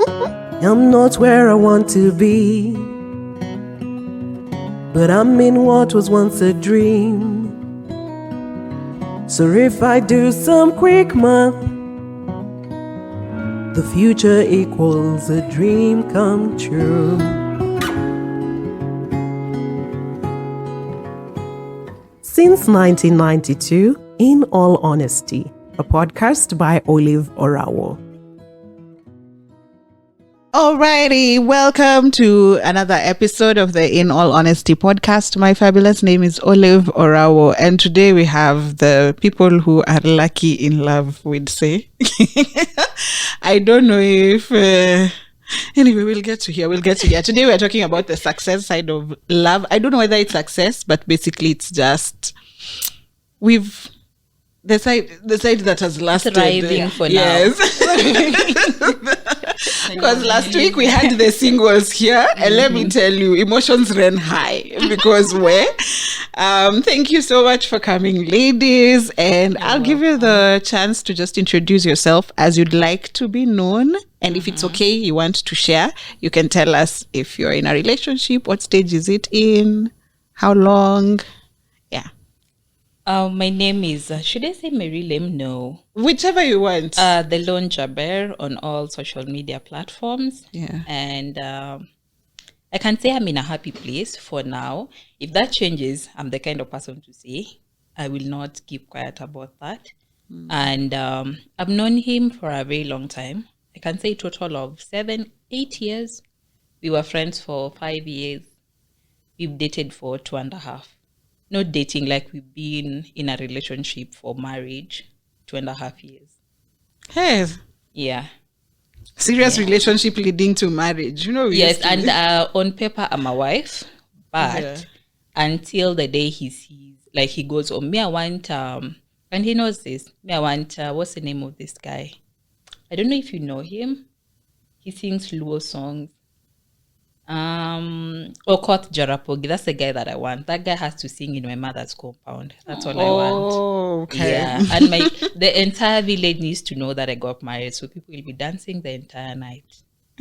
I'm not where I want to be, but I'm in what was once a dream. So if I do some quick math, the future equals a dream come true. Since 1992, In All Honesty, a podcast by OLAVEORAWO. Alrighty, welcome to another episode of the In All Honesty podcast. My fabulous name is OLAVEORAWO, and today we have the people who are lucky in love, we'd say. I don't know if... Anyway, we'll get to here. Today we're talking about the success side of love. I don't know whether it's success, but basically it's just... The side that has lasted. Thriving for yes. now. Because last week we had the singles here, and let me tell you, emotions ran high because thank you so much for coming, ladies, and I'll give you the chance to just introduce yourself as you'd like to be known, and if it's okay, you want to share, you can tell us if you're in a relationship, what stage is it in, how long. My name is, should I say my real name? No. Whichever you want. The Lone Jaber on all social media platforms. Yeah. And I can say I'm in a happy place for now. If that changes, I'm the kind of person to say I will not keep quiet about that. And I've known him for a very long time. I can say a total of 7-8 years. We were friends for 5 years. We've dated for 2.5. Not dating, like we've been in a relationship for marriage 2.5 years. Hey. Yeah. Serious relationship leading to marriage. You know. Yes, and on paper I'm a wife, but until the day he sees, like he goes, oh, me I want, and he knows this, me I want, what's the name of this guy? I don't know if you know him. He sings Luo songs. Okoth Jarapogi, that's the guy that I want. That guy has to sing in my mother's compound. That's all I want. Oh, okay. Yeah, and the entire village needs to know that I got married, so people will be dancing the entire night.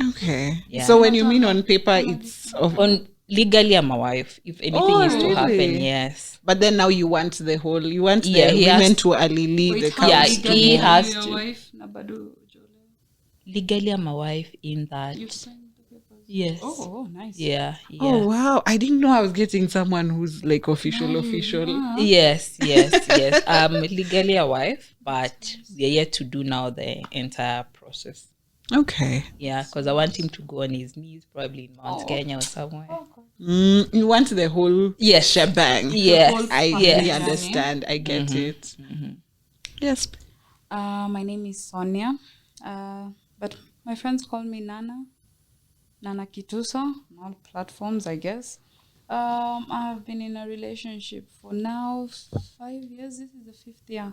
Okay. Yeah. So when you mean on paper, it's on legally I'm a wife. If anything is to happen, yes. But then now you want the women to alili the cow. Yeah, he has to. Legally I'm a wife in that. Yes. Oh, nice. Yeah. Oh, wow. I didn't know I was getting someone who's like official. Yes. I'm legally a wife, but we're yet to do now the entire process. Okay. Yeah, because I want him to go on his knees, probably in Mount Kenya or somewhere. You want the whole shebang. Yes. I really understand. I get it. Mm-hmm. Yes. My name is Sonia, but my friends call me Nana Kitusa on all platforms, I guess. I've been in a relationship for now 5 years. This is the 5th year.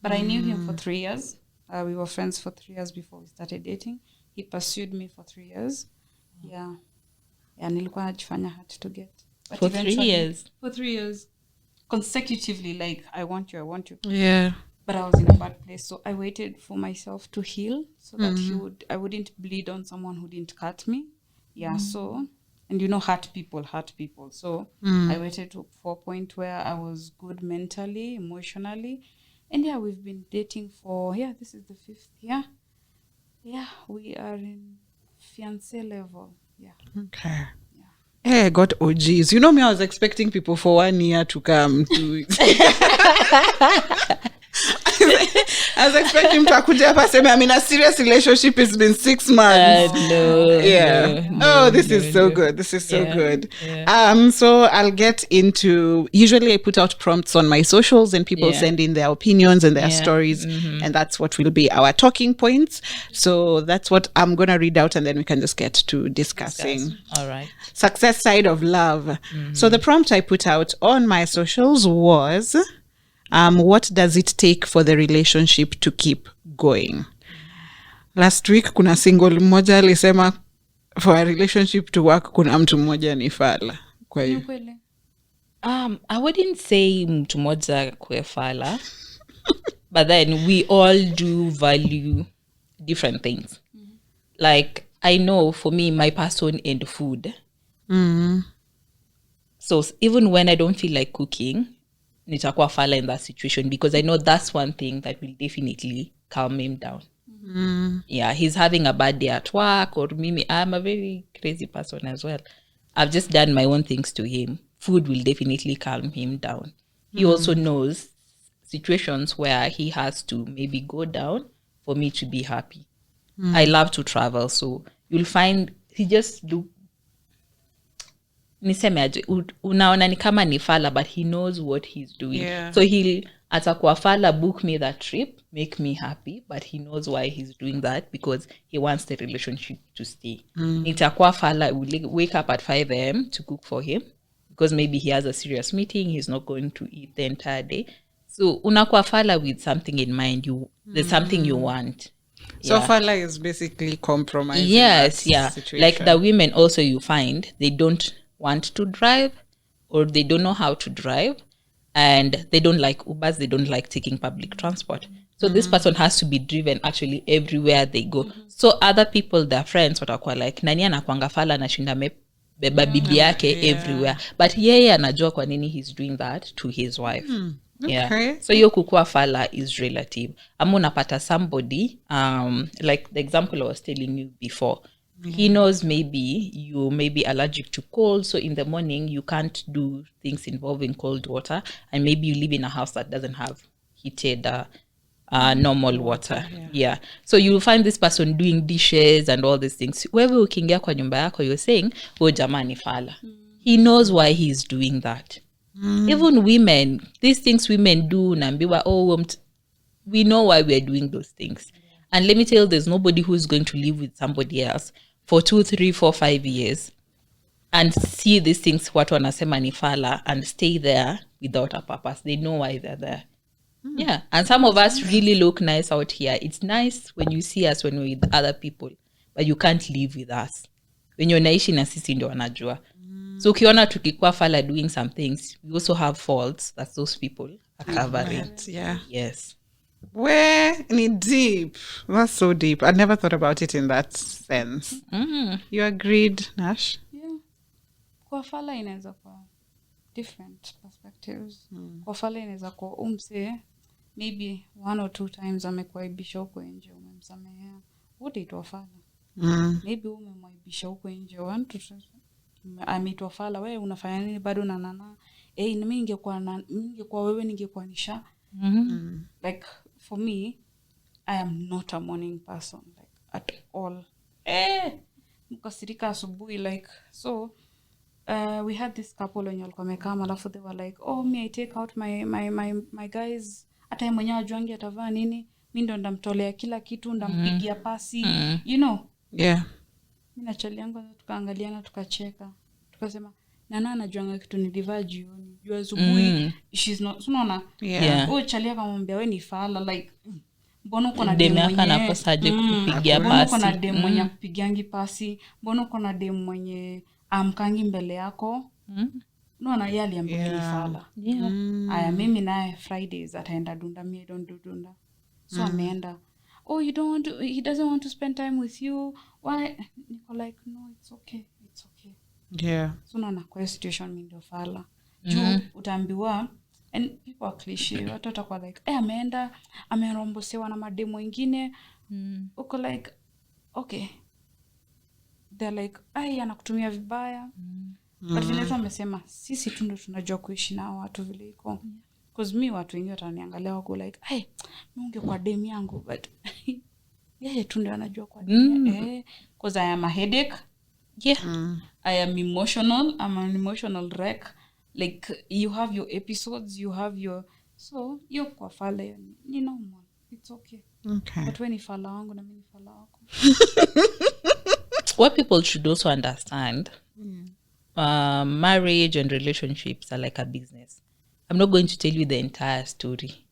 But I knew him for 3 years. We were friends for 3 years before we started dating. He pursued me for 3 years. Yeah. Nilikuwa najifanya hard to get. But for 3 years? For 3 years. Consecutively, like, I want you. Yeah. But I was in a bad place, so I waited for myself to heal so that I wouldn't bleed on someone who didn't cut me. Yeah, so, and hurt people. So I waited for a point where I was good mentally, emotionally. And we've been dating for, this is the 5th year. Yeah, we are in fiancé level. Yeah. Okay. Yeah. Hey, I got OGs. You know me, I was expecting people for 1 year to come to... I was expecting to I'm in a serious relationship. It's been 6 months. This is so good. Yeah. So I'll get into. Usually, I put out prompts on my socials, and people send in their opinions and their stories, and that's what will be our talking points. So that's what I'm gonna read out, and then we can just get to discussing. All right. Success side of love. So the prompt I put out on my socials was. What does it take for the relationship to keep going? Last week kuna single mmoja alisema for a relationship to work kuna mtu mmoja ni fala. Kwa hiyo I wouldn't say mtu mmoja kwe fala. But then we all do value different things. Like I know for me, my person and food. So even when I don't feel like cooking, nitakuwa fala in that situation because I know that's one thing that will definitely calm him down. Yeah, he's having a bad day at work, or Mimi, I'm a very crazy person as well. I've just done my own things to him. Food will definitely calm him down. He also knows situations where he has to maybe go down for me to be happy. I love to travel, so you'll find he just do niseme aje, unaona ni kama ni fala, but he knows what he's doing. So he'll atakuwa fala, book me that trip, make me happy, but he knows why he's doing that because he wants the relationship to stay. Nitakuwa fala, will wake up at 5 a.m. to cook for him because maybe he has a serious meeting, he's not going to eat the entire day. So unakuwa fala with something in mind. There's something you want. So fala is basically compromise. Yes, situation. Like the women also you find, they don't want to drive or they don't know how to drive and they don't like Ubers, they don't like taking public transport. So this person has to be driven actually everywhere they go. So other people, their friends, watakuwa like, nani anakuanga fala nashinda beba bibi yake everywhere. But yeye anajua kwa nini he's doing that to his wife. Okay. So hiyo kukua fala is relative. Ama unapata somebody, like the example I was telling you before, he knows maybe you may be allergic to cold, so in the morning you can't do things involving cold water, and maybe you live in a house that doesn't have heated normal water. Yeah. So you'll find this person doing dishes and all these things. Wewe ukiingia kwa nyumba yako, you're saying, oh jamani fala. He knows why he's doing that. Even women, these things women do, nambiwa, oh, we know why we're doing those things. And let me tell you, there's nobody who's going to live with somebody else for 2, 3, 4, 5 years and see these things, watu wanasema ni fala, and stay there without a purpose. They know why they're there. Yeah. And some of us really look nice out here. It's nice when you see us when we're with other people, but you can't live with us. When you're naishi na sisi ndio wanajua. So ukiona tukikuwa fala doing some things, we also have faults that those people are covering. Right, yeah. Yes. Where in deep? That's so deep. I never thought about it in that sense. You agreed, Nash? Yeah. Kwa fala inaweza kwa different perspectives. Kwa fala inaweza kwa maybe 1 or 2 times amekuaibisha huko nje, umemsamehea. Wote itwa fala. Maybe umemwaibisha huko nje 1 to 2. Ameitwa fala, wewe unafanya nini bado na nana? Mimi ningekuwa wewe ningekuwa nisha. Like for me, I am not a morning person, like at all. Mkasirika asubuhi, like so. We had this couple when walikuwa wamekaa, alafu they were like, oh me I take out my guys, hata yeye mwenyewe ajuangi atavaa nini, mimi ndo ndamtolea kila kitu, ndampigia pasi, you know. Yeah. Mimi na chali yangu tukaangaliana, tukacheka, tukasema Nana anajuanga kitu nilivaa jioni, jua asubuhi she's not, unaona. Oh chali akamwambia wewe ni fala, like mbona uko na demu mwenye anakosaje kupigia pasi, mbona uko na demu mwenye kupigiangi pasi, mbona uko na demu mwenye amkangi mbele yako. Unaona yeye aliambia ni fala. Aya mimi naye Fridays ataenda dunda, mimi I don't do dunda. So ameenda, oh he doesn't want to spend time with you, why? Niko like no, it's okay. Yeah. So na kwa situation mimi ndio fala. Juu utaambiwa, and people are cliche, watu watakuwa like ameenda amerombosewa na mademu wengine. Uko like okay, they're like anakutumia vibaya. But vile tu amesema sisi tu ndio tunajua kuishi na watu vile iko. Because me watu wengi wataniangalia wako like munge kwa demu yangu, but yeye tu ndio anajua kwa demu. Because I am a headache. I am emotional. I'm an emotional wreck. Like you have your episodes, you have your, so you kwa fala ni normal. It's okay. But when you fala wangu na mimi fala wako. What people should also understand, marriage and relationships are like a business. I'm not going to tell you the entire story.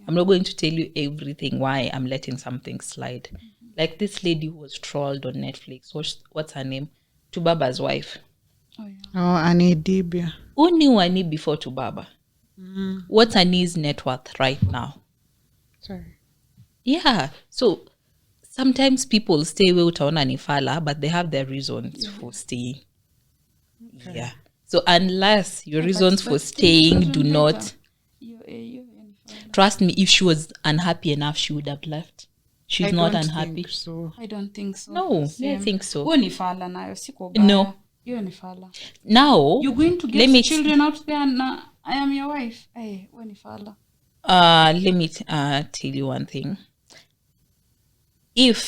I'm not going to tell you everything why I'm letting something slide. Like this lady who was trolled on Netflix. What's her name? Tubaba's wife. Oh, Annie Dibia. Who knew Annie before Tubaba? What's Annie's net worth right now? Sorry. Yeah. So sometimes people stay away utaona ni fala, but they have their reasons for staying. Yeah. So unless your reasons for staying do not, trust me, if she was unhappy enough, she would have left. She's not unhappy. I don't think so. No, I think so. No. Now, you're going to get children out there and I am your wife. Hey, let me tell you one thing. The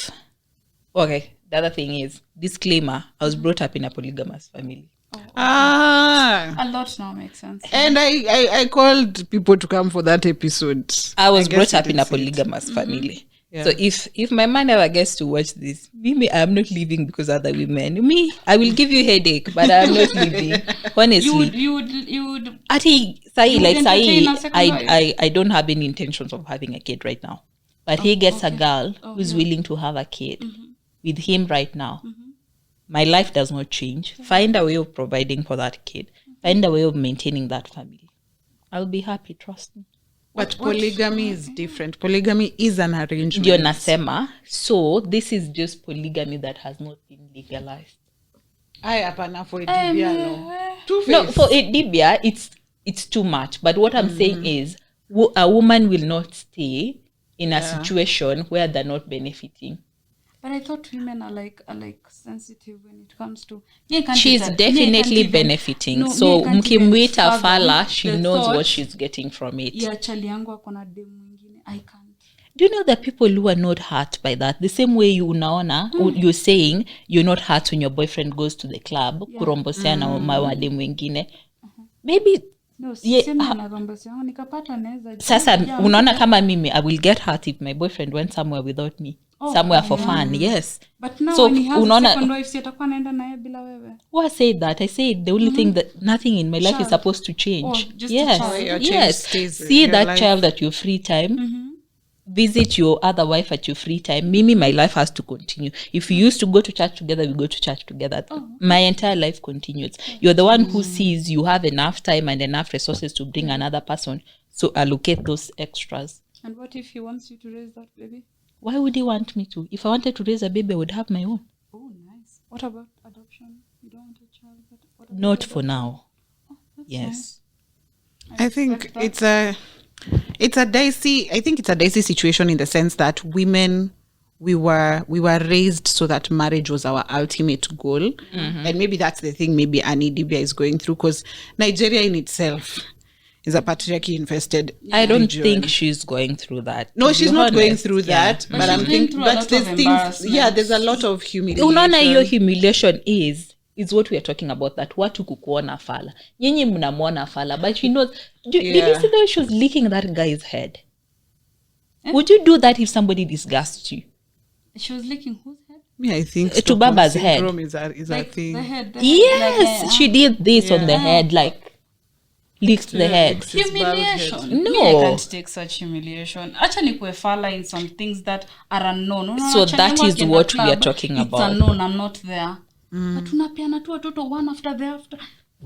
other thing is, disclaimer, I was brought up in a polygamous family. A lot now makes sense. And I called people to come for that episode. I was brought up in a polygamous family. Yeah. So if my man ever gets to watch this, I am not leaving because other women. I will give you headache, but I am not leaving. Honestly, you would. I don't have any intentions of having a kid right now. But he gets a girl who's willing to have a kid with him right now. My life does not change. Find a way of providing for that kid. Find a way of maintaining that family. I'll be happy, trust me. But polygamy is different. Polygamy is an arrangement. Ndio nasema. So this is just polygamy that has not been legalized. Hapana for Idibia no, for Idibia it's too much. But what I'm saying is, a woman will not stay in a situation where they're not benefiting. But I thought women are like sensitive when it comes to. She's definitely benefiting. No, so mkimwita fala, she knows what she's getting from it. Yeah, chali yangu akona demu mwingine. I can't. Do you know that people who are not hurt by that? The same way you unaona, you're saying you're not hurt when your boyfriend goes to the club, kurombosea na mawademu wengine. Maybe. No, sasa unaona kama mimi, I will get hurt if my boyfriend went somewhere without me. Somewhere for fun, yes. But now so, when he has a second wife, sitakuwa naenda naye bila wewe. Who I said that? I said the only thing that nothing in my life is supposed to change. Yes. See that child at your free time. Visit your other wife at your free time. Mimi, my life has to continue. If we used to go to church together, we go to church together. My entire life continues. You're the one who sees you have enough time and enough resources to bring another person. So allocate those extras. And what if he wants you to raise that baby? Why would he want me to? If I wanted to raise a baby, I would have my own. Oh, nice. What about adoption? You don't want a child? Not for now. Yes. Nice. I think it's a dicey situation in the sense that women, we were raised so that marriage was our ultimate goal. And maybe that's the thing maybe Annie Dibia is going through, because Nigeria in itself is a patriarchy infested I don't region. Think she's going through that. No, she's not going through that. But I'm thinking, but there's things, there's a lot of humiliation. Unaona hiyo humiliation is what we are talking about, that watu kukuona fala. Nyinyi mnamuona fala, but she knows. Did you see the way she was licking that guy's head? Would you do that if somebody disgusts you? She was licking whose head? Yeah, I think to Baba's head. Is a thing. The head, yes, like, she did this on the head, like licked the head. Humiliation. No, I can't take such humiliation. Actually, nikwe fala in some things that are unknown. So that is what we are talking about. It's unknown. I'm not there. But tunapeana tu watoto one after the after.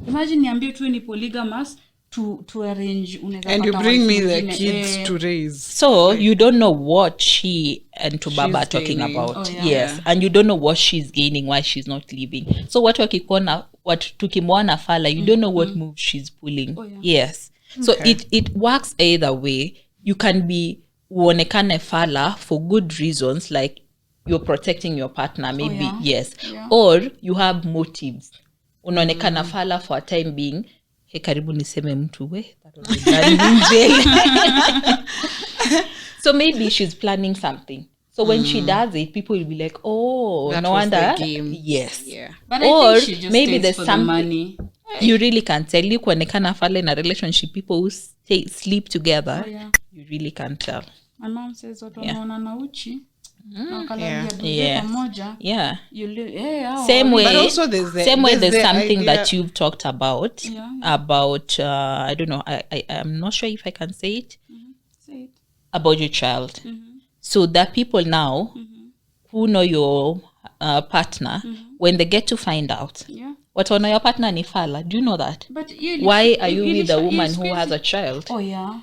Imagine niambie tu ni polygamous to arrange. And you bring me the kids to raise. So you don't know what she and Tubaba are talking about. Yes, and you don't know what she's gaining, why she's not leaving. So what tukimwana fala, you don't know what move she's pulling. Yes. So it works either way. You can be uonekane fala for good reasons, like you're protecting your partner, maybe, or you have motives. Unaonekana fala for a time being, hey, karibu niseme mtu we, that was so maybe she's planning something. So when she does it, people will be like, oh, that no was wonder. The game. Yes. Yeah. But or I think she just maybe stays there's for some the money. You really can't tell. You kuonekana fala in a relationship, people who sleep together, you really can't tell. My mom says, watu wanaona na uchi. Same way. But also there's something idea that you've talked about about I don't know, I'm not sure if I can say it. Say it. About your child. So there are people now who know your partner, when they get to find out what on your partner ni fala. Do you know that? But why are you with a woman who has a child? Why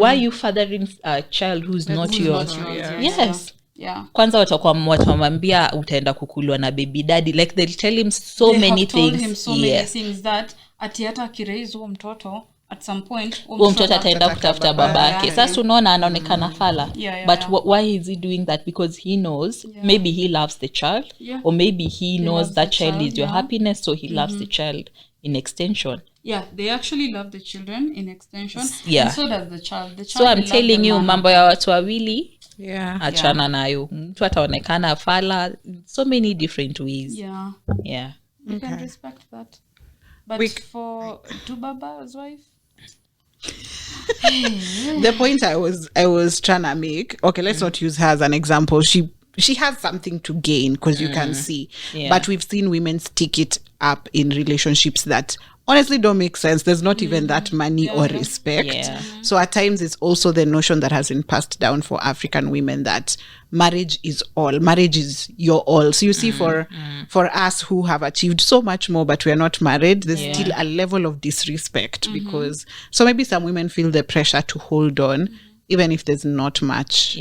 are you fathering a child who's not yours? Yes. Yeah. Kwanza watamwambia utaenda kukulwa na baby daddy, like they'll tell him so They many have told things. him so many things that ati hata akiraise huo mtoto at some point huo mtoto ataenda kutafuta babake. Sasa unaona anaonekana fala. But why is he doing that? Because he knows maybe he loves the child, or maybe he knows that child is your happiness, so he loves the child in extension. Yeah, they actually love the children in extension. Yeah. And so does the child. So I'm telling you, mambo ya watu wawili, achana nayo. Mtu ataonekana fala so many different ways. Yeah. You can respect that. But for Tubaba's wife, the point I was trying to make, okay, let's not use her as an example. She has something to gain, because you can see. But we've seen women stick it up in relationships that honestly don't make sense. There's not even that money or respect. So at times it's also the notion that has been passed down for African women that marriage is all. Marriage is your all. So you see, for us who have achieved so much more but we are not married, there's still a level of disrespect, because so maybe some women feel the pressure to hold on even if there's not much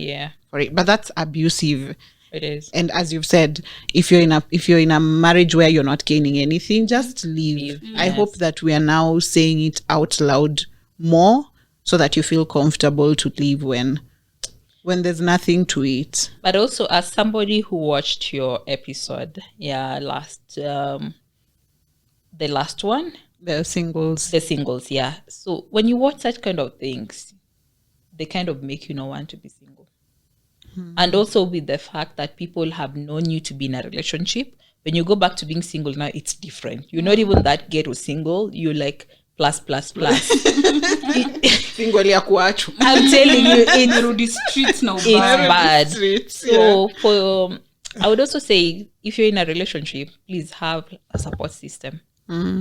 for it. But that's abusive. It is. And as you've said, if you're in a marriage where you're not gaining anything, just leave. I hope that we are now saying it out loud more, so that you feel comfortable to leave when there's nothing to it. But also, as somebody who watched your episode, the last one, the singles, so when you watch such kind of things, they kind of make you not want to be single. And also with the fact that people have known you to be in a relationship, when you go back to being single now, it's different. You're not even that ghetto single. You're like plus. Single ya kuachu. I'm telling you, it's streets now. It's bad. So I would also say, if you're in a relationship, please have a support system.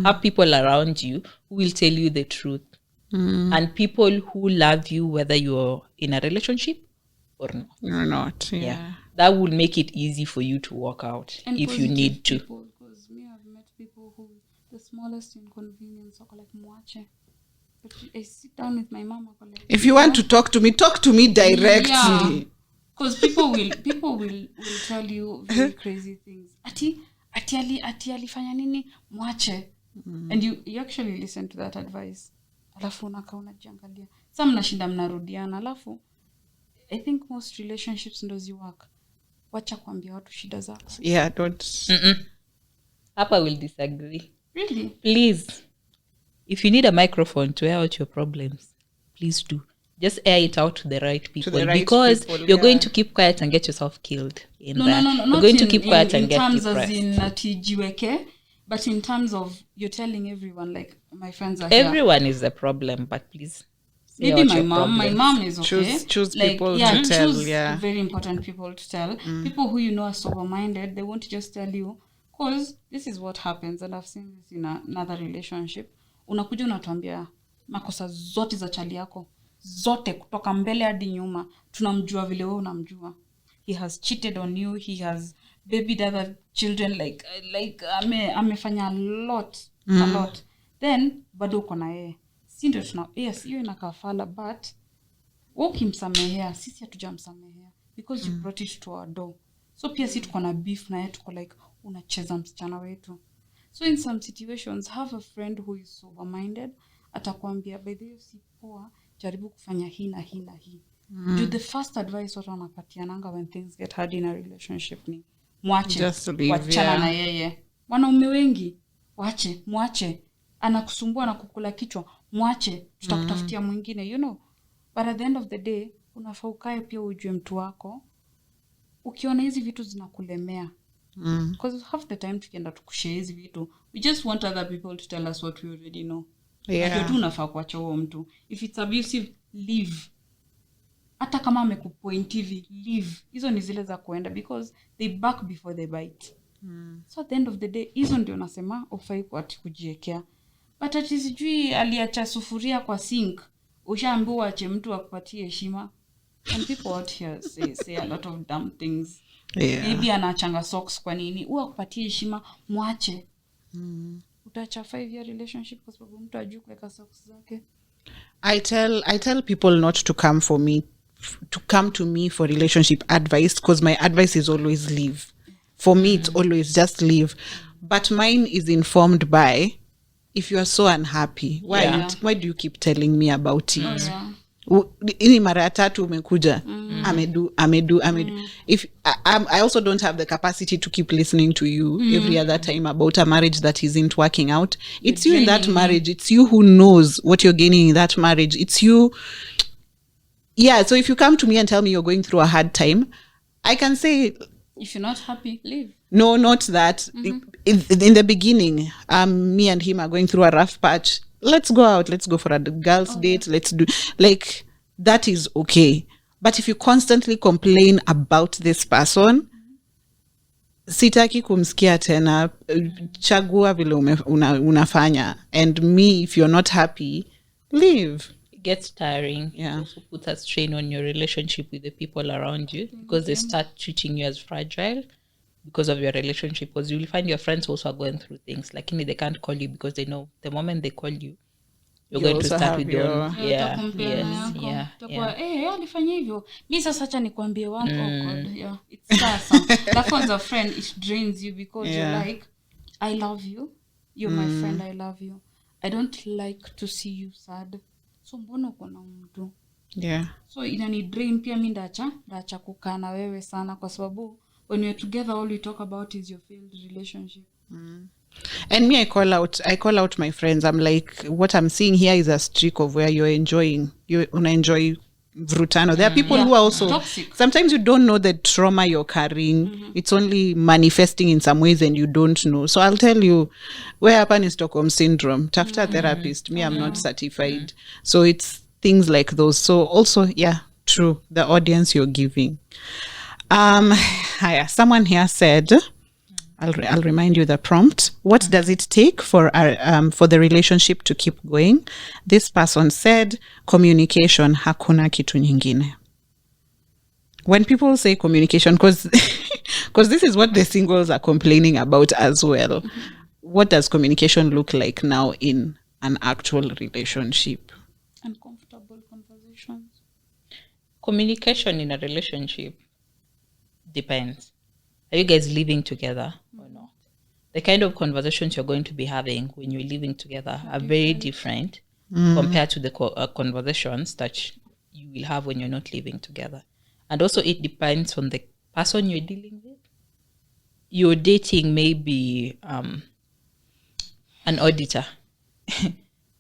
Have people around you who will tell you the truth, and people who love you whether you're in a relationship or not. You're not. That will make it easy for you to walk out and if you need to. Because I've met people who the smallest inconvenience are like mwache. But I sit down with my mom. Like, if you want to talk to me directly. Because people will tell you very crazy things. Ati alifanya nini mwache. And you actually listen to that advice. Alafu unakaa unajiangalia. Sasa mnashinda mnarudiana. Alafu I think most relationships ndozi work. Wacha kuambia watu shida zako. Don't. Hapa will disagree. Really? Please, if you need a microphone to air out your problems, please do. Just air it out to the right people. Because you're going to keep quiet and get yourself killed. No. You're going to keep quiet and get depressed. In terms as in atijiweke, but in terms of you're telling everyone, like my friends are everyone is a problem, but please. Maybe my mom is okay. Choose like, people to tell. Very important people to tell. People who you know are sober-minded, they won't just tell you. Because this is what happens, and I've seen this in another relationship. Unakuja unatuambia makosa zote za chali yako. Zote kutoka mbele hadi nyuma. Tunamjua vile wewe unamjua. He has cheated on you. He has babied other children. Like amefanya a lot. Then, bado uko na yeye. Sindo yes, hiyo inakafala, but ukimsamehea, sisi hatujamsamehea because you brought it to our door. So pia sisi tuko na beef na yeye, tuko like unacheza msichana wetu. So in some situations, have a friend who is sober minded, atakwambia by the way si poa, jaribu kufanya hii na hii na hii. Do the first advice watu wanapatiananga when things get hard in a relationship ni mwache, wachana na yeye. Wanaume wengi mwache anakusumbua na kukula kichwa, mwache, tutakutafutia mwingine, But at the end of the day, unafaa ukae pia ujue mtu wako. Ukiona hizi vitu zinakulemea. Because half the time tukienda tukushare hizi vitu, we just want other people to tell us what we already know. Tu unafaa kuacha huo mtu. If it's abusive, leave. Hata kama amekupoint hivi, leave. Hizo ni zile za kuenda because they back before they bite. So at the end of the day, hizo ndio nasema ufai kujiekea. But ati sijui aliacha sufuria kwa sink, ushaambiwa ache mtu akupatie heshima. And people out here say a lot of dumb things. Maybe anachanga socks kwa nini? Akupatie heshima, mwache. Utaacha 5-year relationship kwa sababu mtu ajui kuweka socks zake. I tell people not to come for me to come to me for relationship advice, because my advice is always leave. For me, it's always just leave. But mine is informed by, if you are so unhappy, why do you keep telling me about it? Ini mara tatu umekuja amedu. If I also don't have the capacity to keep listening to you every other time about a marriage that isn't working out. It's you in that marriage. It's you who knows what you're gaining in that marriage. It's you. Yeah, so if you come to me and tell me you're going through a hard time, I can say, if you're not happy, leave. No, not that. In the beginning, me and him are going through a rough patch. Let's go out. Let's go for a girls' date. Let's do, like, that is okay. But if you constantly complain about this person, sitaki kumsikia tena, chagua vile unafanya. And me, if you're not happy, leave. It gets tiring. Yeah. It also puts a strain on your relationship with the people around you, because they start treating you as fragile because of your relationship. Because you'll find your friends also are going through things. Like, they can't call you because they know the moment they call you, you're going to start with your own. Alifanya hivyo. Mi sasa acha nikwambie wangu. Oh God, yeah. It's tough. That one's a friend. It drains you because you're like, I love you. You're my friend. I love you. I don't like to see you sad. So mbona uko na mtu? Yeah. So inani drain pia mi ndacha kukaa na wewe sana, kwa sababu when we're together all we talk about is your failed relationship. And me, I call out my friends. I'm like, what I'm seeing here is a streak of where you enjoy vrutano. There are people who are also toxic. Sometimes you don't know the trauma you're carrying. It's only manifesting in some ways and you don't know. So I'll tell you, where happened is Stockholm syndrome. Tafuta therapist. Me, I'm not certified. So it's things like those. So also, true, the audience you're giving. Someone here said, I'll remind you the prompt. What does it take for the relationship to keep going? This person said, communication, hakuna kitu nyingine. When people say communication, because this is what the singles are complaining about as well. What does communication look like now in an actual relationship? Uncomfortable conversations. Communication in a relationship depends. Are you guys living together or not? The kind of conversations you're going to be having when you're living together are very different compared to the conversations that you will have when you're not living together. And also it depends on the person you're dealing with. You're dating maybe an auditor.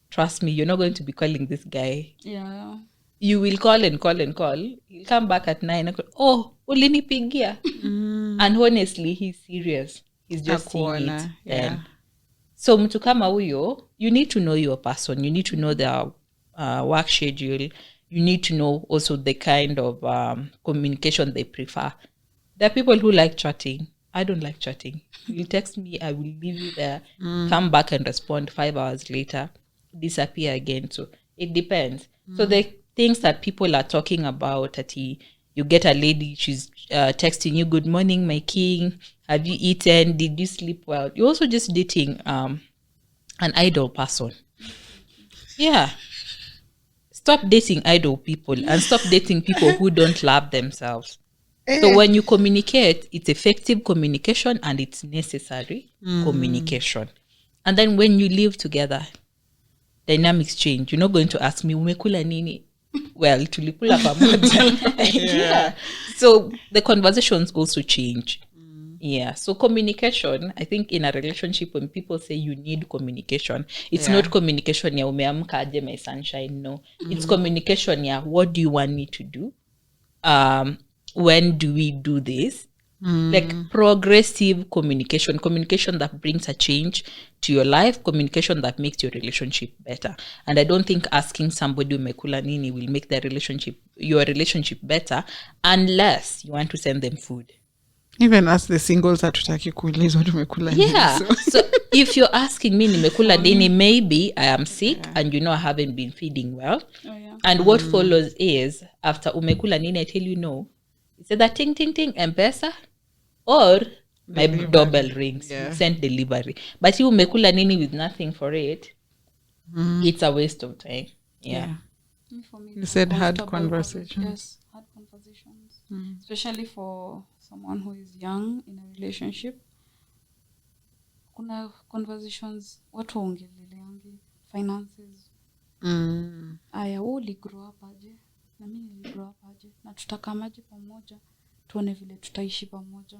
Trust me, you're not going to be calling this guy. Yeah. You will call and call and call. He'll come back at 9 o'clock. Oh, ulinipigia. And honestly, he's serious. He's just seeing it. Then. So mtu kama huyo, you need to know your person. You need to know their work schedule. You need to know also the kind of communication they prefer. There are people who like chatting. I don't like chatting. You text me, I will leave you there. Come back and respond 5 hours later. Disappear again. So it depends. So the things that people are talking about, you get a lady, she's texting you, good morning, my king. Have you eaten? Did you sleep well? You're also just dating an idle person. Yeah. Stop dating idle people and stop dating people who don't love themselves. So when you communicate, it's effective communication and it's necessary communication. And then when you live together, dynamics change. You're not going to ask me, umekula nini? Well, tulikula pamoja. Yeah. So the conversations also change. Yeah. So communication, I think in a relationship, when people say you need communication, it's not communication ya umeamka aje my sunshine. No. It's communication ya what do you want me to do? When do we do this? Like progressive communication that brings a change to your life, communication that makes your relationship better. And I don't think asking somebody umekula nini will make your relationship better unless you want to send them food. Even as the singles hatutaki kuulizwa tumekula nini. Yeah. So if you're asking me nimekula nini, maybe I am sick and I haven't been feeding well. And what follows is after umekula nini, I tell you no. It's either ting ting ting Mpesa or my doorbell rings. Send delivery. But you umekula nini with nothing for it, it's a waste of time. Yeah. For me, You said hard conversation. Yes, especially for someone who is young in a relationship. Kuna conversations watu waongeleleangi finances. Aya, wewe uligrow up aje na mimi niligrow up aje, na tutakamaje pamoja, tuone vile tutaishi pamoja.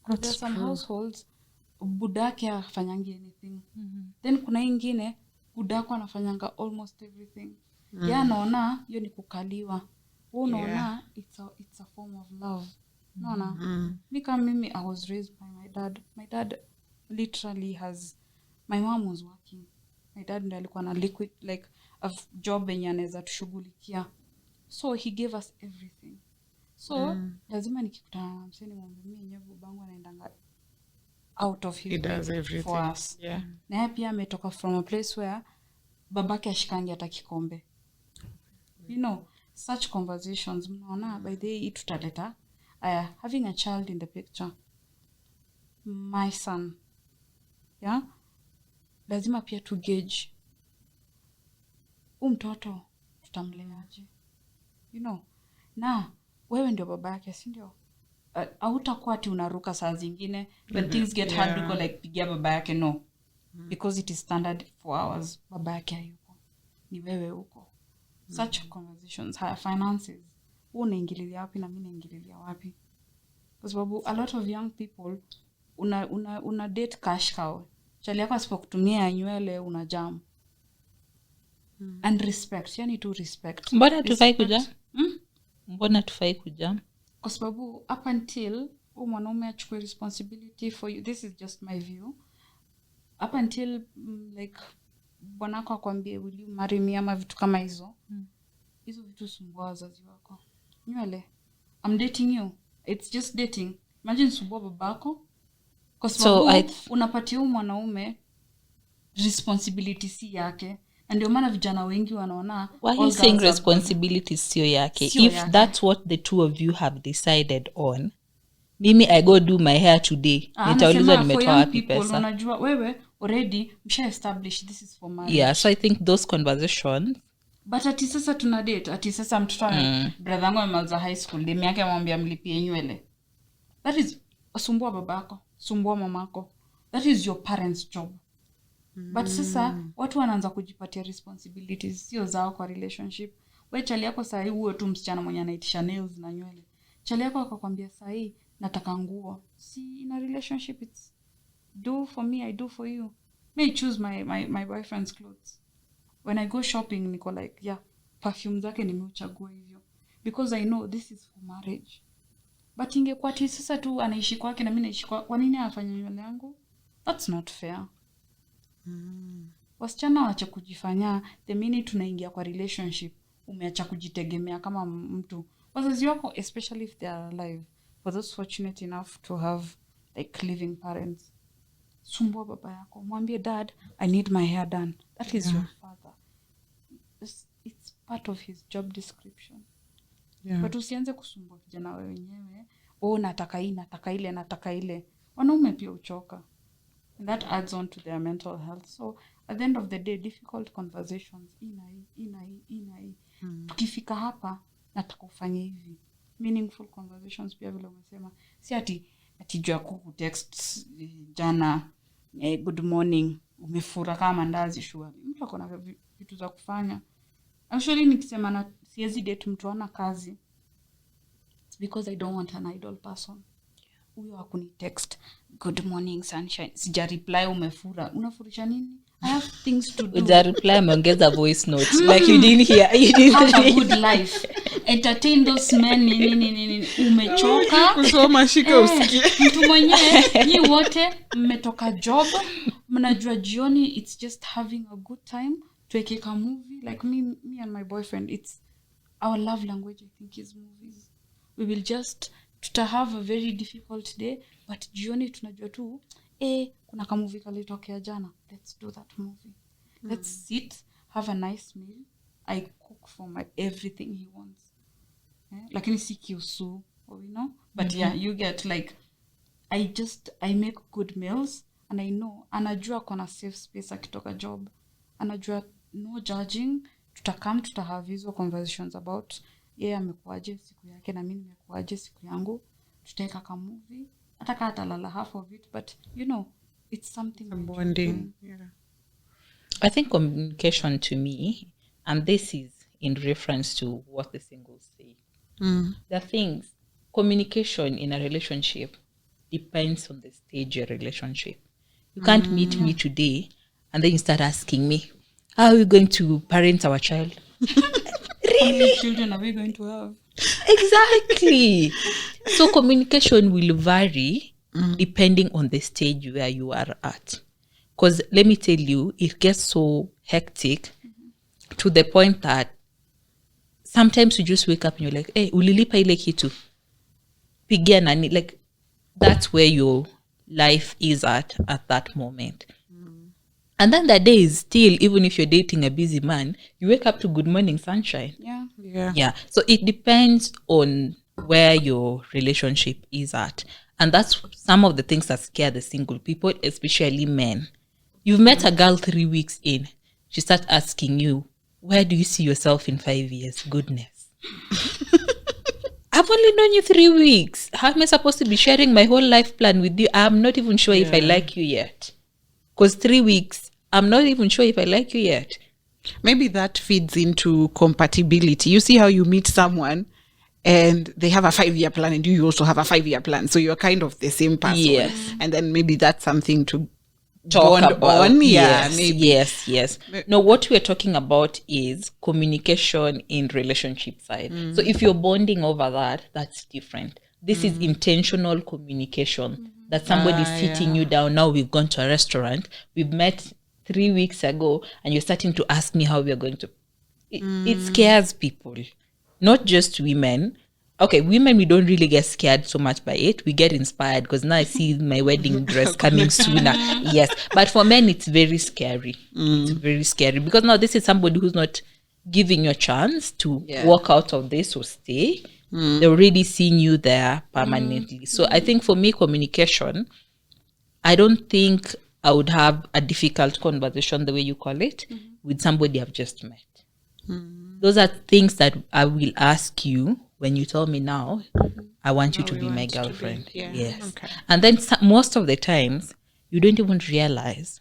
There are some households budake afanyangi anything. Then kuna ingine budako anafanyanga almost everything. Yeah, naona hiyo ni kukaliwa. Wewe unaona it's a form of love. Naona mimi I was raised by my dad. My dad literally has, my mom was working. My dad ndiye alikuwa na liquid like a job yenye anaweza tushughulikia. So he gave us everything. So lazima nikikutana na mseni mwambie mimi yenyewe babangu anaendanga out of his way for us. Yeah. Na yeye pia ametoka from a place where babake ashikangi hata kikombe. You know, such conversations mnaona by the way tutaleta having a child in the picture. My son. Yeah? Lazima pia to gauge mtoto tutamleaje. You know, na wewe ndio baba yake, si ndio? Hautakuwa ati unaruka saa zingine when things get hard uko like pigia baba yake, no. Because it is standard 4 hours, baba yake hayuko, ni wewe uko. Such conversations, finances, unaingililia wapi na mimi naingililia wapi? Kwa sababu a lot of young people una date cash cow. Chali yako asipokutumia nywele una jam. And respect, yani to respect. Mbona tufai kuja? Mbona tufai kuja? Kwa sababu up until mwanaume achukue responsibility for you, this is just my view. Up until like bwanako akwambie will you marry me ama vitu kama hizo. Hizo vitu sumbua wazazi wako. Nywele, I'm dating you. It's just dating. Imagine sumbua babako. Kwa sababu unapatia mwanaume responsibility si yake. And ndio maana vijana wengi wanaona why you saying responsibility sio yake. If that's what the two of you have decided on, mimi I go do my hair today, nitaulizwa nimetoa wapi pesa. Unajua wewe already msha establish this is for marriage. Yeah, so I think those conversations. But ati sasa tuna date, ati sasa mtoto brother wangu amemaliza high school, demi yake amwambia mlipie nywele. That is sumbua babako, sumbua mamako. That is your parents' job. But sasa watu wanaanza kujipatia responsibilities sio zao kwa relationship. Wewe chali yako saa hii uwe tu msichana mwenye anaitisha nails na nywele. Chali yako akakwambia saa hii nataka nguo. See, in a relationship it's do for me, I do for you. May choose my boyfriend's clothes. When I go shopping niko like, yeah, perfume zake nimeuchagua hivyo because I know this is for marriage. But ingekuwa ati sasa tu anaishi kwake na mimi naishi kwa nini afanye nywele yangu? That's not fair. Wasichana waache kujifanya the minute tunaingia kwa relationship umeacha kujitegemea kama mtu. Wazazi wako, especially if they are alive, for those fortunate enough to have like living parents, sumbua baba yako, mwambie dad I need my hair done. That is your father. It's part of his job description. But usianze kusumbua vijana wewe wenyewe, nataka hii, nataka ile, nataka ile. Wanaume pia uchoka. And that adds on to their mental health. So at the end of the day, difficult conversations inai. Tukifika hapa nataka ufanye hivi. Meaningful conversations pia vile umesema. Si ati jua kuku text jana good morning umefura kama ndazi shwari. Mtu ako na vitu za kufanya. Actually nikisema na siwezi date mtu ana kazi. It's because I don't want an idle person. Huyo hakuni text good morning sunshine, sija reply umefura. Unafurisha nini? I have things to do. Uja reply ameongeza voice note like you didn't hear. Have a good life, entertain those men. Nini umechoka kusoma shika usikie. Mtu mwenyewe ni wote mmetoka job, mnajua jioni it's just having a good time, tuweke ka movie like me and my boyfriend, it's our love language I think is movies. We will just have a very difficult day but jioni tunajua tu kuna ka movie kalitokea jana, let's do that movie. Let's sit, have a nice meal. I cook for my everything he wants. Lakini si kiusu, you know, but yeah, you get like I make good meals and I know anajua kuna safe space akitoka job, anajua no judging, tutakam tutahave hizo conversations about yeye amekuaje siku yake na mimi nimekuaje siku yangu, tutaweka ka movie hata kama atalala half of it, but you know it's something bonding. Yeah. I think communication to me, and this is in reference to what the singles say, the things, communication in a relationship depends on the stage of relationship. You can't meet me today and then you start asking me, how are we going to parent our child? How many children are we going to have? Exactly. So communication will vary depending on the stage where you are at. Because let me tell you, it gets so hectic to the point that sometimes you just wake up and you're like, hey, ulilipa ile kitu. Pigia nani. Like, that's where your life is at that moment. And then the day is still, even if you're dating a busy man, you wake up to good morning sunshine. Yeah. So it depends on where your relationship is at. And that's some of the things that scare the single people, especially men. You've met a girl 3 weeks in. She starts asking you, where do you see yourself in 5 years? Goodness. I've only known you 3 weeks. How am I supposed to be sharing my whole life plan with you? I'm not even sure if I like you yet. Because 3 weeks, I'm not even sure if I like you yet. Maybe that feeds into compatibility. You see how you meet someone and they have a 5-year plan and you also have a 5-year plan. So you're kind of the same person. Yes. And then maybe that's something to Talk bond about. on. Yes, Maybe. yes. No, what we're talking about is communication in relationship side. So if you're bonding over that, that's different. This is intentional communication. That somebody's sitting you down. Now we've gone to a restaurant. We've met 3 weeks ago and you're starting to ask me how we're going to. It scares people. Not just women. Okay, women, we don't really get scared so much by it. We get inspired because now I see my wedding dress coming sooner. Yes. But for men, it's very scary. It's very scary because now this is somebody who's not giving you a chance to walk out of this or stay. They're already seeing you there permanently. So I think for me, communication, I don't think I would have a difficult conversation, the way you call it, with somebody I've just met. Those are things that I will ask you when you tell me now, I want you to be my girlfriend. Yes. Okay. And then most of the times, you don't even realize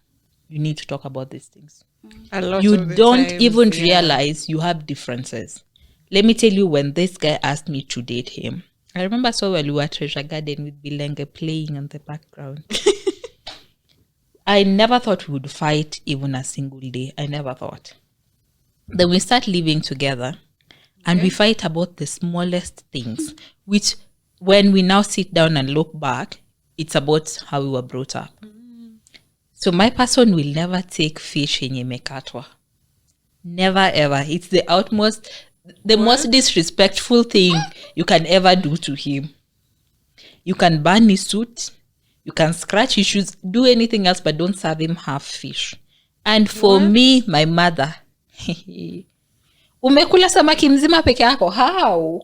you need to talk about these things. You don't even realize you have differences. Let me tell you, when this guy asked me to date him, I remember so well we were at Treasure Garden with Bilenge playing in the background. I never thought we would fight even a single day. I never thought. Then we start living together and we fight about the smallest things, which when we now sit down and look back, it's about how we were brought up. So my person will never take fish in Yemekatwa. Never ever. It's the most disrespectful thing you can ever do to him. You can burn his suit, you can scratch his shoes, do anything else, but don't serve him half fish. And for me, my mother, umekula samaki mzima peke yako? How?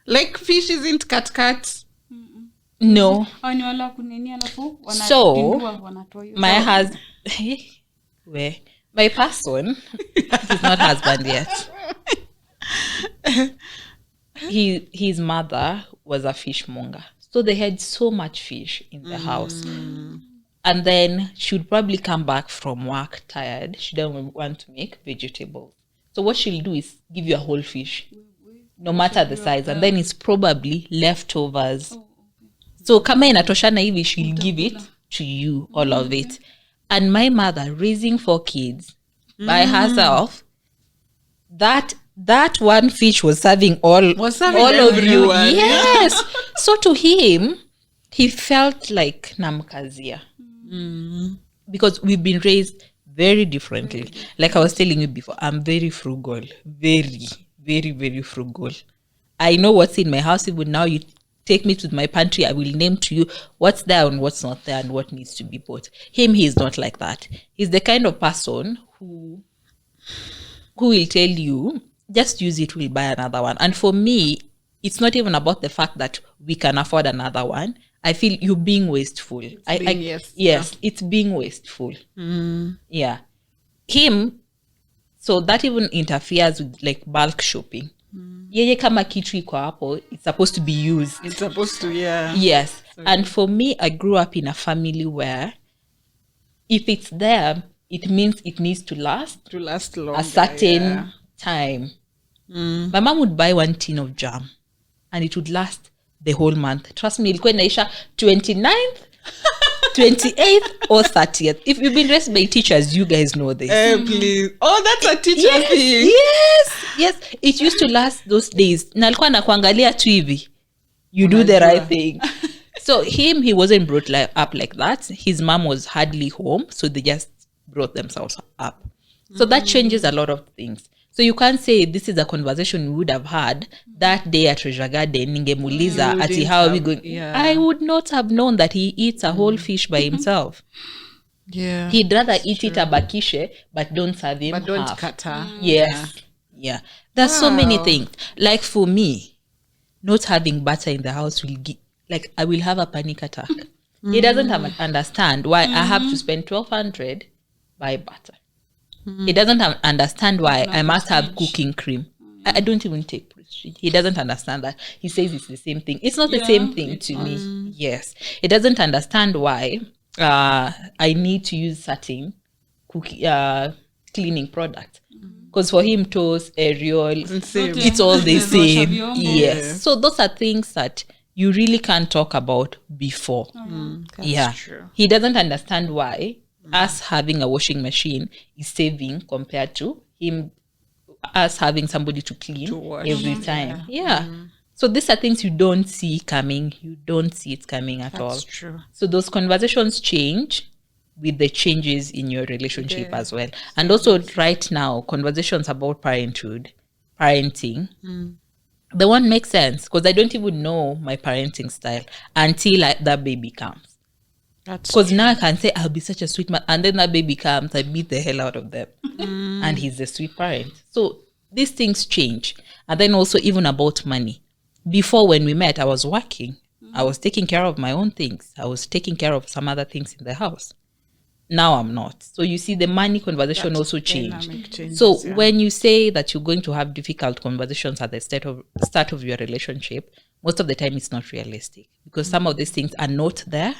Like fish isn't cut. No. So my husband, my person, he's not husband yet. His mother was a fishmonger, so they had so much fish in the house. And then she would probably come back from work tired. She doesn't want to make vegetables, so what she'll do is give you a whole fish, no matter the size, and then it's probably leftovers. So kama inatoshana hivi, she'll give it to you, all of it. And my mother, raising 4 kids by herself, that one fish was serving all of you. Yes. So to him, he felt like namkazia. Because we've been raised very differently. Like I was telling you before, I'm very frugal. Very, very, very frugal. I know what's in my house. Even now, you take me to my pantry, I will name to you what's there and what's not there and what needs to be bought. He's not like that. He's the kind of person who will tell you, just use it, we'll buy another one. And for me, it's not even about the fact that we can afford another one. I feel you're being wasteful. It's being wasteful. Yeah. So that even interferes with like bulk shopping. yeye kama kitu iko hapo, it's supposed to be used. It's supposed to, yeah. Yes. And for me, I grew up in a family where if it's there, it means it needs to last Longer, a certain time. My mom would buy 1 tin of jam and it would last the whole month. Trust me, ilikuwa inaisha 29th, 28th or 30th. If you've been raised by teachers, you guys know this. Please. Oh, that's a teacher thing. Yes. It used to last those days. Na alikuwa anakuangalia tu hivi. You do the right thing. So he wasn't brought up like that. His mom was hardly home, so they just brought themselves up. So that changes a lot of things. So you can't say this is a conversation we would have had that day at Treasure Garden. Ningemuliza ati how are we going? Yeah. I would not have known that he eats a whole fish by himself. Yeah. He'd rather eat it abakishe, but don't serve him But don't half. cut her. Yes. Yeah. There's so many things. Like for me, not having butter in the house will give, like I will have a panic attack. He doesn't understand why I have to spend 1,200 buy butter. He doesn't understand why I must have cooking cream. I don't even take prestige. He doesn't understand that. He says it's the same thing. It's not the same thing to me. Yes. He doesn't understand why I need to use certain cleaning products. Because for him, toast, Ariel, it's all the same. Yes. So those are things that you really can't talk about before. That's true. He doesn't understand why us having a washing machine is saving compared to us having somebody to clean every time. So these are things you don't see coming. You don't see it coming at all. That's true. So those conversations change with the changes in your relationship as well. And also right now, conversations about parenting, the one makes sense because I don't even know my parenting style until that baby comes. Because now I can say I'll be such a sweet man, and then that baby comes, I beat the hell out of them, and he's a sweet parent. So these things change. And then also even about money. Before when we met, I was working. I was taking care of my own things. I was taking care of some other things in the house. Now I'm not. So you see the money conversation also changed. So when you say that you're going to have difficult conversations at the start of your relationship, most of the time it's not realistic because some of these things are not there.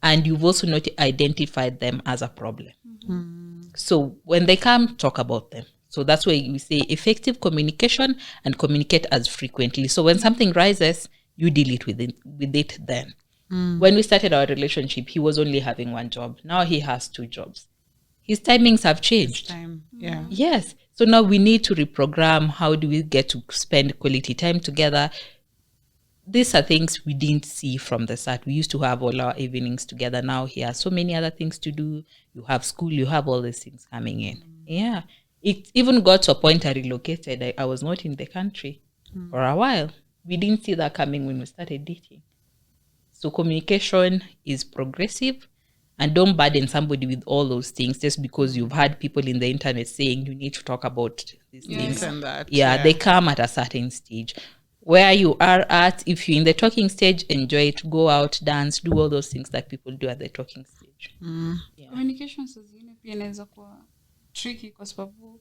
And you've also not identified them as a problem. So when they come, talk about them. So that's why we say effective communication and communicate as frequently. So when something rises, you deal it with it then. When we started our relationship, he was only having one job. Now he has 2 jobs. His timings have changed. Yes. So now we need to reprogram. How do we get to spend quality time together? These are things we didn't see from the start. We used to have all our evenings together. Now he has so many other things to do. You have school, you have all these things coming in. Yeah. It even got to a point I relocated. I was not in the country for a while. We didn't see that coming when we started dating. So communication is progressive, and don't burden somebody with all those things just because you've had people in the internet saying you need to talk about these things. And that, they come at a certain stage. Where you are at, if you're in the talking stage, enjoy it, go out, dance, do all those things that people do at the talking stage. Communication zingine pia inaweza kuwa tricky kwa sababu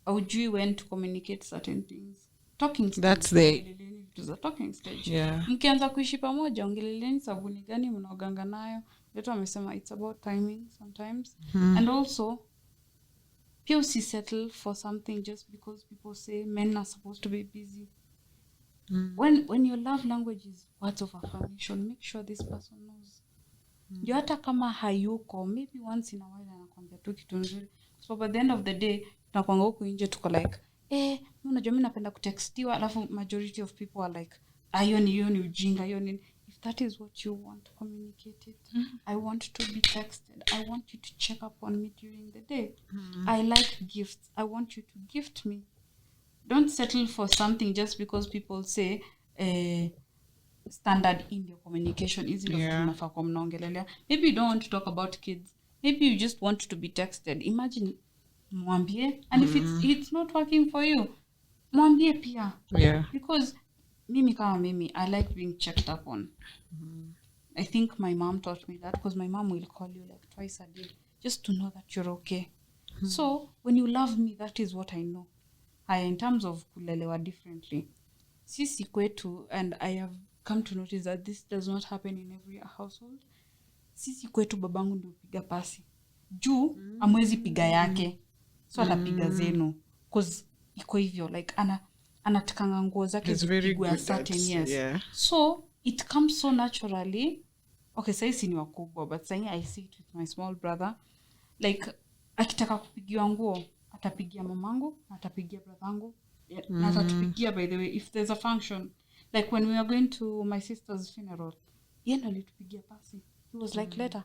haujui when to communicate certain things. Talking stage. That's the talking stage. Yeah. Mkianza kuishi pamoja, ongeleleni sabuni gani mnaoganga nayo. Leto amesema it's about timing sometimes. And also pia usisettle for something just because people say men are supposed to be busy. When your love language is words of affirmation, make sure this person knows. Ndio hata kama hayuko, maybe once in a while anakuambia tu kitu nzuri. So by the end of the day, tunakuanga huko nje tuko like, unajua mimi napenda kutextiwa, alafu majority of people are like, hiyo ni ujinga, hiyo ni. If that is what you want, communicate it. I want to be texted. I want you to check up on me during the day. I like gifts. I want you to gift me. Don't settle for something just because people say standard in your communication isn't enough for mnaongelelea. Maybe you don't want to talk about kids. Maybe you just want to be texted. Imagine mwambie, and if it's not working for you, mwambie pia. Because mimi I like being checked up on. I think my mom taught me that because my mom will call you like twice a day just to know that you're okay. So when you love me, that is what I know. haya in terms of kulelewa differently. Sisi kwetu, and I have come to notice that this does not happen in every household. Sisi kwetu babangu ndio piga pasi. Juu amwezi piga yake. So atapiga zenu. Cause iko hivyo like anatakanga nguo zake zipigwe at certain years. Yeah. So it comes so naturally. Okay, sasa ni wakubwa, but sasa I see it with my small brother. Like akitaka kupigiwa nguo, atapigia mamangu, atapigia brothangu, na atatupigia by the way if there's a function. Like when we are going to my sister's funeral, yeye alitupigia pasi. He was like later.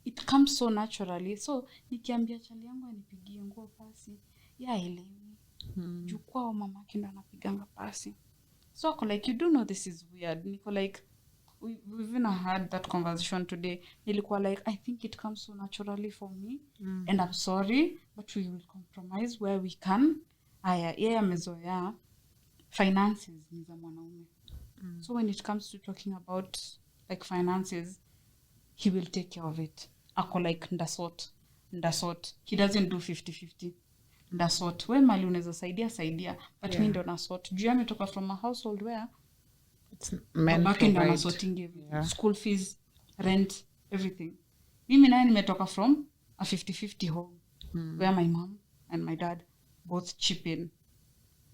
It comes so naturally. So nikiambia chali yangu anipigie nguo pasi, elewi. Jukwao mama kinda anapiganga pasi. So ako like, you do know this is weird. Niko like, we've even had that conversation today. Nilikuwa like, I think it comes so naturally for me. And I'm sorry, but we will compromise where we can. Yeye amezoea finances ni za mwanaume. So when it comes to talking about like finances, he will take care of it. Ako like ndasort. He doesn't do 50-50. Ndasort. We mali unaweza saidia. But mi ndo nasort. Juu ametoka from a household where it's men provide. School fees, rent, everything. Mimi naye nimetoka from a 50-50 home. Where my mom and my dad both chip in.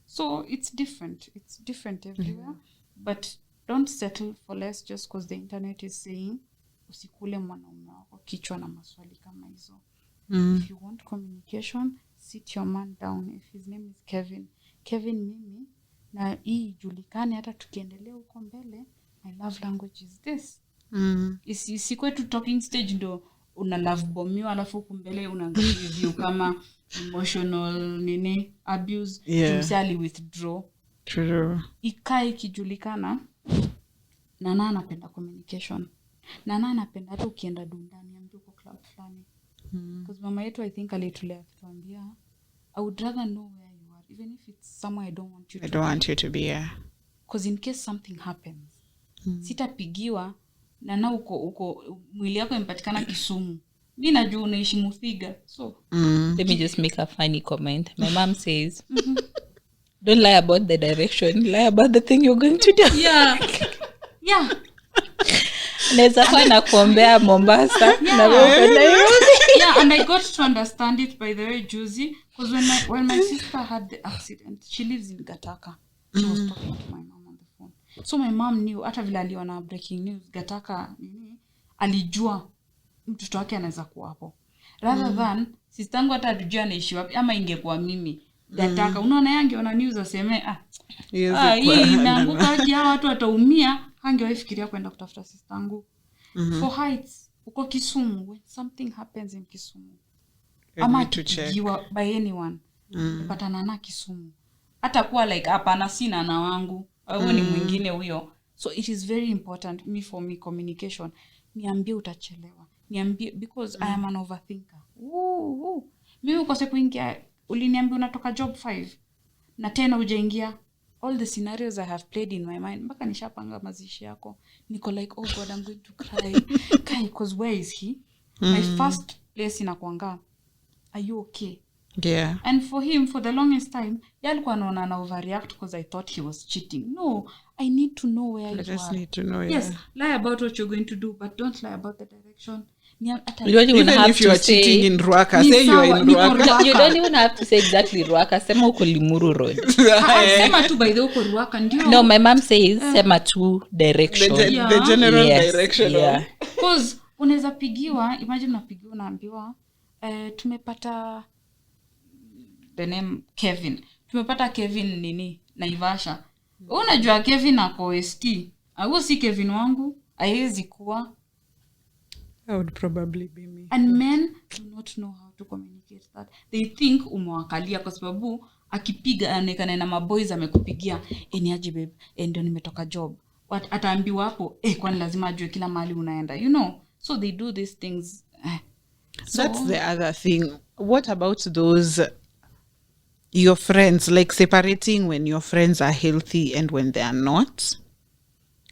So it's different. It's different everywhere. But don't settle for less just because the internet is saying usikule mwanaume wako kichwa na maswali kama hizo. If you want communication, sit your man down. If his name is Kevin mimi na hii julikane hata tukiendelea huko mbele, my love language is this. Isikwe tu talking stage ndo una love bombiwa alafu kumbele unaanza review kama emotional abuse, tumsali withdraw. True. Ikai kijulikana Nana anapenda communication. Nana anapenda hata ukienda dundani ambapo uko club fulani. Because mama yetu I think alitulea akituambia, I would rather know where you are even if it's somewhere I don't want you to be. Because in case something happens, sitapigiwa Nana uko mwili yako impatikana Kisumu. Mimi najua unaishi Muthiga. So let me just make a funny comment. My mom says don't lie about the direction, lie about the thing you're going to do. Yeah. Naweza kuwa nakuombea Mombasa na wewe Nairobi. Yeah, and I got to understand it by the way, Juicy, because when my sister had the accident, she lives in Gataka. She was talking to my mom on the phone. So my mom knew hata vile aliona breaking news Gataka alijua mtoto wake anaweza kuwa hapo. Rather than sistangu hata ajua anaishi wapi ama ingekuwa mimi. Gataka unaona yangeona news aseme hii inaanguka kia watu wataumia, hangewafikiria kwenda kutafuta sistangu. For heights uko Kisumu, when something happens in Kisumu ama tukiwa by anyone patana na Kisumu hata kuwa like hapana sina na wangu au ni mwingine huyo. So it is very important for me communication. Niambie utachelewa, niambie because I am an overthinker. Mimi uko siku ingia uliniambia unatoka job 5 na tena hujaingia. All the scenarios I have played in my mind mpaka nishapanga mazishi yako. Niko like, oh God, I'm going to cry. Kai, because where is he? My first place inakuanga, are you okay? Yeah. And for him, for the longest time, yalikuwa anaona na overreact because I thought he was cheating. No, I need to know where you are. I just need to know. Yes, lie about what you're going to do, but don't lie about the direction. You don't even have if you are say, cheating in Ruaka, say you are in Ruaka. You don't even have to say exactly Ruaka. Sema uko Limuru Road. Sema tu by the uko Ruaka ndio. No, my mom says sema tu direction. The general direction. Yeah. Because unaweza pigiwa, imagine unapigiwa naambiwa tumepata the name Kevin. Tumepata Kevin Naivasha. Unajua Kevin ako ST. Au si Kevin wangu, haiwezi kuwa. That would probably be me. And men do not know how to communicate that. They think umewakalia kwa sababu akipiga anekana na maboys amekupigia ni aje babe ndio nimetoka job. Ataambiwa hapo kwani lazima ajue kila mahali unaenda. You know. So they do these things. So that's the other thing. What about those your friends, like separating when your friends are healthy and when they are not?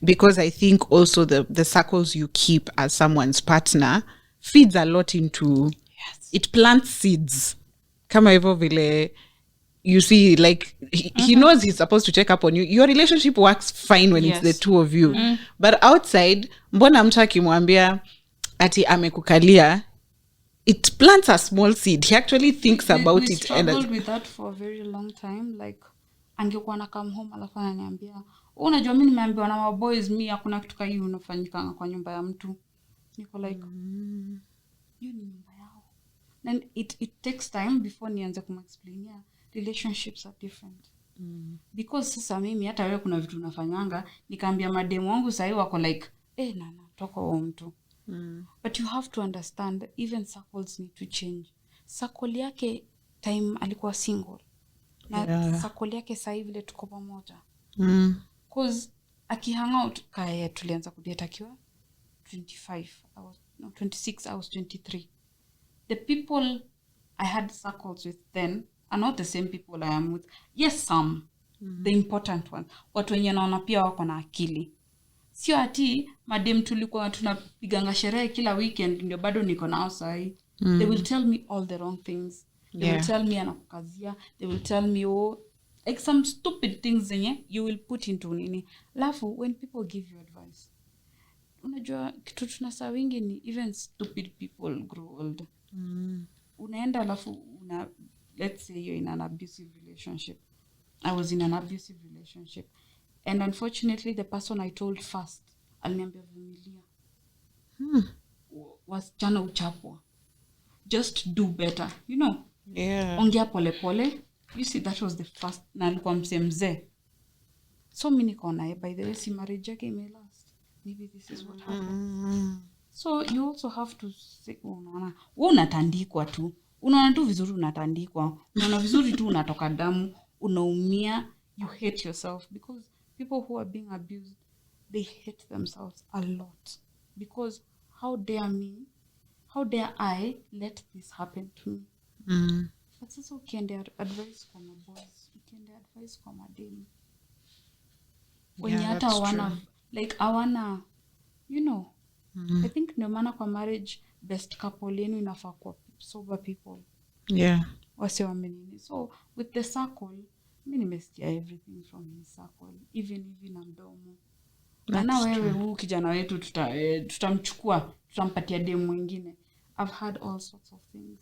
Because I think also the circles you keep as someone's partner feeds a lot into, it plants seeds. Kama hivyo vile you see, like he knows he's supposed to check up on you. Your relationship works fine when it's the two of you. But outside, mbona mtu akimwambia ati amekukalia, it plants a small seed. He actually thinks about we it. struggled with that for a very long time. Like angekuwa na come home alafu ananiambia, unajua mimi nimeambiwa na maboys mimi hakuna kitu kama hiyo unafanyika kwa nyumba ya mtu. Niko like hiyo ni nyumba yao. And it takes time before nianze kumexplainia relationships are different. Because sasa mimi hata wewe kuna vitu unafanyanga nikaambia mademu wangu sasa wako like nana toka kwa mtu. But you have to understand even circles need to change. Circle yake time alikuwa single na circle yake sasa hivi tuko pamoja. Cause akihang out kaya tulianza kudate akiwa 26 I was 23. The people I had circles with then are not the same people I am with. Yes, some the important ones. Watu wenye naona pia wako na akili. Sio ati madem tulikuwa tunapiganga sherehe kila weekend ndio bado niko nao sahi. They will tell me all the wrong things. They will tell me anakukazia. They will tell me like some stupid things zenye you will put into nini. Alafu when people give you advice, unajua kitu tunasawingi ni even stupid people grow old. Unaenda alafu let's say you're in an abusive relationship. I was in an abusive relationship. And unfortunately, the person I told first, aliniambia vumilia. Wasichana uchapwa. Just do better. You know? Yeah. Ongea pole pole. You see, that was the first. Na alikuwa mzee. So mimi niko naye, by the way, si marriage yake imelast. Maybe this is what happened. So you also have to say, unaona, wewe unatandikwa tu. Unaona tu vizuri unatandikwa. Unaona vizuri tu unatoka damu. Unaumia. You hate yourself. Because people who are being abused, they hate themselves a lot. Because how dare I let this happen to me? But sasa ukiende advice kwa maboys, ukiende advice kwa madeni. Wenye hata hawana, you know, I think no maana kwa marriage, best couple yenu inafaa kwa sober people. Yeah. Wase wamenini. So with the circle, mimi nimesikia everything from his circle, even na mdomo. Na wewe huu kijana wetu tutamchukua, tutampatia demu mwingine. I've had all sorts of things.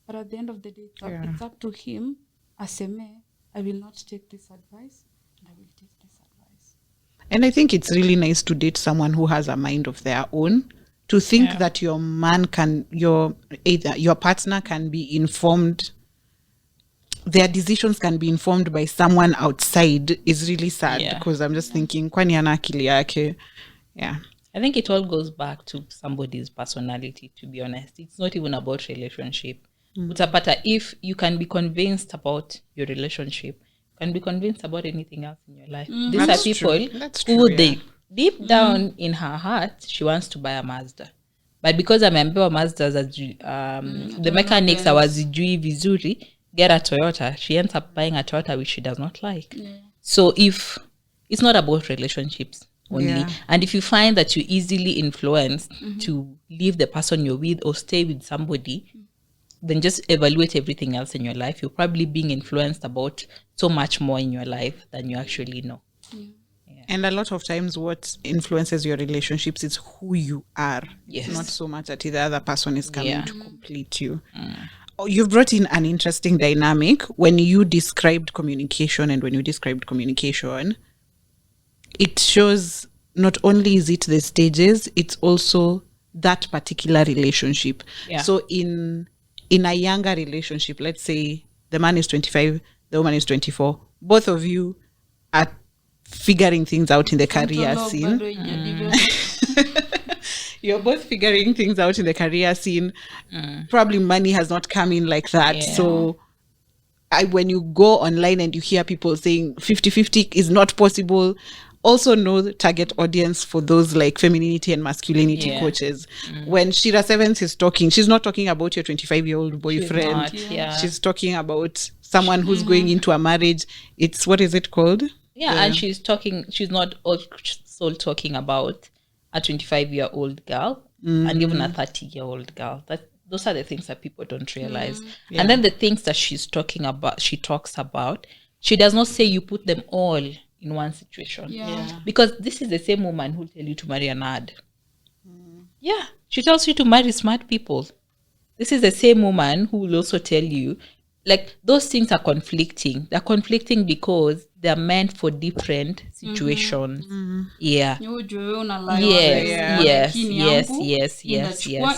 But at the end of the day, it's up to him. Aseme, I will not take this advice, and I will take this advice. And I think it's really nice to date someone who has a mind of their own. To think that your partner can be informed, their decisions can be informed by someone outside is really sad, because I'm just thinking, kwani ana akili yake? Yeah. I think it all goes back to somebody's personality, to be honest. It's not even about relationship. Utapata, if you can be convinced about your relationship, you can be convinced about anything else in your life. These are people who they deep down in her heart, she wants to buy a Mazda. But because ameambiwa Mazda the mechanics hawazijui vizuri, get a Toyota, she ends up buying a Toyota which she does not like. So if it's not about relationships only, and if you find that you're easily influenced to leave the person you're with or stay with somebody, then just evaluate everything else in your life. You're probably being influenced about so much more in your life than you actually know. And a lot of times what influences your relationships is who you are. Yes. Not so much that the other person is coming to complete you. You've brought in an interesting dynamic when you described communication, and when you described communication, it shows not only is it the stages, it's also that particular relationship. So in a younger relationship, let's say the man is 25, the woman is 24, both of you are figuring things out in the career scene. You're both figuring things out in the career scene. Probably money has not come in like that. So when you go online and you hear people saying 50-50 is not possible, also know the target audience for those like femininity and masculinity coaches. When Shira Sevens is talking, she's not talking about your 25-year-old boyfriend. She's talking about someone who's going into a marriage. It's, what is it called? And she's not also talking about a 25-year-old girl and even a 30-year-old girl. Those are the things that people don't realize. And then the things that she talks about, she does not say you put them all in one situation. Because this is the same woman who tell you to marry an ad. Yeah, she tells you to marry smart people. This is the same woman who will also tell you, like, those things are conflicting. They're conflicting because they're meant for different situations. Yeah. Yes.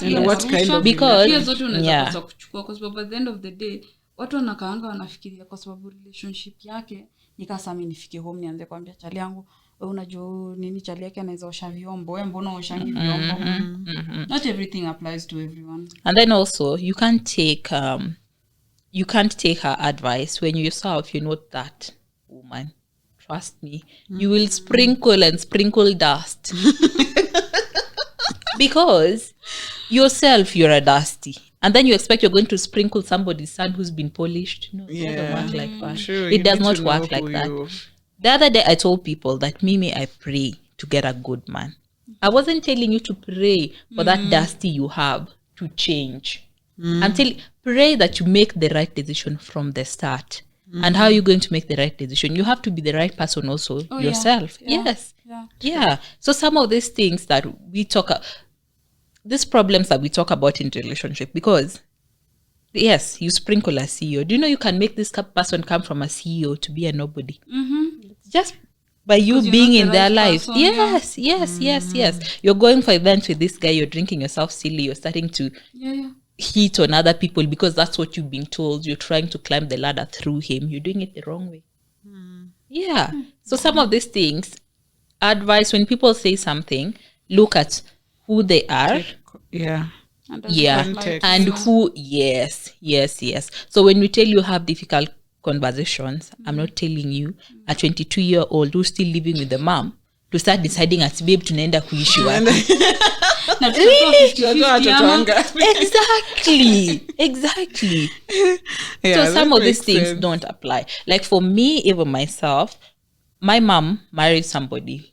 And what kind of because hiyo zote unaweza kosa kuchukua kwa sababu at the end of the day watu wanakaanga wanafikiria kwa sababu relationship yake nikasa mimi nifike home nianze kuambia chali yangu wewe unajua nini chali yake anaweza osha vyombo wewe mbona oshangi vyombo. Not everything applies to everyone. And then also you can't take her advice when you yourself you're not that woman. Trust me. You will sprinkle dust. Because yourself you're a dusty. And then you expect you're going to sprinkle somebody's son who's been polished. No, it doesn't work like that. True, it does not work like that. The other day I told people that Mimi, I pray to get a good man. I wasn't telling you to pray for that dusty you have to change. I'm telling pray that you make the right decision from the start. And how are you going to make the right decision? You have to be the right person also yourself. Yes. Yeah. So some of these things that we talk these problems that we talk about in relationship, because yes, you sprinkle a CEO. Do you know you can make this person come from a CEO to be a nobody? Just by you being in their life. Yes. You're going for events with this guy, you're drinking yourself silly, you're starting to hit on other people because that's what you've been told. You're trying to climb the ladder through him. You're doing it the wrong way. So some of these things, advice, when people say something, look at who they are. And who. Yes. So when we tell you have difficult conversations, I'm not telling you a 22-year-old who's still living with the mom to start deciding at babe tunaenda kuishi wapi. Exactly. So some of these things don't apply. Like for me, even myself, my mom married somebody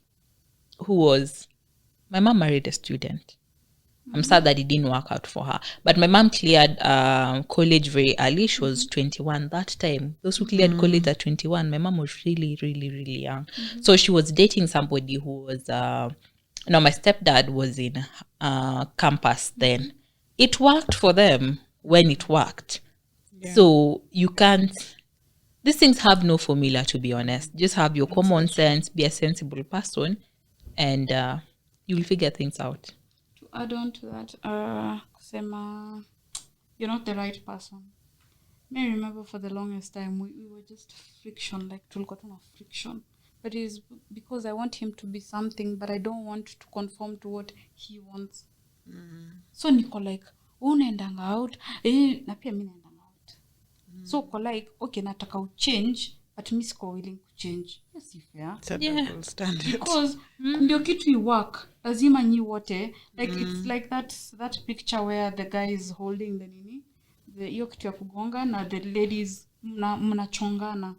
my mom married a student. I'm sad that it didn't work out for her. But my mom cleared college very early. She was 21 that time. Those who cleared college at 21, my mom was really, really, really young. So she was dating somebody who was, my stepdad was in campus then. It worked for them when it worked. So you can't, these things have no formula, to be honest. Just have your common sense, be a sensible person, and you'll figure things out. Add on to that, kusema you're not the right person. I remember for the longest time we were just friction, like tulikuwa tuna friction, but it's because I want him to be something but I don't want to conform to what he wants. So niko like unaendanga out na pia mimi naendanga out. So ko like okay nataka uchange but mimi siko willing to change. Yes, if double standard. Because ndio kitu iwork lazima nyi wote like it's like that picture where the guy is holding the nini hiyo kitu ya kugonga na the ladies mnachongana.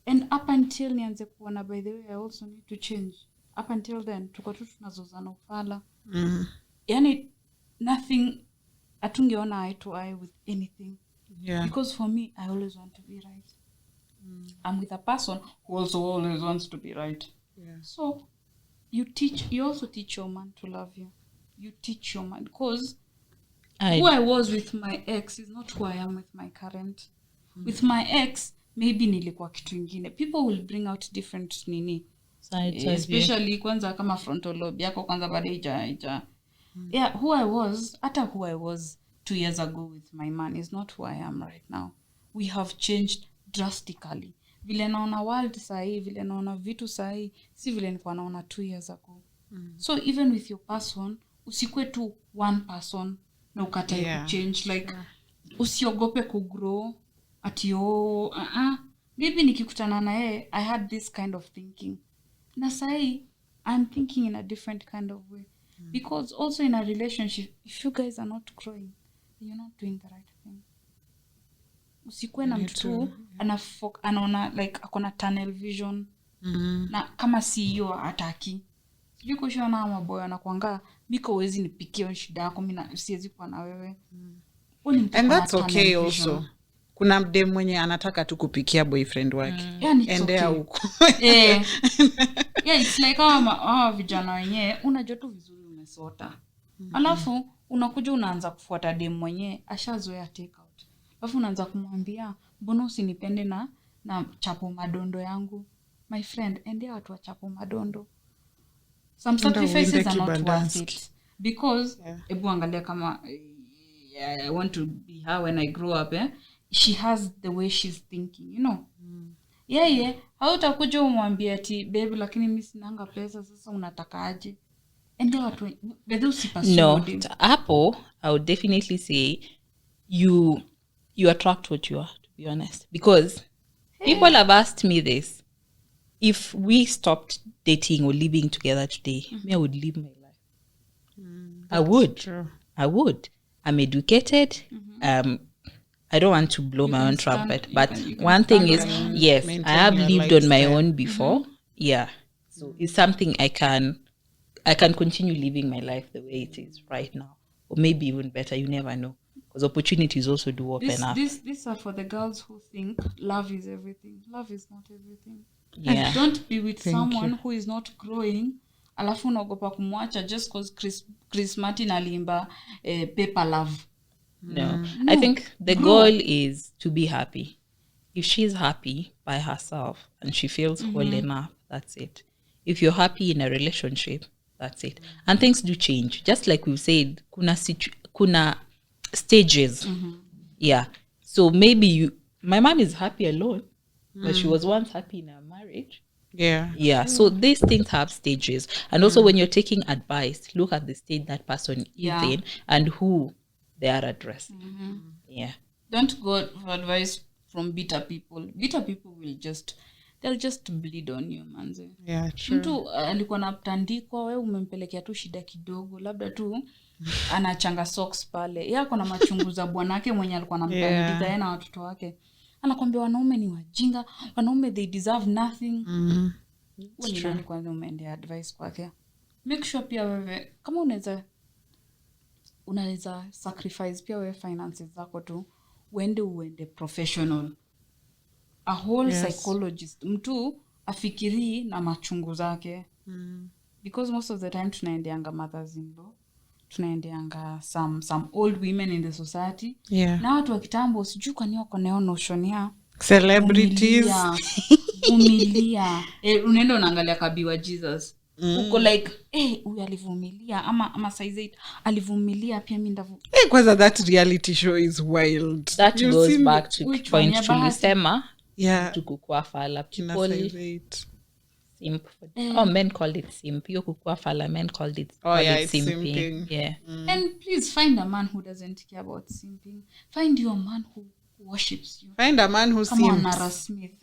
And up until nianze kuona by the way I also need to change. Up until then tuko tu tunazozana ufala. Yani nothing atungeona eye to eye with anything. Because for me I always want to be right. I'm with a person who also always wants to be right. So you also teach your man to love you. You teach your man, because who I was with my ex is not who I am with my current. With my ex, maybe nilikuwa kitu ingine. People will bring out different nini. Especially kwanza kama frontal lobe yako kwanza bado ija. Who I was 2 years ago with my man is not who I am right now. We have changed drastically. Vile naona world sahi, vile naona vitu sahi, si vile nilikuwa naona 2 years ago. So even with your person, usikwe tu one person na ukatae change. Like usiogope kugrow ati maybe nikikutana na yeye I had this kind of thinking. Na sahi I'm thinking in a different kind of way. Because also in a relationship, if you guys are not growing, you're not doing the right thing. Usikwe na mtu anaona like akona tunnel vision na kama CEO ataki. Juko shona maboy anakuanga miko wezi nipikie shida yako mimi siwezi kuwa na wewe. And that's okay also. Kuna mdem mwenye anataka tu kupikia boyfriend wake. Endea huko. Yeah, it's like vijana wenyewe unajua tu vizuri umesota. Alafu unakuja unaanza kufuata dem mwenyewe ashazoea take out. Alafu unaanza kumwambia mbona usinipende na chapo madondo yangu. My friend, endea watu wa chapo madondo. Some sacrifices are not worth it. Because ebu angalia kama I want to be her when I grow up, she has the way she's thinking, you know. Hautakuja umwambie ati baby lakini mimi sinanga pesa sasa unataka aje. Endea watu bedhe usipasudi. No, Apple, I would definitely say you attract what you are, to be honest. Because people have asked me this. If we stopped dating or living together today, me, I would live my life. I would. True. I would. I'm educated. I don't want to blow my own trumpet. But one thing is, yes, I have lived on my own before. Yeah. So it's something I can continue living my life the way it is right now. Or maybe even better. You never know. Because opportunities also do open up. These are for the girls who think love is everything. Love is not everything. Yeah. Don't be with someone who is not growing. Alafu unaogopa kumwacha just because Chris Martin alimba paper love. No. I think the goal is to be happy. If she's happy by herself and she feels whole enough, that's it. If you're happy in a relationship, that's it. And things do change. Just like we've said, kuna stages. Yeah. So maybe my mom is happy alone, but she was once happy in her marriage. Yeah. So these things have stages. And also when you're taking advice, look at the state that person is in and who they are addressing. Yeah. Don't go for advice from bitter people. Bitter people they'll just bleed on you, manze. Yeah, true. Mtu alikuwa na mtandiko, wewe umempelekea tu shida kidogo, labda tu anachanga socks pale. Yako na machungu za bwanake mwenye alikuwa anamtandika yeye na watoto wake. Anakuambia wanaume ni wajinga, wanaume they deserve nothing. Wewe nani kwanza umeendea advice kwake? Make sure pia wewe kama unaweza sacrifice pia wewe finances zako tu uende professional. A whole psychologist, mtu afikiri na machungu zake. Because most of the time tunaendeanga mothers-in-law, tunaendeanga some old women in the society. Na watu wa kitambo sijui kwa nini wako na notion ya celebrities. Umilia. Unaenda unaangalia Kabiwa Jesus. Uko like huyu alivumilia ama size 8 alivumilia pia mimi ndavu. Kwanza that reality show is wild. That goes back to point tulisema. Yeah. To kukua fala. People simp. Men call it simp. Yo kukua fala, men call it simping. Yeah. And please find a man who doesn't care about simping. Find your man who worships you. Find a man who simps. Come on, Nara Smith.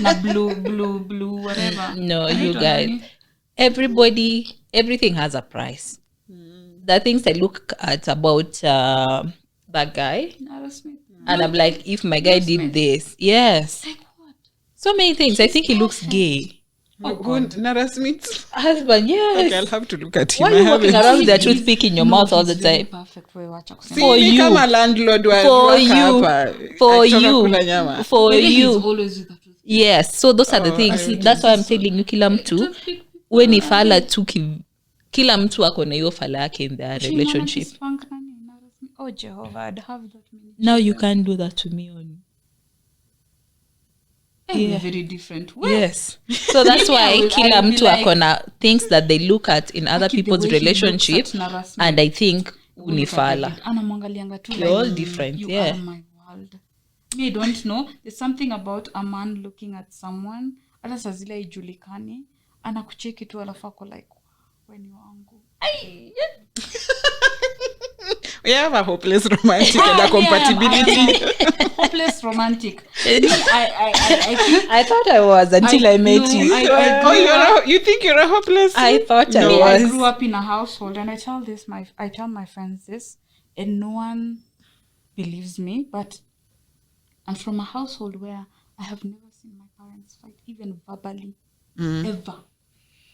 Na blue, whatever. No, you guys. Everything has a price. The things I look at about that guy. Nara Smith. And I'm like, if my guy did this. Yes. Like what? So many things. I think he looks gay. Good. Nara Smith's husband, yes. Okay, I'll have to look at him. Why are you walking around with a toothpick in your mouth all the time? Perfect way wacha kusema. For you. Kama landlord for you. Always with the truth. Yes. So those are the things. That's why I'm telling you, kila mtu when ni fala tu kila mtu ako na hiyo fala yake in their relationship. Oh Jehovah, I'd have that many. Now you can't do that to me on. Yeah. Very different way. Yes. So that's why kila mtu ako na things that they look at in other people's relationship and I think unifala. Anamwangalianga tu you're all different. You are my world. Me don't know. There's something about a man looking at someone hata saa zile ijulikani anakucheki tu alafu ako like when you wangu. We have a hopeless romantic and a compatibility. Hopeless romantic. I thought I was until I met you. You think you're a hopeless? I thought I was. I grew up in a household and I tell my friends this and no one believes me, but I'm from a household where I have never seen my parents fight, even verbally. Ever.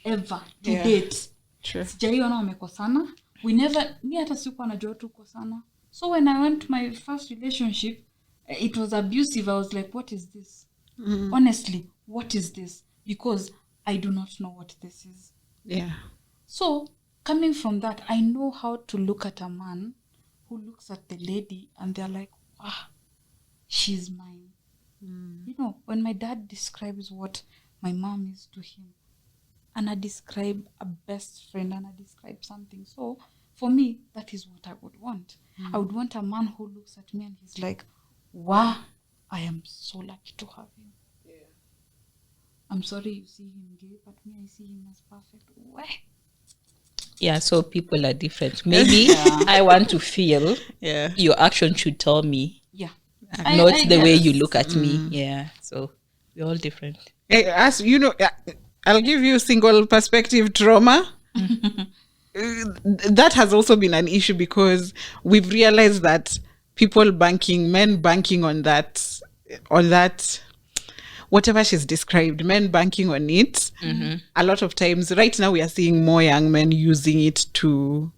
ever to Yeah. date. True. Sijaiona wamekosana. We never, mi hata sikuwa najua tukosana. So when I went to my first relationship, it was abusive. I was like, what is this? Honestly, what is this? Because I do not know what this is. Yeah. So coming from that, I know how to look at a man who looks at the lady and they're like, wow, she's mine. You know, when my dad describes what my mom is to him, and I describe a best friend, and I describe something. So for me, that is what I would want. I would want a man who looks at me and he's like, wow, I am so lucky to have him. Yeah. I'm sorry you see him gay, but me, I see him as perfect. Where? Yeah, so people are different. Maybe I want to feel. Yeah. Your action should tell me. Yeah. Not I the way guess. you look at me. Yeah. So we're all different. As you know, I'll give you single perspective trauma. That has also been an issue because we've realized that men banking on that, whatever she's described, men banking on it. A lot of times, right now, we are seeing more young men using it to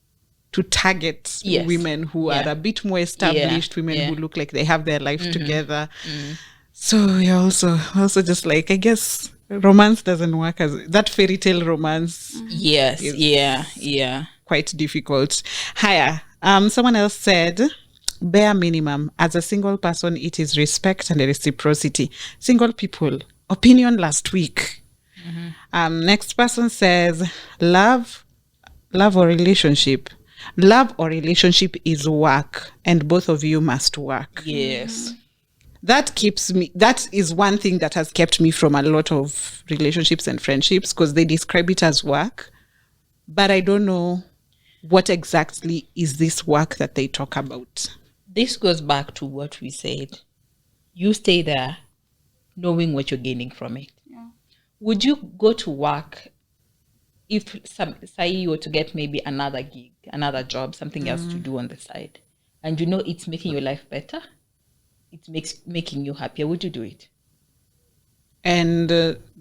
target Yes. women who are a bit more established, women who look like they have their life together. So we're also just like, I guess romance doesn't work as that fairy tale romance. Yes. Yeah. Quite difficult. Higher. Someone else said, bare minimum. As a single person, it is respect and reciprocity. Single people, opinion last week. Next person says, love or relationship. Love or relationship is work, and both of you must work. Yes. That is one thing that has kept me from a lot of relationships and friendships, because they describe it as work, but I don't know what exactly is this work that they talk about. This goes back to what we said. You stay there knowing what you're gaining from it. Yeah. Would you go to work if say you were to get maybe another gig, another job, something else to do on the side, and you know it's making your life better? It making you happier. Would you do it? And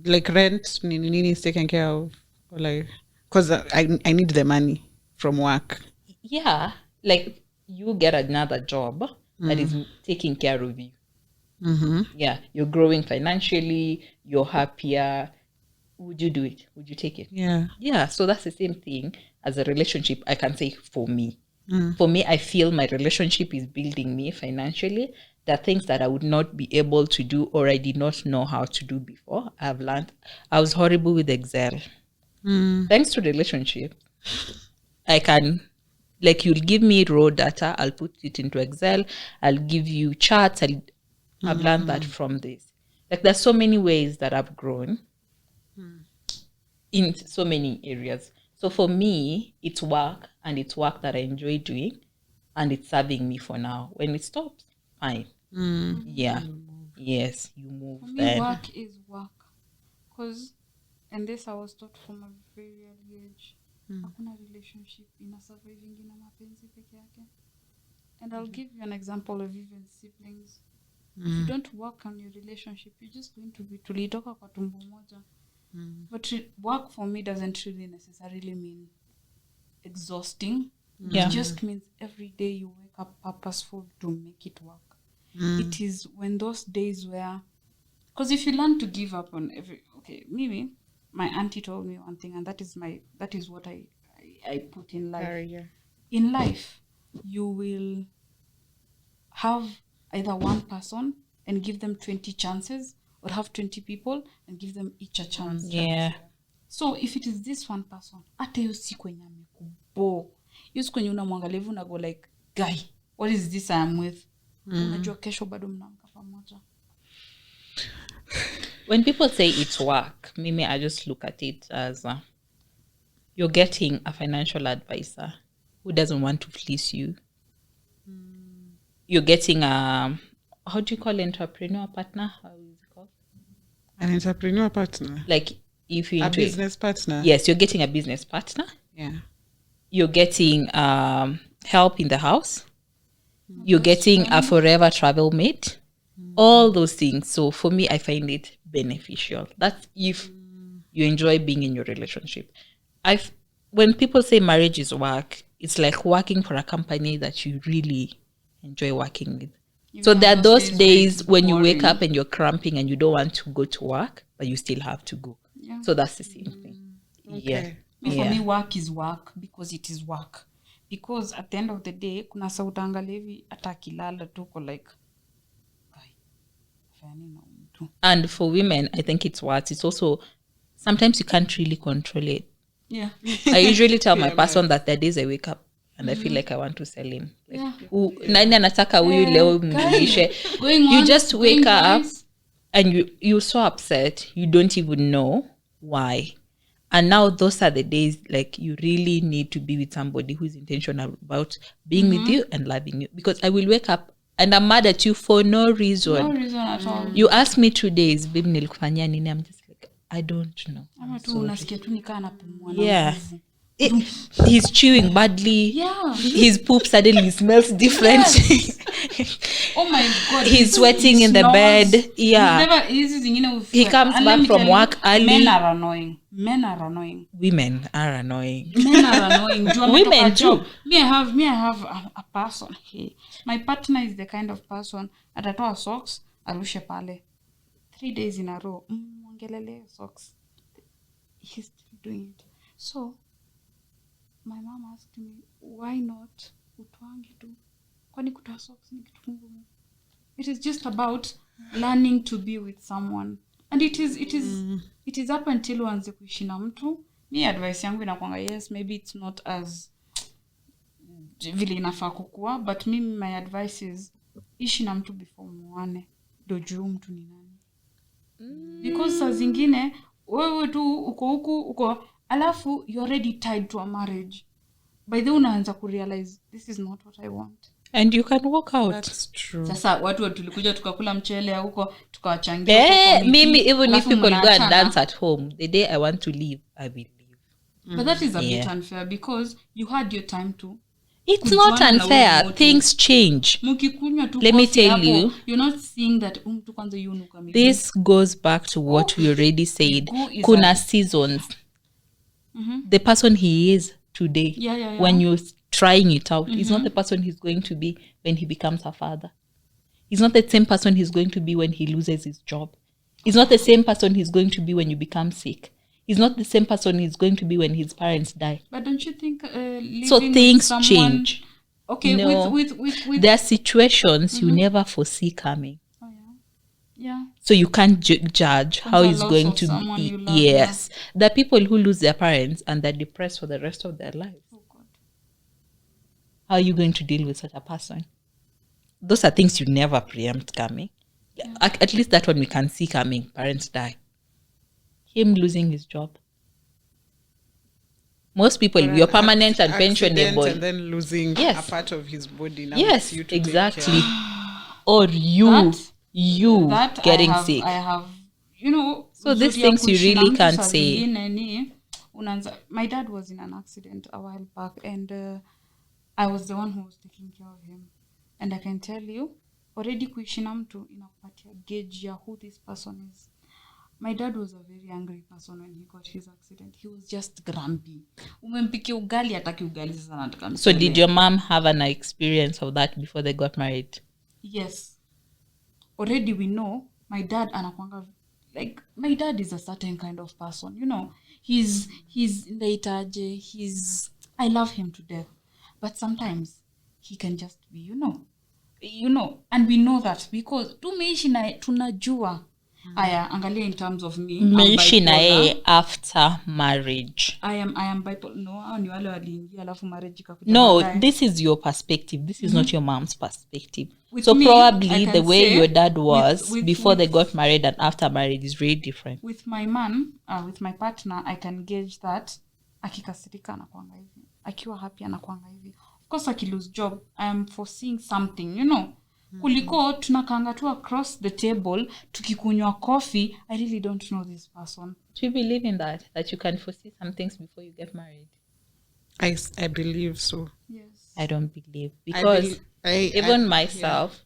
like rent, Nini is taken care of, or like, because I need the money from work. Yeah, like you get another job that is taking care of you. Yeah, you're growing financially. You're happier. Would you do it? Would you take it? Yeah. So that's the same thing as a relationship. I can say for me. For me, I feel my relationship is building me financially. There are things that I would not be able to do or I did not know how to do before. I've learned. I was horrible with Excel. Thanks to the relationship, I can, like, you'll give me raw data, I'll put it into Excel, I'll give you charts. I've learned that from this. Like, there's so many ways that I've grown in so many areas. So for me, it's work, and it's work that I enjoy doing, and it's serving me for now. When it stops, fine. Yeah. Yes, you move. For me, then. work is work. Because, and this I was taught from a very early age. Hakuna relationship ina surviving ina mapenzi peke yake. And I'll give you an example of even siblings. If you don't work on your relationship, you're just going to be tulitoka kwa tumbo moja. But work for me doesn't really necessarily mean exhausting. Yeah. It just means every day you wake up purposeful to make it work. It is when those days where, because if you learn to give up on maybe my auntie told me one thing, and that is what I put in life. In life, you will have either one person and give them 20 chances, or have 20 people and give them each a chance. Yeah. So if it is this one person, hata hiyo siku yenye amekubo, hiyo siku yenye unamwangalia hivi unago like, guy, what is this I am with? Unajua kesho bado mnaamka pamoja. When people say it's work, maybe I just look at it as you're getting a financial advisor who doesn't want to fleece you. You're getting a, how do you call entrepreneur partner? How is it called? An entrepreneur partner. Like if you're A into business partner. Yes, you're getting a business partner. Yeah. You're getting help in the house. You're getting a forever travel mate. All those things. So for me, I find it beneficial. That's if you enjoy being in your relationship. When people say marriage is work, it's like working for a company that you really enjoy working with. So there are those days when you wake up and you're cramping and you don't want to go to work, but you still have to go. So that's the same thing. Okay. For me, work is work because it is work. Because at the end of the day, kuna sa utaangalia hivi hata kilala tuko like and for women, I think it's worse. It's also sometimes you can't really control it. Yeah. I usually tell my person that there are days I wake up and I feel like I want to sell him. Like, nani anataka huyu leo mlishe. You just wake up and you're so upset. You don't even know why. And now those are the days like you really need to be with somebody who's intentional about being with you and loving you. Because I will wake up and I'm mad at you for no reason. No reason at all. You ask me 2 days, babe, nilikufanyia nini? I'm just like, I don't know. Yeah. He's chewing badly. Yeah. His poop suddenly smells different. Oh my God. He's sweating in the bed. Yeah. He comes back from work early. Men are annoying. Women are annoying. Men are annoying. Women too. Me, I have a person. My partner is the kind of person atatoa socks, arushe pale. 3 days in a row. Wangelele socks. He's still doing it. So, my mom asked me, why not utwangi tu? Kwani kutoa socks ni kitu ngumu? It is just about learning to be with someone. And it is up until uanze kuishi na mtu. Mi advice yangu inakuanga, yes, maybe it's not as vile inafaa kukua, but my advice is ishi na mtu before muane ndio juu mtu ni nani. Because saa zingine wewe tu uko alafu you're already tied to a marriage. By the way unaanza kurealize this is not what I want. And you can walk out. That's true. Sasa watu tulikuja tukakula mchele huko tukawachangia. Mimi even if people go and dance at home, the day I want to leave, I will leave. But that is a bit unfair because you had your time to. It's not unfair. Things change. Let me tell you. You're not seeing that this goes back to what we already said. Kuna seasons. The person he is today, when you're trying it out, is not the person he's going to be when he becomes a father. He's not the same person he's going to be when he loses his job. He's not the same person he's going to be when you become sick. He's not the same person he's going to be when his parents die. But don't you think so things change? Okay, no. with there are situations you never foresee coming. Oh yeah. So you can't judge how it's going to be. Yes. There are people who lose their parents and they're depressed for the rest of their lives. Oh God. How are you going to deal with such a person? Those are things you never preempt coming. Yeah. At least that one we can see coming. Parents die. Him losing his job. Most people, you're permanent and pensionable. And then losing a part of his body. Now yes, you to exactly. Or you getting sick. I have, so these things you really can't say. My dad was in an accident a while back and I was the one who was taking care of him. And I can tell you, already kuishi na mtu inakupatia gauge ya who this person is. My dad was a very angry person when he got his accident. He was just grumpy. Umempikia ugali hataki ugali sasa nataka mchele. So did your mom have an experience of that before they got married? Yes. Already we know my dad anakuanga like my dad is a certain kind of person, He's ndaitaje, I love him to death. But sometimes he can just be, and we know that because tumeishi na tunajua. Aya, angalia in terms of me. Meishi na after marriage. I am bipolar. No, ni wale waliingia alafu marriage ikakuja. No, this is your perspective. This is not your mom's perspective. So me, probably the way your dad was before they got married and after marriage is really different. With my man, with my partner, I can gauge that akikasirika anakuanga hivi. Akiwa happy anakuanga hivi. Of course, akilose job, I am foreseeing something, Kuliko tunakanga tu across the table tukikunywa coffee. I really don't know this person. Do you believe in that you can foresee some things before you get married? I believe so. Yes. I don't believe because even myself,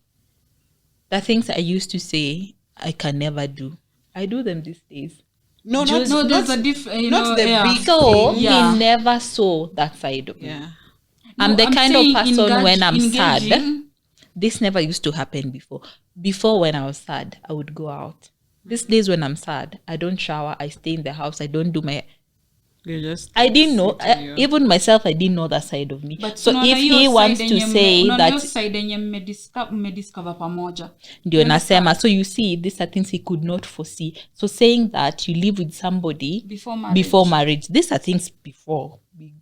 the things I used to say I can never do, I do them these days. No, Just- not there's a different, not the big So thing. Yeah. he never saw that side of me. Yeah. I'm No, the kind of saying person when I'm sad. engaging. This never used to happen before. Before, when I was sad, I would go out. These days when I'm sad, I don't shower. I stay in the house. I don't do my... You just I didn't know. sit in your- Even myself, I didn't know that side of me. But So unaona if hiyo he side wants to yenye say unaona hiyo that... side yenye mmediscover pamoja. Ndio nasema. So you see, these are things he could not foresee. So saying that you live with somebody Before marriage, these are things before we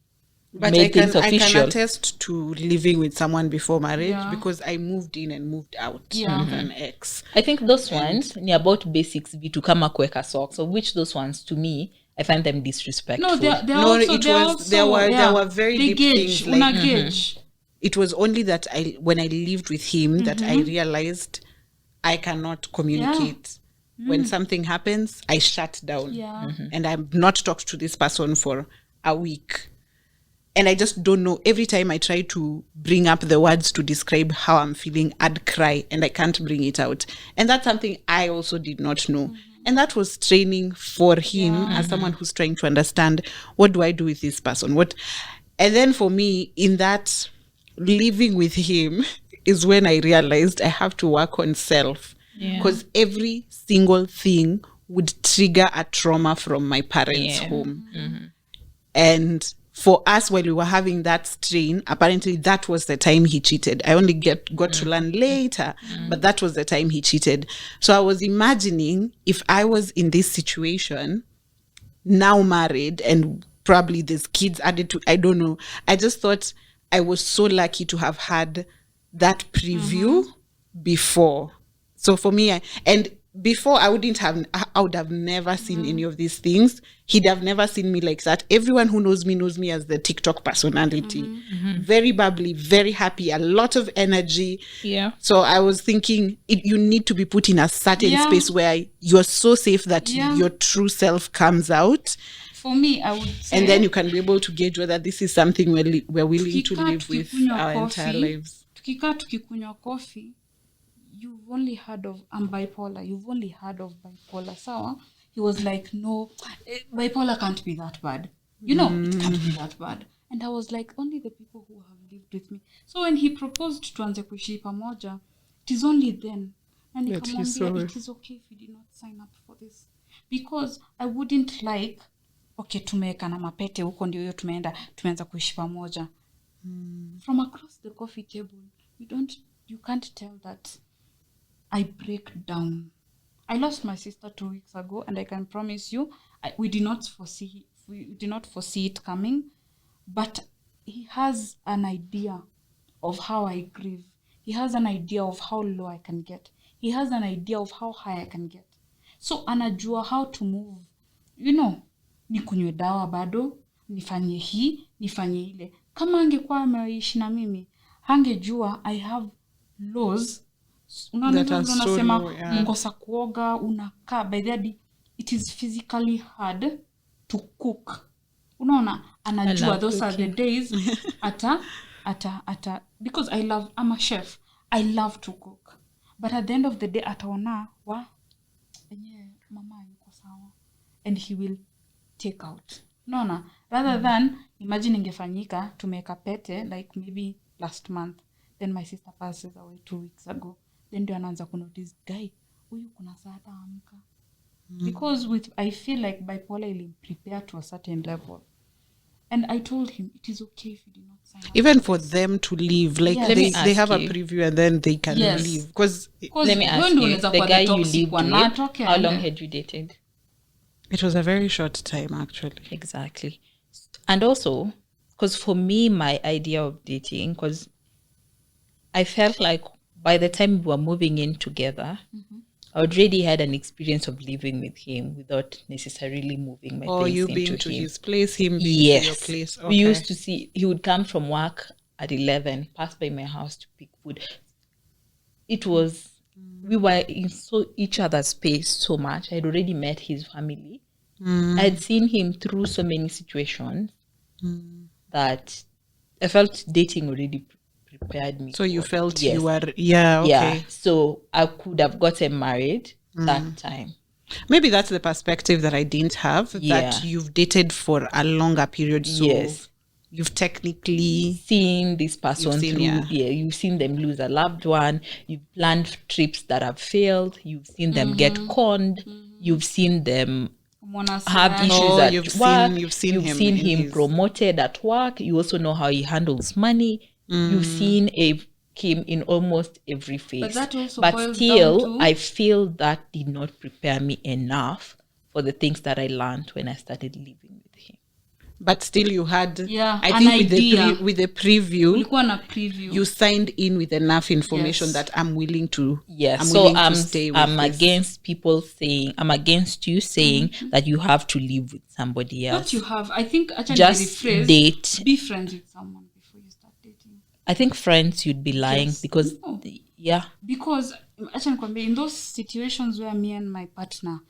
But made I can things official. attest to living with someone before marriage Yeah. because I moved in and moved out Yeah. with an ex. I think those ones ni about basics vitu kama kuweka socks, of which those ones to me I find them disrespectful. No, they're No, also, it they're was- also, there were- yeah, there were very they deep gauge, things like- una gauge. It was only that when I lived with him that I realized I cannot communicate. When something happens, I shut down. Yeah. And I'm not talked to this person for a week. And I just don't know. Every time I try to bring up the words to describe how I'm feeling, I'd cry and I can't bring it out. And that's something I also did not know. And that was training for him as someone who's trying to understand, what do I do with this person? And then for me, in that living with him is when I realized I have to work on self. Because every single thing would trigger a trauma from my parents' home. And for us, while we were having that strain, apparently that was the time he cheated. I only got to learn later, but that was the time he cheated. So I was imagining if I was in this situation, now married, and probably there's kids added to, I don't know. I just thought I was so lucky to have had that preview before. So for me, before I would have never seen any of these things. He'd have never seen me like that. Everyone who knows me as the TikTok personality. Very bubbly, very happy, a lot of energy. Yeah. So I was thinking you need to be put in a certain space where you're so safe that your true self comes out. For me, I would say, And then you can be able to gauge whether this is something we're willing to tukikaa live with tukikunywa our coffee, entire lives. tukikaa tukikunywa coffee, you've only heard of bipolar. You've only heard of bipolar. Sawa? He was like, no, bipolar can't be that bad. You know, it can't be that bad. And I was like, only the people who have lived with me. So when he proposed tuanze kuishi pamoja, it is only then. And That he saw nikamwambia, it. it is okay if you did not sign up for this. Because I wouldn't like, okay, tumeweka na mapete huko ndio hiyo tumeanza kuishi pamoja. From across the coffee table, you can't tell that I break down. I lost my sister 2 weeks ago, and I can promise you, we did not foresee it coming. But he has an idea of how I grieve. He has an idea of how low I can get. He has an idea of how high I can get. So anajua how to move. You know, nikunywe dawa bado, nifanye hii, nifanye ile. Kama angekuwa ameishi na mimi, hangejua I have laws. Unasema mkosa kuoga, unakaa, by the way, it is physically hard to cook. Unaona, anajua those are the days ata because I'm a chef. I love to cook. But at the end of the day, ataona mama yuko sawa, and he will take out. Unaona, rather than imagine ingefanyika tumeka pete like maybe last month, then my sister passes away 2 weeks ago, then ndio anaanza kunotice guy huyu kuna saa amka. Because I feel like bipolar will prepare to a certain level. And I told him, it is okay if you do not sign up. Even for them to leave, like they have a you. preview and then they can leave. Because Let me ask you, the guy you lived with, how long had you dated? it was a very short time, actually. Exactly. And also, because for me, my idea of dating, because I felt like by the time we were moving in together, I already had an experience of living with him without necessarily moving my Or things you into being to him. his place, him being to Yes. your place. Okay. We used to see, he would come from work at 11, pass by my house to pick food. It was, we were in each other's space so much. I'd already met his family. I'd seen him through so many situations that I felt dating already prepared me. So you for- felt yes. you were, okay. Yeah. So I could have gotten married that time. Maybe that's the perspective that I didn't have, that you've dated for a longer period. So you've technically seen this person you've seen them lose a loved one, you've planned trips that have failed, you've seen them get conned, you've seen them have issues at work, you've seen him promoted at work, you also know how he handles money, you've seen him in almost every phase. But still, I feel that did not prepare me enough for the things that I learned when I started living with him. But still you had, I think with the preview, you signed in with enough information that I'm willing to, to stay with I'm against people saying, I'm against you saying that you have to live with somebody else. But you have, I think, actually just date. Be friends with someone before you start dating. I think friends, you'd be lying because, because actually in those situations where me and my partner,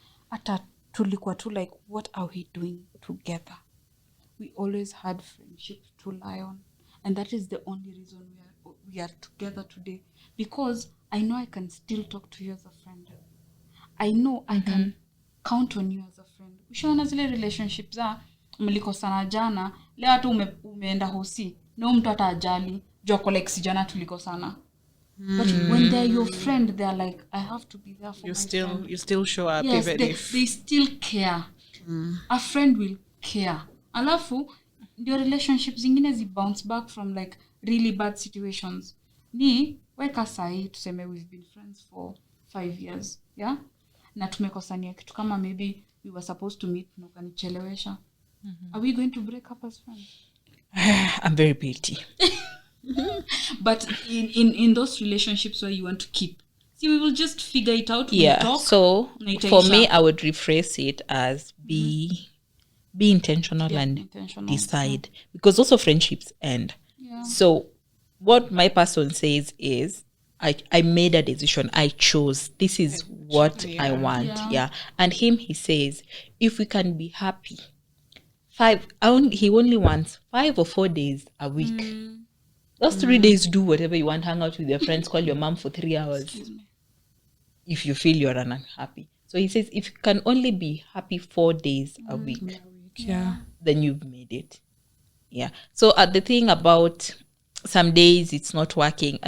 tulikuwa tu like, what are we doing together? We always had friendship to rely on, and that is the only reason we are together today. Because I know I can still talk to you as a friend. I know I can count on you as a friend. Ushaona zile relationships mlikosana jana, leo hata umeenda hosi, na mtu hata ajali, joko like sijana tulikosana. But when they're your friend, they're like, I have to be there for my friend. You still show up, yes, even they still care. A friend will care. Alafu ndio relationships zingine bounce back from like really bad situations. Ni weka sahi tuseme we've been friends for 5 years, na tumekosania kitu kama maybe we were supposed to meet na ukanichelewesha. Are we going to break up as friends? I'm very guilty. But in those relationships where you want to keep, see, we will just figure it out. Talk, so for me, I would rephrase it as be intentional and decide, because also friendships end. So what my person says is, I made a decision. I chose. This is what I want. And he says, if we can be happy, he only wants 5 or 4 days a week. Those 3 days, do whatever you want. Hang out with your friends. Call your mom for 3 hours. If you feel you're unhappy. So he says, if you can only be happy 4 days a week, then you've made it. So the thing about some days it's not working,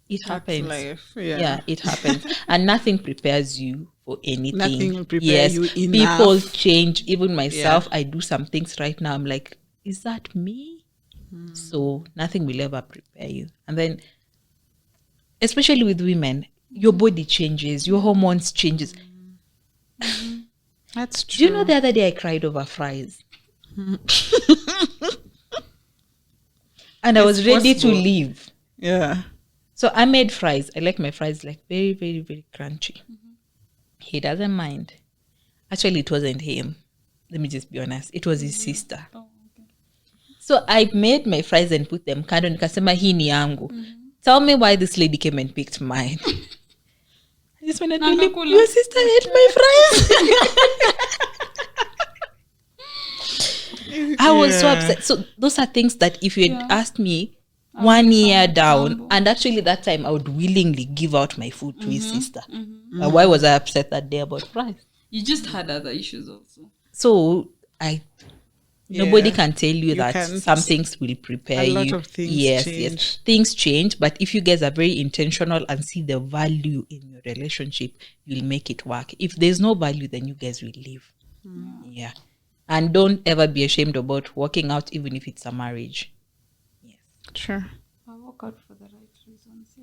it happens. Life. It happens. And nothing prepares you for anything. Nothing will prepare you enough. People change. Even myself, I do some things right now. I'm like, is that me? So nothing will ever prepare you. And then, especially with women, your body changes, your hormones changes. That's true. Do you know the other day I cried over fries? And I was ready to leave. So I made fries. I like my fries like very, very, very crunchy. He doesn't mind. Actually, it wasn't him. Let me just be honest. It was his sister. So I made my fries and put them kando. Nikasema hii ni yangu. Tell me why this lady came and picked mine. I just wanted to leave. Your sister ate my fries. I was so upset. So those are things that if you had asked me 1 year down, and actually that time I would willingly give out my food to his sister. But why was I upset that day about fries? You just had other issues also. So nobody can tell you that some things will prepare you. A lot of things change. Things change, but if you guys are very intentional and see the value in your relationship, you'll make it work. If there's no value, then you guys will leave. And don't ever be ashamed about walking out, even if it's a marriage. Sure. I walk out for the right reasons.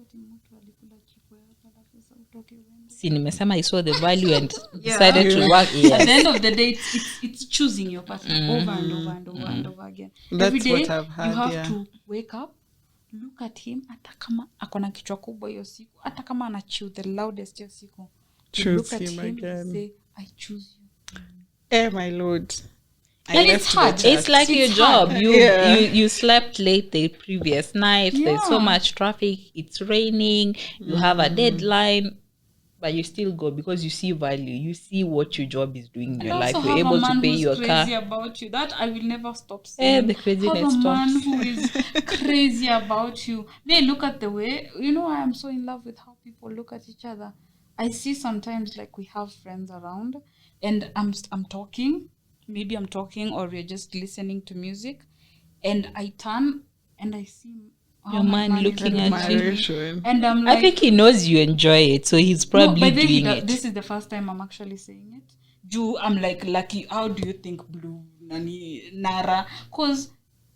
See, nimesema I saw the value and decided to work. At the end of the day, it's choosing your partner over and over and over and over again. That's every day, what I've had, you have to wake up, look at him, hata kama akona kichwa kubwa hiyo siku, hata kama ana chew the loudest hiyo siku. Look at him and say, I choose you. My Lord. And it's hard. It's like your job. You slept late the previous night. There's so much traffic. It's raining. You have a deadline. But you still go because you see value. You see what your job is doing in your life. You're able to pay your car. Crazy about you. That I will never stop saying. The craziness have a man who is crazy about you. They look at the way, I am so in love with how people look at each other. I see sometimes like we have friends around and I'm talking, maybe I'm talking or we're just listening to music, and I turn and I see Your my man is looking at you. Admiration. and I'm like, I think he knows you enjoy it, so he's probably by then doing it. this is the first time I'm actually saying it. I'm like, Lucky, how do you think Blue Nani Nara?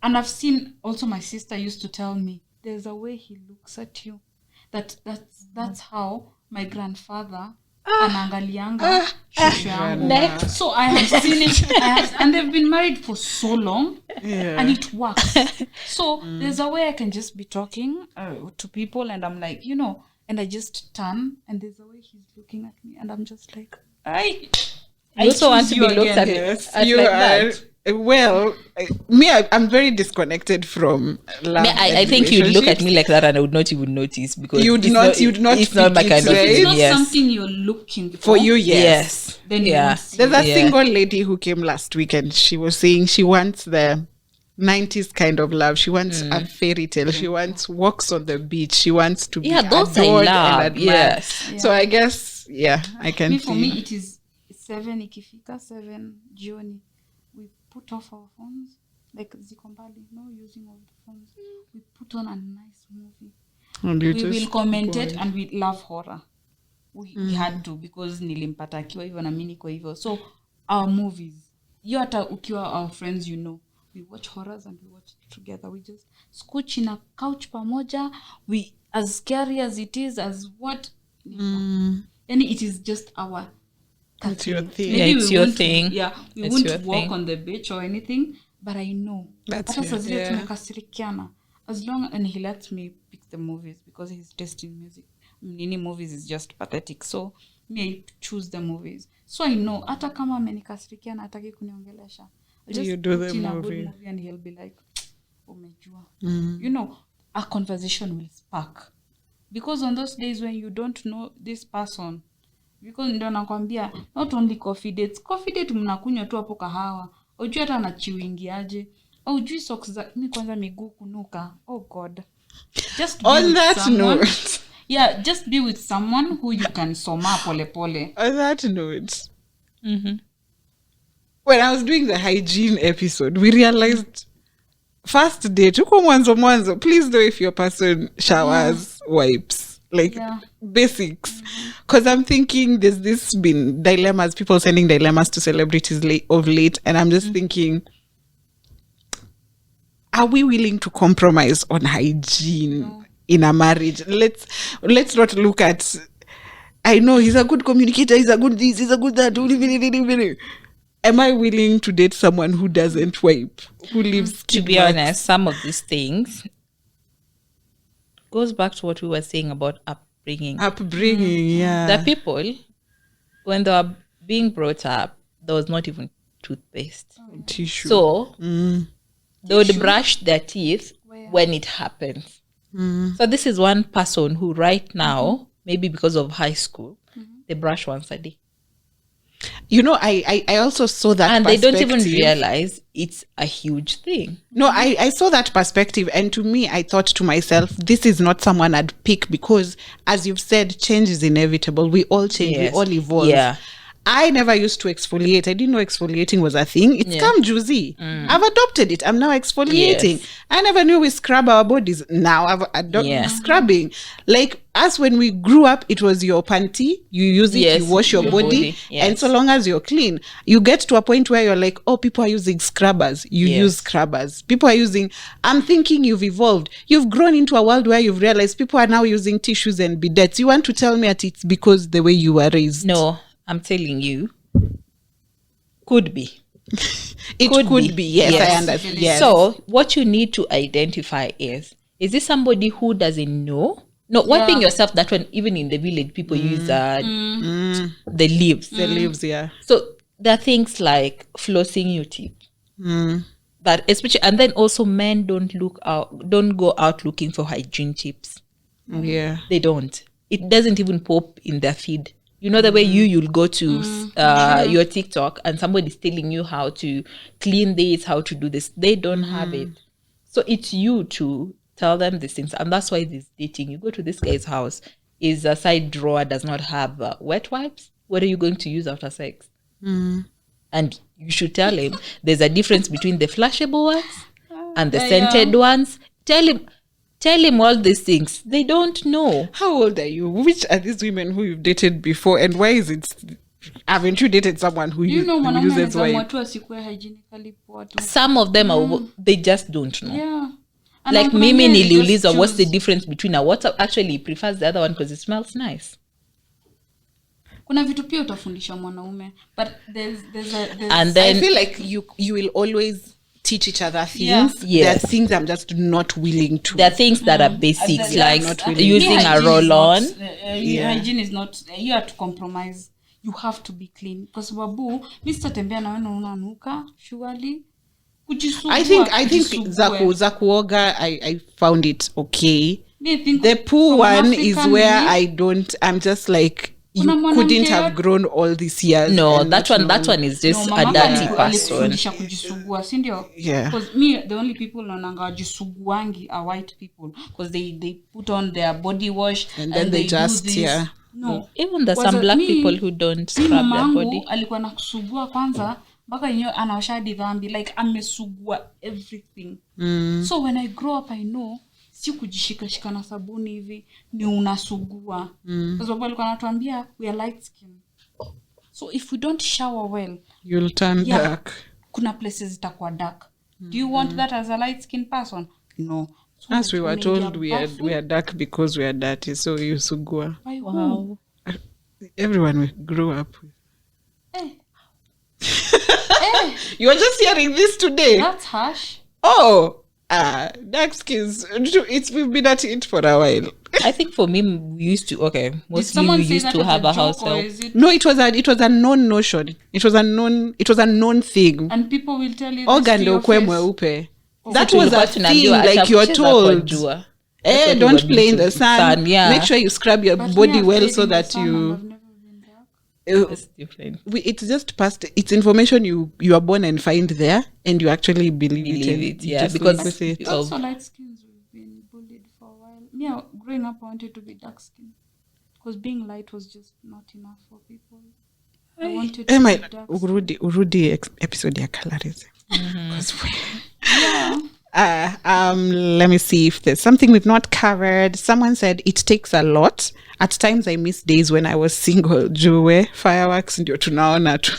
And I've seen also my sister used to tell me there's a way he looks at you. That's how my grandfather anaangalianga shushu yangu. Next. So I have seen it, and they've been married for so long, and it works. So there's a way I can just be talking to people, and I'm like, and I just turn, and there's a way he's looking at me, and I'm just like, I also want to be looked at. Yes, as you like are. that. Well, I'm very disconnected from love. I think you'd look at me like that, and I would not even notice because you'd it's not It's not my pick kind it, of right? thing. it's not Yes. something you're looking For you, yes. Then you won't see There's a Yeah. single lady who came last week, and she was saying she wants the 90s kind of love. She wants a fairy tale. She wants walks on the beach. She wants to be those I adored love. and admired. Yes. So I guess, I can For see. me it is 7 ikifika 7 jioni we put off our phones, like ziko mbali, no using of the phones. We put on a nice movie. And you We just will commentate, and we love horror. We had to, because nilimpata akiwa hivyo na mimi niko hivyo. So our movies, you hata ukiwa our friends, we watch horrors and we watch it together. We just scooch in a couch pamoja. We, as scary as it is, as what, and it is just our. It's your thing. Maybe Yeah, it's we your won't- thing. Yeah, we It's won't your walk thing. on the beach or anything, but I know. That's Hata saa it, zile yeah. tumekasirikiana, as long, and he lets me pick the movies because his taste in music, nini movies is just pathetic. So me, I choose the movies. So I know hata kama amenikasirikiana hataki kuniongelesha, I'll just You do put the in a movie. good movie and he'll be like, umejua. A conversation will spark. Because on those days when you don't know this person, because ndio nakwambia, not only coffee date mnakunywa tu hapo kahawa, ujui hata anachiwingiaje, au ujui socks za mimi kwanza miguu kunuka. Oh god, just be On with that someone. note. Just be with someone who you can soma pole pole. On that note, when I was doing the hygiene episode, we realized first day, tuko mwanzo, please know if your person showers, wipes, like basics. Because I'm thinking there's this been dilemmas, people sending dilemmas to celebrities of late, and I'm just thinking, are we willing to compromise on hygiene in a marriage? Let's not look at, I know he's a good communicator, he's a good this, he's a good that. Am I willing to date someone who doesn't wipe, who lives To be honest, some of these things goes back to what we were saying about upbringing. upbringing? The people, when they were being brought up, there was not even toothpaste. Tissue. So they would brush their teeth when it happens. So this is one person who right now, maybe because of high school, they brush once a day. I also saw that And they don't even perspective. realize it's a huge thing. No, I saw that perspective, and to me, I thought to myself, this is not someone I'd pick, because, as you've said, change is inevitable. We all change, Yes. we all evolve. Yeah. I never used to exfoliate. I didn't know exfoliating was a thing. It's come juicy. I've adopted it. I'm now exfoliating. Yes. I never knew we scrub our bodies. Now I've adopted scrubbing. Like us, when we grew up, it was your panty. You use it, Yes, you wash your your body. body. Yes. And so long as you're clean, you get to a point where you're like, oh, people are using scrubbers. You Yes. use scrubbers. People are using, I'm thinking you've evolved. You've grown into a world where you've realized people are now using tissues and bidets. You want to tell me that it's because the way you were raised? No, I'm telling you. Could be. It could be. Yes, I understand. Yes. So what you need to identify is this somebody who doesn't know? No, wiping yourself, that one, even in the village, people use the leaves. The leaves, yeah. So there are things like flossing your teeth. That especially, and then also men don't go out looking for hygiene tips. Yeah. They don't. It doesn't even pop in their feed. You know the way you'll go to your TikTok and somebody's telling you how to clean this, how to do this. They don't have it. So it's you to tell them these things. And that's why this dating. You go to this guy's house. is a side drawer does not have wet wipes, what are you going to use after sex? And you should tell him there's a difference between the flashable ones and the scented ones. Tell him all these things. They don't know. How old are you? Which are these women who you've dated before, and why is it? Haven't you dated someone who you know who uses wipe? Some of them are they just don't know. Yeah. Like Mimi niliuliza what's the difference between a water. Actually he prefers the other one because it smells nice. Kuna vitu pia utafundisha mwanaume, but there's and then I feel like you will always teach each other things. Yes. There are things I'm just not willing to. there are things that are basics, like using a roll-on. Hygiene is not, you have to compromise. You have to be clean. Kwa sababu Mr. Tembea na wewe unanuka surely. I think za kuoga I found it okay. The poo one is where I'm just like, you couldn't have grown all these years. No, that one is just a dirty person. Kujisugua, si ndio? Yeah. Because me, the only people naonanga wajisuguangi are white people, because they put on their body wash and then they just No, even there's some black people who don't scrub their body. Alikuwa na kusugua kwanza mpaka yenyewe anaosha dhambi, like amesugua everything. So when I grow up I know si kujishika na sabuni hivi ni unasugua. Kwa sababu alikuwa anatuambia we are light skin. So if we don't shower well, you'll turn dark. Kuna places zitakuwa dark. Do you want that as a light skin person? No. So as we were told we are dark because we are dirty, so you sugua. Wow. Everyone we grew up with. You are just hearing this today. That's harsh. Dark skins. We've been at it for a while. I think for me, we used to have a house help. No, it was a known notion. It was a known thing. And people will tell you Ogando kwe mweupe. That was a thing, like you're told. Don't play in the sun. Make sure you scrub your body well so that you... It's different. It's just past. It's information you are born and find there, and you actually believe it. Yeah, because also light skins we've been bullied for a while. Me, growing up, I wanted to be dark skin because being light was just not enough for people. I wanted to be dark. Urudi episode ya colorism. Let me see if there's something we've not covered. Someone said it takes a lot. At times I miss days when I was single. Juwe, fireworks ndio tunaona tu.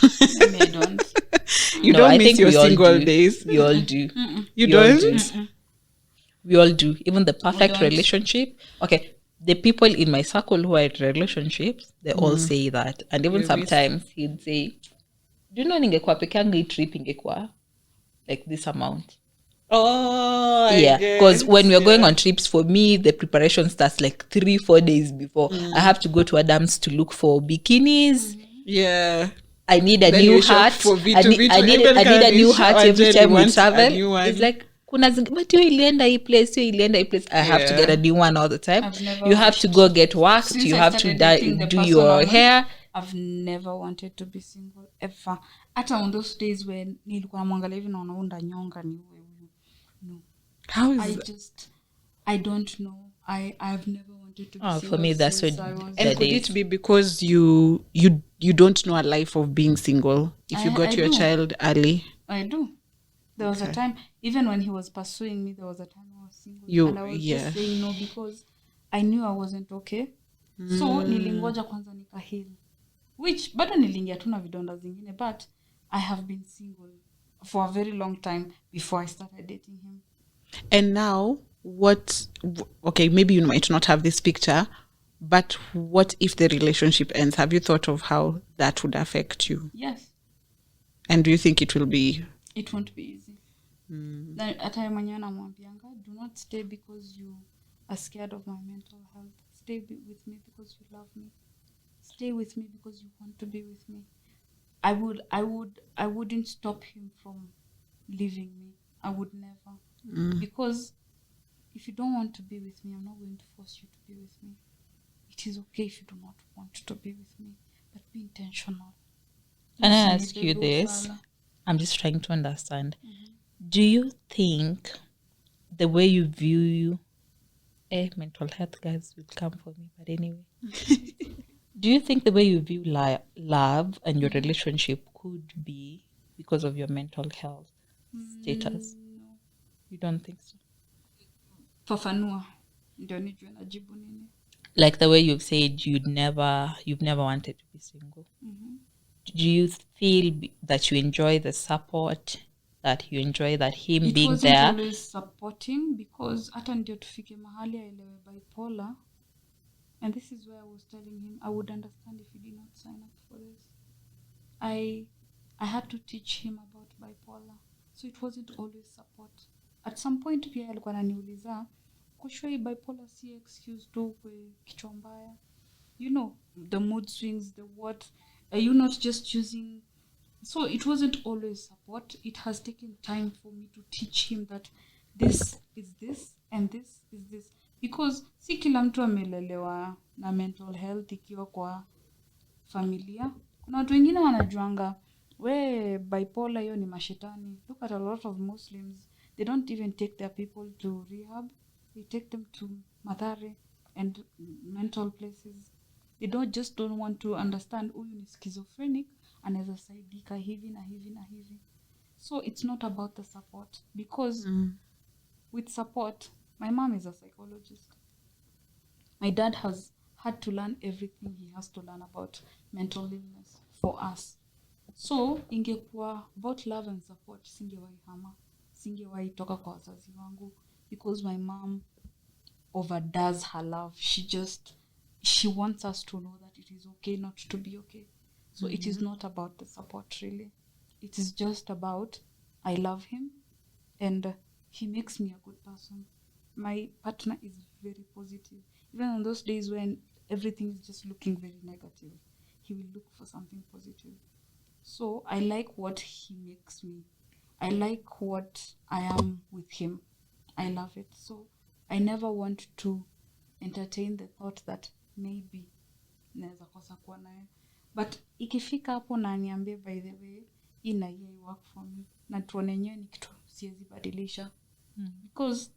You don't miss your single days. We all do. You don't? We all do. Even the perfect relationship. Okay, the people in my circle who are in relationships, they all say that. And even sometimes he'd say, do you know ningekuwa peke yangu hii trip ingekuwa like this amount? Oh, yeah, because when we're going on trips, for me the preparation starts like 3-4 days before. I have to go to Adams to look for bikinis. Yeah, I need a new hat. I need a new hat every time we travel. It's like but you ilienda hii place, I have to get a new one all the time. You have to go get waxed. You have to do your hair. I've never wanted to be single ever. Hata on those days when nilikuwa namwangalia hivi na naunda nyonga ni wewe. No. How is I don't know. I've never wanted to be single. For me that's what. And could it be because you don't know a life of being single if you got your child early? I do. There was a time, even when he was pursuing me, there was a time I was single. And I was just saying no because I knew I wasn't okay. So nilingoja kwanza nikahil. Which bado niliingia tu na vidonda zingine, but I have been single for a very long time before I started dating him. And now okay, maybe you might not have this picture, but what if the relationship ends? Have you thought of how that would affect you? Yes. And do you think it will be? It won't be easy. Then at time mwenyewe namwambianga, do not stay because you are scared of my mental health. Stay with me because you love me. Stay with me because you want to be with me. I wouldn't stop him from leaving me. I would never. Because if you don't want to be with me, I'm not going to force you to be with me. It is okay if you do not want to be with me, but be intentional. Can I ask you this? I'm just trying to understand. Do you think the way you view mental health guys will come for me. But anyway, do you think the way you view love and your relationship could be because of your mental health status? No. You don't think so? Fafanua ndio nijue najibu nini. Like the way you've said you've never wanted to be single. Do you feel that you enjoy the support, that you enjoy that him being wasn't there? always supporting because hata ndio tufike mahali aelewe bipolar, and this is where I was telling him I would understand if he did not sign up for this. I had to teach him about bipolar, so it wasn't always support. At some point pia alikuwa ananiuliza kushoi bipolar si excuse tu kwe kichwa mbaya, you know, the mood swings, the what, are you not just using. So it wasn't always support. It has taken time for me to teach him that this is this and this is this, because si kila mtu amelelewa na mental health ikiwa kwa familia. Kuna watu wengine wanajuanga we bipolar hiyo ni mashetani. Look at a lot of Muslims, they don't even take their people to rehab, they take them to Mathare and mental places. They don't want to understand huyu ni schizophrenic, anaweza saidika hivi na hivi na hivi. So it's not about the support, because with support, my mom is a psychologist. My dad has had to learn everything he has to learn about mental illness for us. So ingekuwa about love and support, singewahi toka kwa wazazi wangu, because my mom overdoes her love. She wants us to know that it is okay not to be okay. So it is not about the support really. It is just about I love him and he makes me a good person. My partner is very positive. Even on those days when everything is just looking very negative, he will look for something positive. So I like what he makes me. I like what I am with him. I love it. So I never want to entertain the thought that maybe naweza kosa kuwa naye. But ikifika hapo na niambie by the way, hii na hii work for me, na tuone nyewe ni kitu siwezi badilisha. Because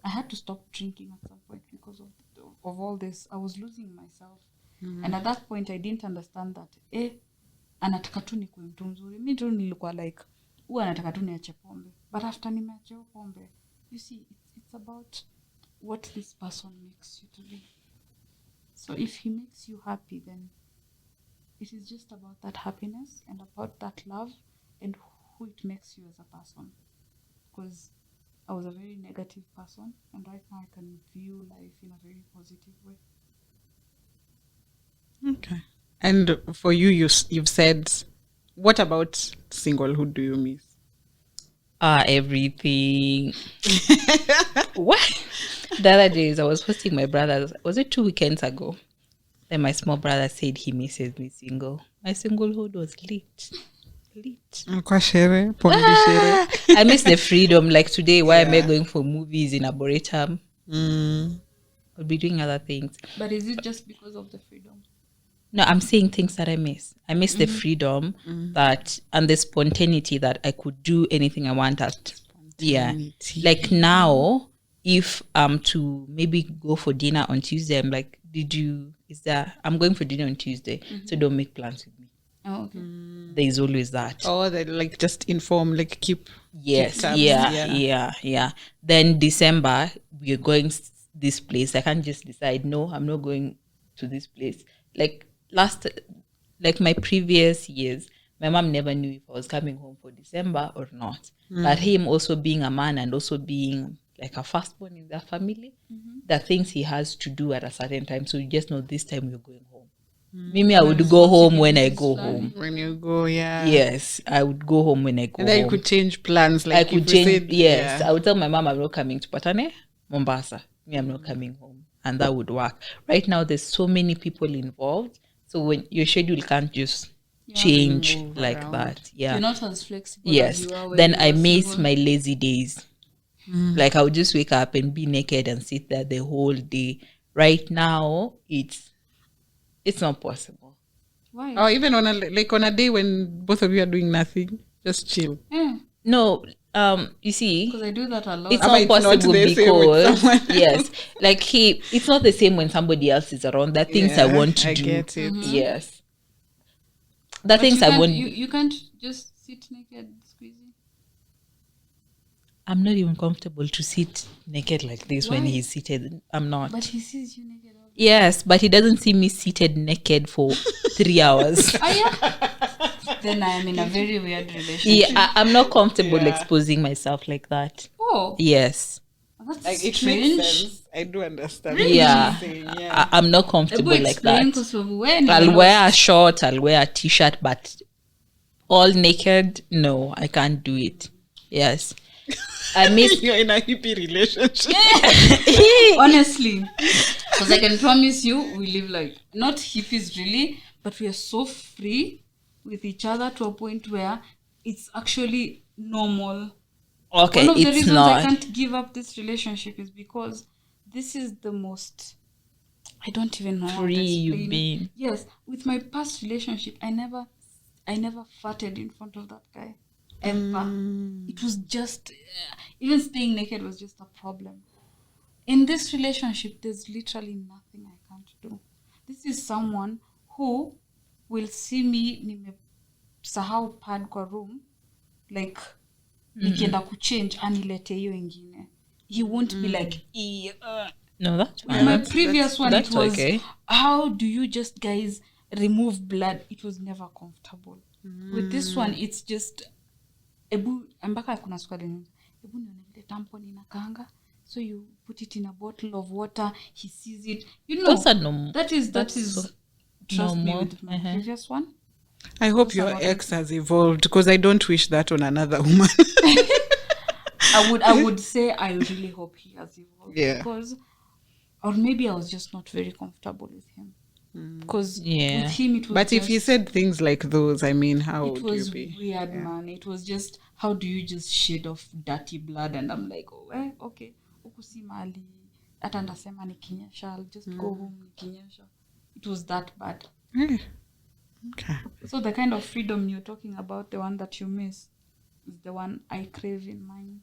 I had to stop drinking at some point because of all this. I was losing myself. And at that point I didn't understand that anataka tu nikuwe mtu mzuri. Mimi tu nilikuwa like anataka tu niache pombe. But after nimeacha pombe, you see, it's about what this person makes you to be. So if he makes you happy, then it is just about that happiness and about that love and who it makes you as a person. Because I was a very negative person, and right now I can view life in a very positive way. Okay. And for you, you've said, what about singlehood do you miss? Everything. What? The other days I was hosting my brother's, was it 2 weekends ago? Then my small brother said he misses me single. My singlehood was lit. I miss the freedom. Like today, why am I going for movies in Arboretum? I'll be doing other things. But is it just because of the freedom? No, I'm saying things that I miss. I miss the freedom that and the spontaneity that I could do anything I wanted. Yeah. Like now, if I'm to maybe go for dinner on Tuesday, I'm like, I'm going for dinner on Tuesday, so don't make plans with me. Oh, okay. There is always that. Oh, they like just inform, like keep. Yes. Keep tabs. Yeah. Then December, we're going this place. I can't just decide, no, I'm not going to this place. Like my previous years, my mom never knew if I was coming home for December or not. But him also being a man and also being like a firstborn in their family, the things he has to do at a certain time. So you just know this time you're going home. Maybe I would go home when I go home. When you go, yeah. Yes, I would go home when I go home. And then you could change plans. Like I could change. Yes, I would tell my mom I'm not coming to Patane, Mombasa. Me, I'm not coming home, and that would work. Right now, there's so many people involved, so when your schedule can't just change like that. Yeah, you're not as flexible. Yes. As you are when Then you I are miss single. my lazy days. Like I would just wake up and be naked and sit there the whole day. Right now, it's not possible. Why? Or even on a day when both of you are doing nothing, just chill. No, You see, Because I do that a lot. it's But not it's not possible the same with because someone yes, like it's not the same when somebody else is around. There are things I want to I do. get it. Yes, the But things you I can't- want. You can't just sit naked squeezing. I'm not even comfortable to sit naked like this when Why? he's seated. I'm not. But he sees you naked. Yes, but he doesn't see me seated naked for 3 hours. Then I am in a very weird relationship. Yeah, I'm not comfortable Yeah. exposing myself like that. Oh, Yes. that's Like it strange. makes sense. I do understand. Really? What Yeah. you're saying, yeah. I'm not comfortable like that. I'll wear a short, I'll wear a t-shirt, but all naked, no, I can't do it. Yes. I miss You're in a hippie relationship. Honestly, because I can promise you, we live like not hippies really, but we are so free with each other to a point where it's actually normal. okay, One of the it's reasons not. I can't give up this relationship is because this is the most, I don't even know how to Free you've explain it. been. Yes, with my past relationship, I never farted in front of that guy ever. It was just even staying naked was just a problem. In this relationship, there's literally nothing I can't do. This is someone who will see me nimesahau pad kwa room, like nikienda kuchange anilete hiyo ingine. He won't be like No, that's with fine. my previous one, that's it was okay. how do you just guys remove blood? It was never comfortable. With this one, it's just ebu mpaka kuna swali nyingi. Ebu nione vile tampon inakaanga. So you put it in a bottle of water. He sees it. You know, Those are normal. that is so trust me, normal. with my previous one. I hope your ex has evolved because I don't wish that on another woman. I would say I really hope he has evolved. Yeah. Because, or maybe I was just not very comfortable with him. Because Yeah. with him it was But if just, he said things like those, I mean, how it would was you be? weird, man. It was just, how do you just shed off dirty blood? And I'm like, okay, huku si mali. Hata ndasema nikinyesha, I'll just go home nikinyesha. It was that bad. Eh, okay. So the kind of freedom you're talking about, the one that you miss, is the one I crave in mine.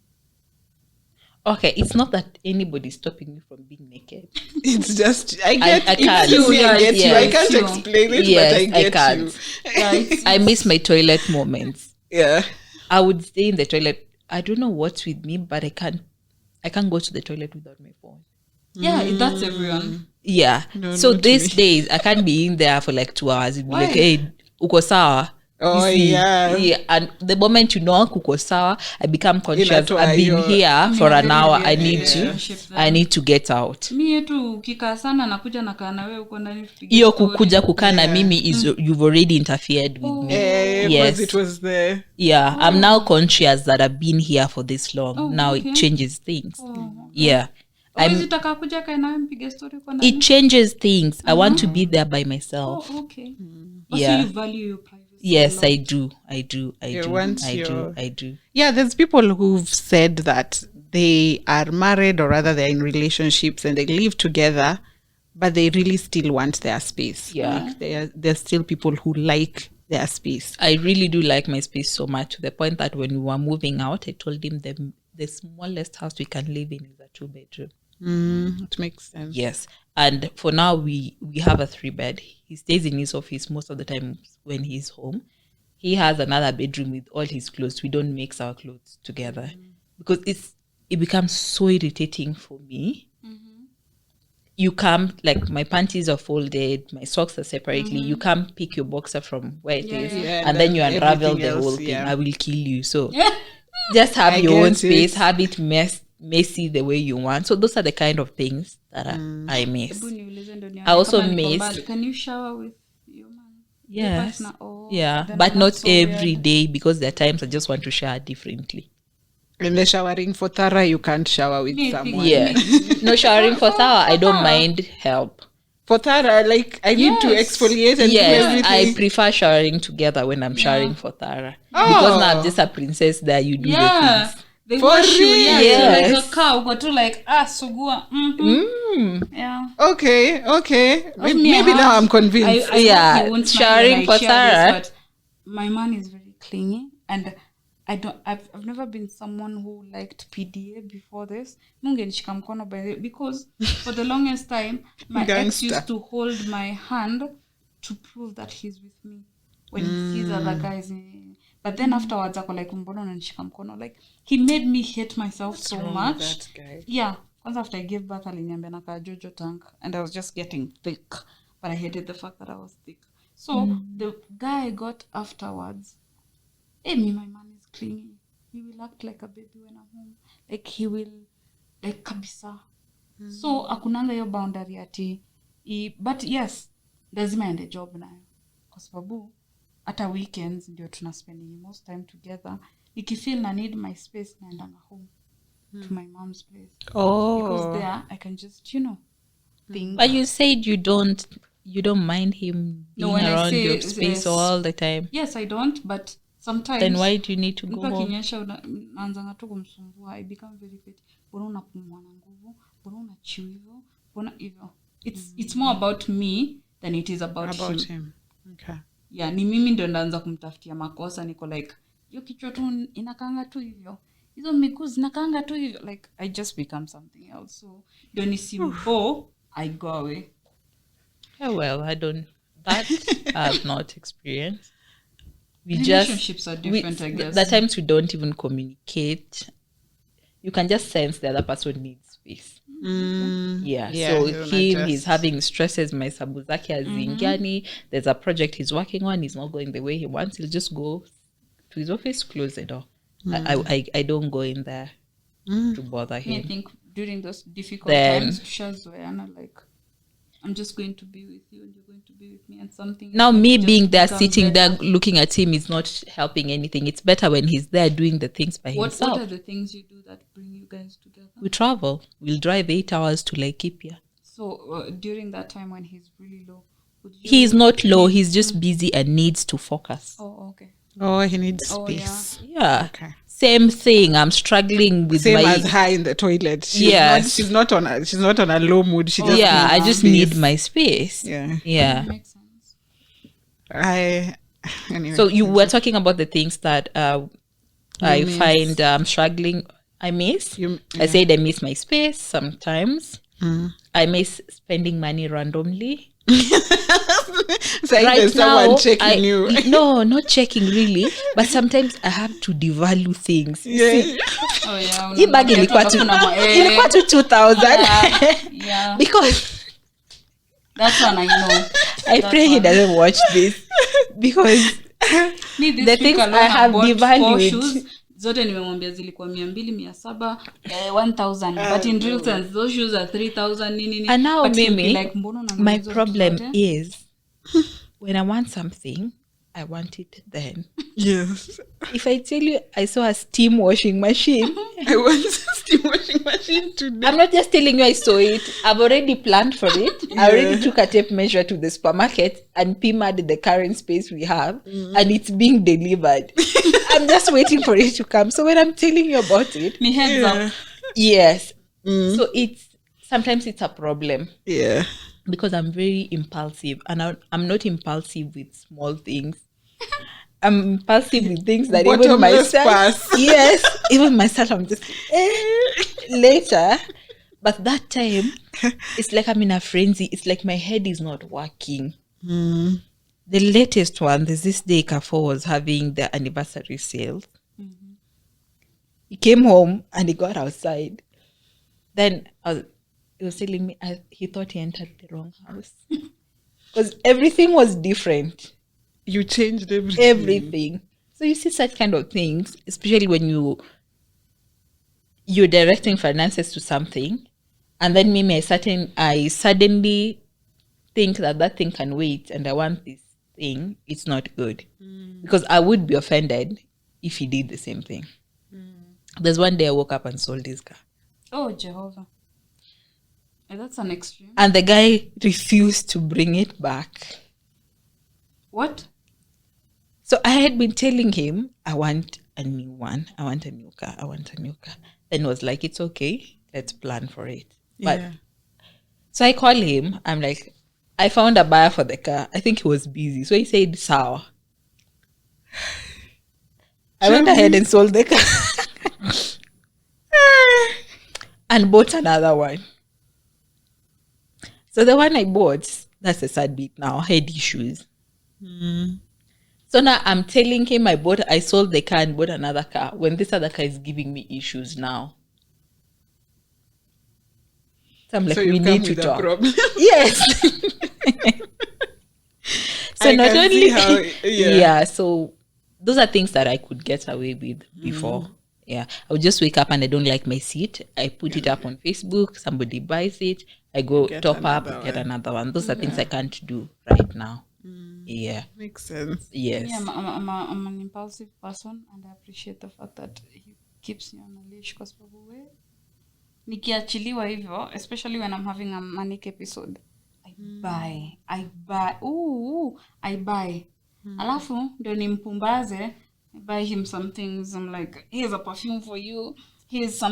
Okay, it's not that anybody's stopping me from being naked. It's just I get I it's can't. you, I get you. I Yes. can't You. explain it, Yes, but I I get can't. you. Yeah, it's, I miss my toilet moments. Yeah. I would stay in the toilet. I don't know what's with me, but I can't go to the toilet without my phone. yeah, that's everyone. Yeah. No, so not these me. days I can't be in there for like 2 hours. It'd be Why? like, hey, uko sawa? Oh, You see? yeah. Yeah. And the moment you know uko sawa, I become conscious. Inatoa I've been hiyo- here for an very hour. weird I need relationship to. then. I need to get out. Mi yetu ukikaa sana nakuja nakaa na wewe uko ndani tupige Hiyo story. kukuja kukaa na mimi is you've already interfered with me. Because Yes. it was the Yeah, I'm now conscious that I've been here for this long. Now okay. it changes things. Yeah. Hawezi taka kuja kae na wewe mpige story uko ndani? It changes things. I want to be there by myself. Okay. Yeah. So you value your privacy. Yes, a lot. I do. I do. once I you're- do. yeah. There's people who've said that they are married or rather they're in relationships and they live together, but they really still want their space. Yeah. Like there's still people who like their space. I really do like my space so much to the point that when we were moving out, I told him the smallest house we can live in is a 2-bedroom. It makes sense. Yes. And for now, we have a 3-bed. He stays in his office most of the time when he's home. He has another bedroom with all his clothes. We don't mix our clothes together because it becomes so irritating for me. You come, like my panties are folded, my socks are separately. You can't pick your boxer from where it is, Yeah, and then you unravel everything the whole else, thing. yeah. I will kill you. So just have I your own get space, it. have it messy the way you want. So those are the kind of things that I miss. Hebu niulize ndo nione I also kama niko miss- mbali. Can you shower with your man? Yes. partner? Oh, Yeah, then but not that's so every weird. day because there are times I just want to shower differently. And the showering for Tara, you can't shower with Me, someone. Yeah. No showering for shower, I don't mind help. For Tara, like I need to Yes. exfoliate and do Yes, everything. I prefer showering together when I'm showering for Tara. Because now I'm just a princess there, you do the Yeah. things. They For wash you, yeah. real? So like Yes. a cow, uko tu like, sugua. Yeah. Okay. Me, Maybe I now have- I'm convinced. I Yeah, hope you won't mind showering when I for share this, Sarah. but my man is very clingy and I've never been someone who liked PDA before this. Mungenishika mkono because for the longest time my ex used to hold my hand to prove that he's with me when he sees other guys. But then afterwards ako like mbona unanishika mkono, like he made me hate myself so much. Yeah, once after I gave birth aliniambia naka jojo tank and I was just getting thick, but I hated the fact that I was thick. So the guy I got afterwards, my man is clingy. He will act like a baby when I'm home. Like he will, like kabisa. So akunanga yo boundary ati. But yes, lazima ende job nayo. Kwa sababu hata weekends ndio tunaspending most time together. Nikifeel na need my space naendanga home to my mom's place. Because there I can just, think. But you said you don't mind him being around your space all the time. Yes, I don't, but sometimes. Then why do you need to go home? Naanzanga tu kumsumbua. I become very petty. Mbona unapumua na nguvu? Mbona unachiu hivyo? Mbona hivyo? It's more about me than it is about him. Okay. Yeah, ni mimi ndio ndaanza kumtafutia makosa. Niko like, yo kichwa tu inakanga tu hivyo. Hizo miguu zinakanga tu hivyo. Like, I just become something else. So, ndio nisimbo, I go away. Yeah, well, that I have not experienced. Relationships are different, I guess. The times we don't even communicate, you can just sense the other person needs space. So he's having stresses. My sabuzaki azingani. There's a project he's working on. He's not going the way he wants. He'll just go to his office, close the door. I don't go in there to bother him. I think during those difficult times, Shazoyana, like, I'm just going to be with you and you're going to be with me, and something. Now, me being there, sitting there, looking at him is not helping anything. It's better when he's there doing the things by himself. What are the things you do that bring you guys together? We travel. We'll drive 8 hours to Laikipia. So during that time when he's really low, he's not low. He's just busy and needs to focus. Oh, okay. Oh, he needs space. Yeah. Okay. Same thing. I'm struggling with same as her in the toilet. She's not on a low mood. She just I just need my space. Yeah. Makes sense. Anyway, so you were talking about the things that I find struggling. I miss. I said I miss my space sometimes. I miss spending money randomly. So right now, someone checking you. No, not checking really, but sometimes I have to devalue things. Yeah. Oh yeah. Hii bag ilikuwa tu 2,000. Because that's one I know. I pray he doesn't watch this because the things I have devalued. Zote nimemwambia zilikuwa 200, 700, 1000, but in real sense those shoes are 3000 nini. And now Mimi, like, my problem is when I want something, I want it then. Yes. If I tell you I saw a steam washing machine, I want a steam washing machine today. I'm not just telling you I saw it. I've already planned for it. I already took a tape measure to the supermarket and PMA'd the current space we have, and it's being delivered. I'm just waiting for it to come. So when I'm telling you about it, me heads up. Yes. So sometimes it's a problem. Yeah. Because I'm very impulsive, and I'm not impulsive with small things. I'm impulsive with things that even myself. Yes, even myself, I'm just later. But that time, it's like I'm in a frenzy. It's like my head is not working. The latest one, there's this day Carrefour was having the anniversary sale. He came home and he got outside. Then he was telling me he thought he entered the wrong house because everything was different. You changed everything. So you see such kind of things, especially when you're directing finances to something, and then maybe I suddenly think that thing can wait, and I want this thing. It's not good because I would be offended if he did the same thing. There's one day I woke up and sold his car. Oh, Jehovah. That's an extreme. And the guy refused to bring it back. What? So I had been telling him, I want a new one. I want a new car. Then he was like, it's okay. Let's plan for it. But so I call him. I'm like, I found a buyer for the car. I think he was busy. So he said, sour. I went ahead and sold the car. And bought another one. So the one I bought, that's a sad bit now, had issues. So now I'm telling him I sold the car and bought another car when this other car is giving me issues now. So I'm like, So we you need come to with a talk. problem. Yes. So I not can only see how, yeah, so those are things that I could get away with before. Yeah, I would just wake up and I don't like my seat. I put it up on Facebook. Somebody buys it. I go Get top another up, get one. another one. Those are things I can't do right now. Yeah. Makes sense. Yes. Yeah, I'm an impulsive person, and I appreciate the fact that he keeps me on a leash, kwa sababu nikiachiliwa hivyo, especially when I'm having a manic episode, I buy. Alafu ndio nimpumbaze, I buy him some things. I'm like, here's a perfume for you, here's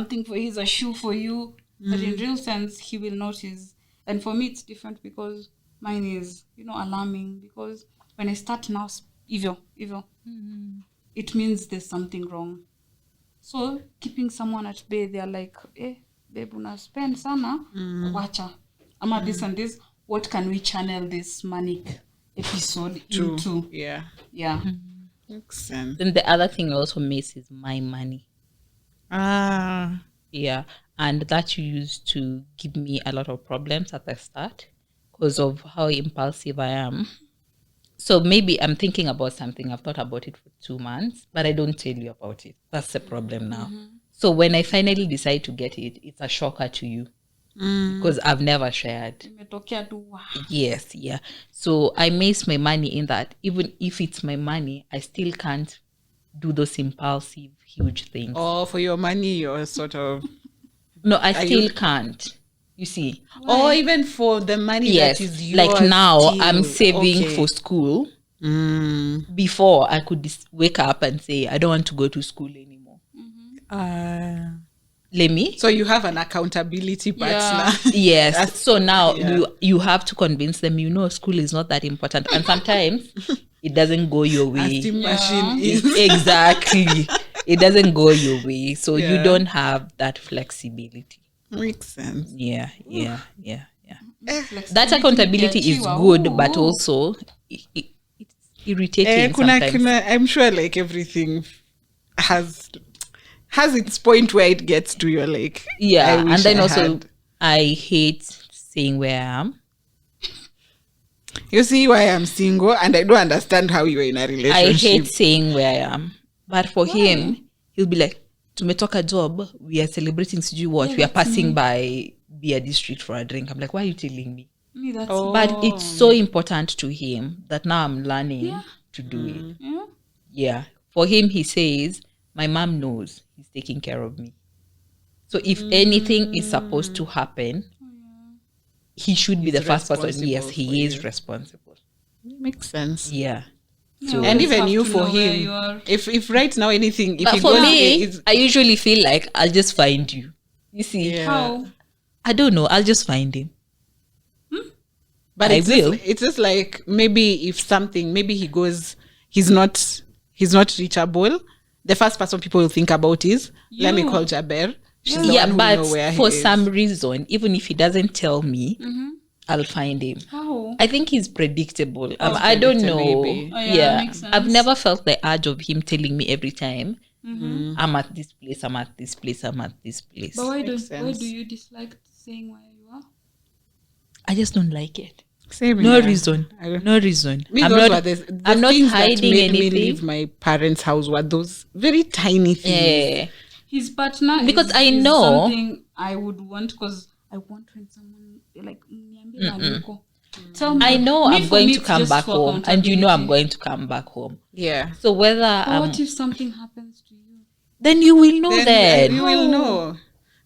a shoe for you. But in real sense, he will notice. And for me, it's different because mine is, alarming. Because when I start now, evil, it means there's something wrong. So keeping someone at bay, they're like, babe, una spend sana, wacha. Ama this and this, what can we channel this manic episode into? Yeah. Makes sense. Then the other thing I also miss is my money. Yeah. And that used to give me a lot of problems at the start because of how impulsive I am. So maybe I'm thinking about something. I've thought about it for 2 months, but I don't tell you about it. That's the problem now. So when I finally decide to get it, it's a shocker to you because I've never shared. Yes, yeah. So I miss my money in that even if it's my money, I still can't do those impulsive, huge things. Or for your money, you're sort of... No, I still can't. You see. Or even for the money Yes, that is yours. like now still. I'm saving Okay. for school. Before I could wake up and say, I don't want to go to school anymore. Let me. So you have an accountability partner. Yes. So now yeah. you have to convince them, school is not that important. And sometimes it doesn't go your A way. steam machine is... Exactly. It doesn't go your way. So you Yeah. don't have that flexibility. Makes sense. Yeah. That accountability is good, but also it's irritating sometimes. I'm sure like everything has its point where it gets to you, like, Yeah, I wish and then I also had. I hate saying where I am. You see why I'm single, and I don't understand how you're in a relationship. I hate saying where I am. But for him, he'll be like, tumetoka job, we are celebrating sijui what, we are passing by Beer District for a drink. I'm like, why are you telling me? But it's so important to him that now I'm learning to do it. Yeah. For him, he says, my mom knows he's taking care of me. So if anything is supposed to happen, he should be the first person. Yes, he is responsible. Makes sense. Yeah. So And even you for him, if right now anything, if But he for goes, me, I usually feel like I'll just find you. You see? Yeah. How? I don't know. I'll just find him. but I will. It's just like maybe if something, maybe he goes, he's not reachable. The first person people will think about is, let me call Jaber. She's the one who but know where for he is. some reason, even if he doesn't tell me, I'll find him. How? I think he's predictable. I don't know. maybe. Oh, yeah, makes sense. I've never felt the urge of him telling me every time, I'm at this place, I'm at this place, I'm at this place. But why Makes do sense. you dislike saying where you are? I just don't like it. Same No here. reason. No reason. Me, I'm those not, were the I'm not things that hiding made me anything. leave my parents' house were those very tiny things. Yeah. His partner Because is, I is know- something I would want, because I want when someone like niambie mahali uko. Tell me. I know Me, I'm for going me, to it's come just back for home, and you know I'm accountability. going to come back home. Yeah. So whether But what if something happens to you? then you will know Then you then. will know.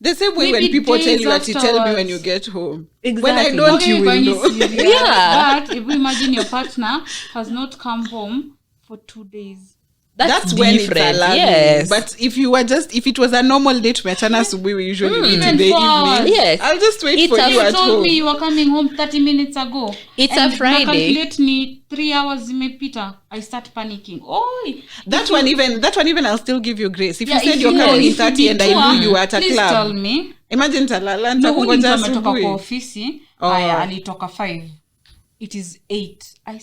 The same way Maybe when people tell days you that you tell me when afterwards. you get home. Exactly. When I don't, you will know. Yeah. But if we imagine your partner has not come home for 2 days, That's when it's different. alarming. Yes. But if it was a normal date, we usually meet in the Even for- evening. Yes. I'll just wait It's for a- you You at told home. me you were coming home 30 minutes ago. It's And a Friday. calculate ni 3 hours zimepita. I start panicking. Oh, That one even I'll still give you grace. If yeah, you said if you're you know, coming in if you 30 and I detour, knew you were at a please club. tell me. Imagine talala No, huyu mtu nitakungoja ametoka kwa asubuhi. ofisi. Oh. Aya, alitoka 5. It is 8. I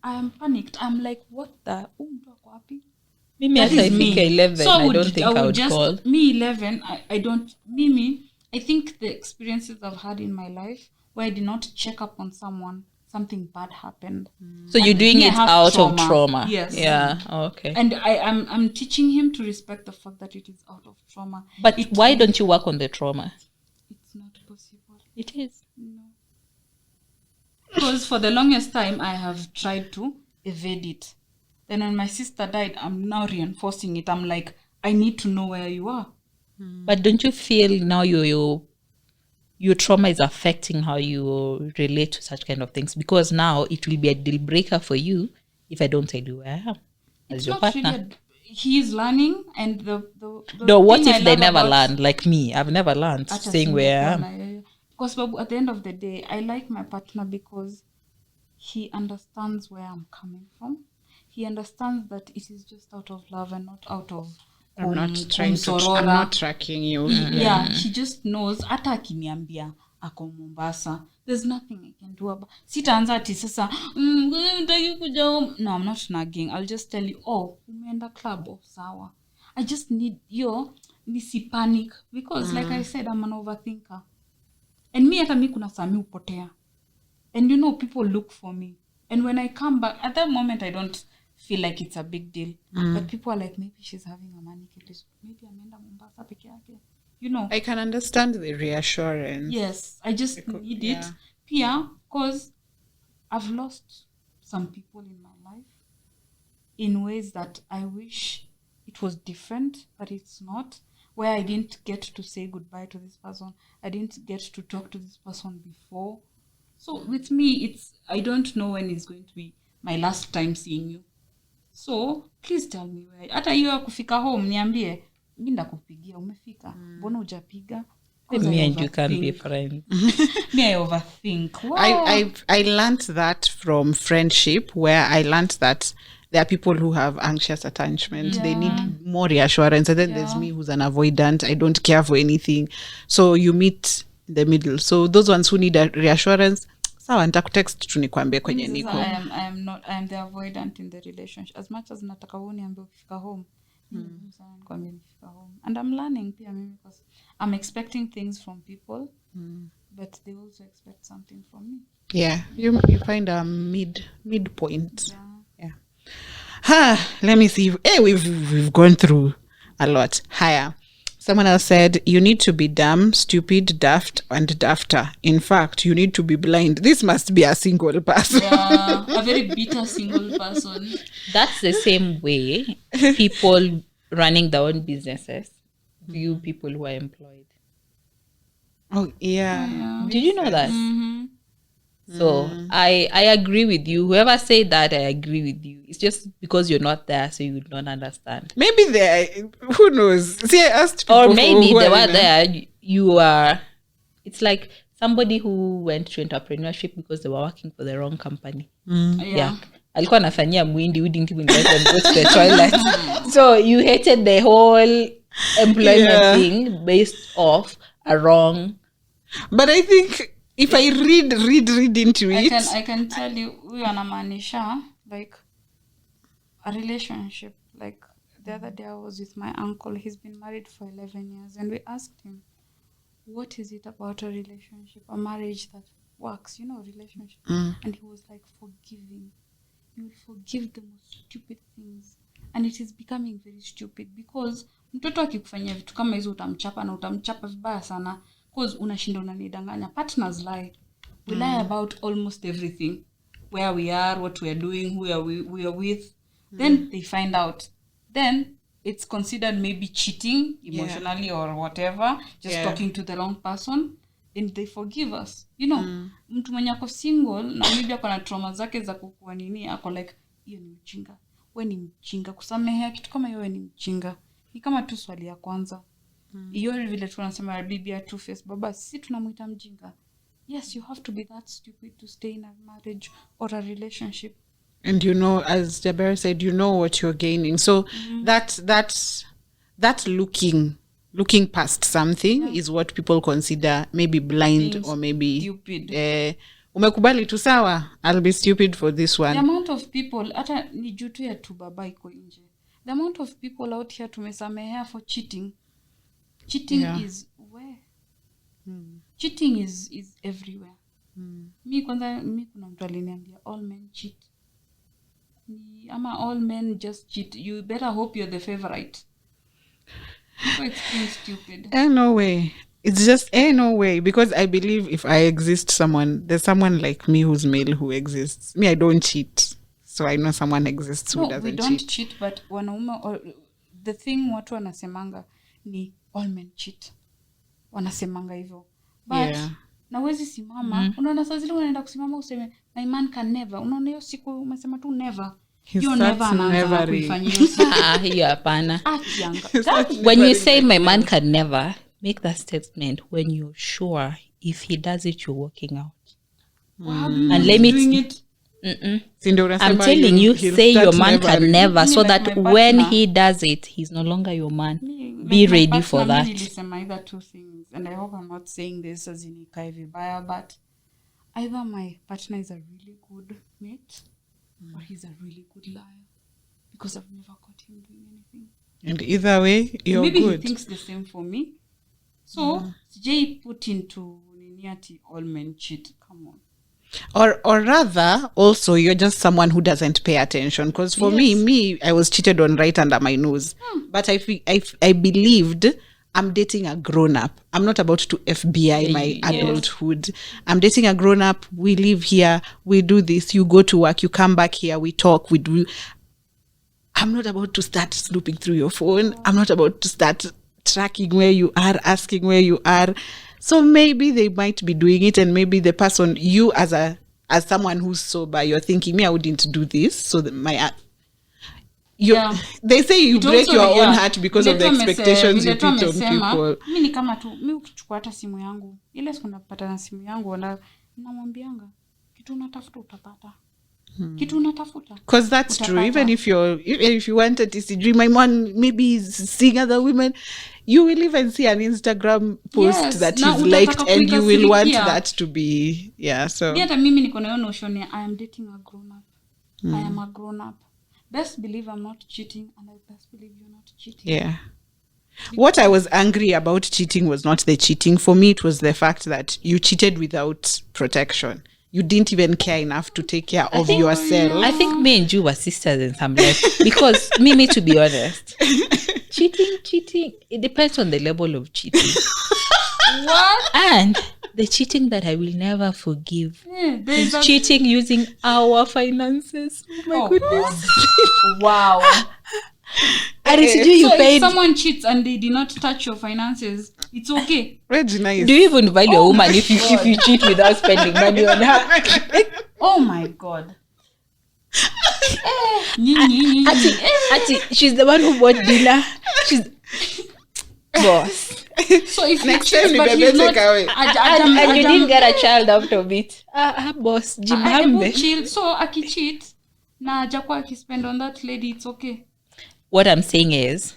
am panicked. I'm like, what the? Mtu ako wapi? Mimi That hata is me. ifika 11, So I don't think I would just call. me 11. I don't. Mimi, I think the experiences I've had in my life where I did not check up on someone, something bad happened. So you're doing me, I it have out trauma. of trauma. Yes. Yeah. Okay. And I'm teaching him to respect the fact that it is out of trauma. But why don't you work on the trauma? It's not possible. It is. Because for the longest time I have tried to evade it. Then when my sister died, I'm now reinforcing it. I'm like, I need to know where you are. But don't you feel now your trauma is affecting how you relate to such kind of things? Because now it will be a deal breaker for you if I don't tell you where I am as It's your not partner. really he is learning, and the No, what thing I if they love never about- learn? Like me, I've never learned Acha saying where I am. singekuona, because at the end of the day, I like my partner because he understands where I'm coming from. He understands that it is just out of love and not out of I'm not kumsorora. tracking you. Yeah, he just knows. Hata akiniambia ako Mombasa, there's nothing I can do about. Sitaanza ati sasa nitaki kuja home. No, I'm not nagging. I'll just tell you, oh, umeenda club, oh, sawa. I just need nisi panic because like I said, I'm an overthinker. And me hata mi kuna saa mi upotea. And you know, people look for me. And when I come back, at that moment, I don't feel like it's a big deal. But people are like, maybe she's having a manic episode. Maybe ameenda Mombasa peke yake. You know. I can understand the reassurance. Yes, I just need it. Pia, because I've lost some people in my life in ways that I wish it was different, but it's not. Where I didn't get to say goodbye to this person. I didn't get to talk to this person before. So with me, I don't know when it's going to be my last time seeing you. So please tell me where. Hata hiyo ya kufika home niambie, mimi ndakupigia umefika. Mbona hujapiga? Me and you can be friends. Me, I overthink. Wow. I learned that from friendship, where I learned that there are people who have anxious attachment. They need more reassurance. And then there's me who's an avoidant. I don't care for anything. So you meet in the middle. So those ones who need a reassurance, sawa nitakutext tu nikwambie kwenye niko. I am the avoidant in the relationship. As much as nataka uniambie ukifika home. Nikwambie nikifika home. And I'm learning pia mimi because I'm expecting things from people. But they also expect something from me. Yeah, you find a mid point. Yeah. Let me see. Hey, we've gone through a lot. Higher. Someone else said, you need to be dumb, stupid, daft, and dafter. In fact, you need to be blind. This must be a single person. Yeah, a very bitter single person. That's the same way people running their own businesses view people who are employed. Oh, yeah. Did you know that? So I agree with you. Whoever said that, I agree with you. It's just because you're not there, so you don't understand. Maybe who knows? See, I asked people. Or maybe who they are were in there. You are. It's like somebody who went to entrepreneurship because they were working for the wrong company. Yeah. Alikuwa anafanyia mwindi who didn't even let them go to the toilet. So you hated the whole employment thing based off a wrong. But I think if I read into it, I can tell you, we anamaanisha like a relationship. Like the other day I was with my uncle. He's been married for 11 years, and we asked him, what is it about a relationship, a marriage that works, relationship? And he was like, forgiving. You will forgive the most stupid things. And it is becoming very stupid because mtoto akikufanyia vitu kama hizo utamchapa na utamchapa vibaya sana because unashinda unanidanganya. Partners lie. We lie about almost everything. Where we are, what we are doing, who we are with. Then they find out. Then it's considered maybe cheating emotionally or whatever. Just talking to the wrong person. And they forgive us. Mtu mwenye ako single na maybe ako na trauma zake za kukua nini, ako like, hiyo ni mjinga. we ni mjinga. Kusamehea kitu kama hiyo we ni mjinga. Ni kama tu swali ya kwanza. Hiyo vile tunasema bibi ya two face baba, sisi tunamuita mjinga. Yes, you have to be that stupid to stay in a marriage or a relationship. And you know, as Jabera said, you know what you're gaining. So that looking past something is what people consider maybe blind being or maybe stupid. Umekubali tu sawa, I'll be stupid for this one. The amount of people, hata ni jutu ya tu baba iko nje. The amount of people out here tumesamehea for cheating. Cheating is where? Cheating is everywhere. Mi kuna mtu aliniambia all men cheat. Ama all men just cheat. You better hope you're the favorite. So it's being stupid. No way. It's just no way, because I believe if I exist, there's someone like me who's male who exists. Me, I don't cheat. So I know someone exists who doesn't cheat. No, we don't cheat, but wanaume, or the thing watu wanasemanga ni all men cheat. Wanasemanga hivyo. But na wezi simama, unaona saa zile unaenda kusimama useme my man can never. Unaona hiyo siku umesema tu never. You never anaanza kuifanyia. Hiyo hapana. When you say my man can never, make that statement when you're sure if he does it, you're working out. And let me doing it. I'm telling you, say your man can never, so that when he does it, he's no longer your man. Be ready for that. Either two things, and I hope I'm not saying this as in vibaya, but either my partner is a really good mate, or he's a really good liar, because I've never caught him doing anything. And either way, you're maybe good. Maybe he thinks the same for me. So Jay put into Niniati all men cheat. Come on. Or rather, also you're just someone who doesn't pay attention. Because for me, I was cheated on right under my nose. But I believed I'm dating a grown up. I'm not about to FBI my adulthood. I'm dating a grown up. We live here. We do this. You go to work. You come back here. We talk. We do. I'm not about to start snooping through your phone. I'm not about to start tracking where you are, asking where you are. So maybe they might be doing it, and maybe the person, you as someone who's sober, you're thinking, me, I wouldn't do this. So that they say you break your own heart because of the expectations you put on people. Mimi kama tu mimi ukichukua hata simu yangu, ile siku napata na simu yangu na namwambianga kitu unatafuta utapata. Kitu unatafuta. Because that's true. Even if you wanted to see my man maybe seeing other women, you will even see an Instagram post that he's liked, and you will want that to be so. Hata mimi niko na notion I am dating a grown up. I am a grown up. Best believe I'm not cheating, and I best believe you're not cheating. Yeah. What I was angry about cheating was not the cheating. For me, it was the fact that you cheated without protection. You didn't even care enough to take care of yourself. I think me and you were sisters in some life. Because me, to be honest, cheating, it depends on the level of cheating. What? And the cheating that I will never forgive is cheating using our finances. Oh my goodness. Wow. And you paid. If someone cheats and they did not touch your finances, it's okay. Regina is... Do you even value a woman if you cheat without spending money on her? Oh my God. Ati, she's the one who bought dinner. She's boss. So if next you cheat, time but he's not, and you didn't get a child out of it. Boss, chill. So aki-cheat, na hajakuwa akispend on that lady, it's okay. What I'm saying is,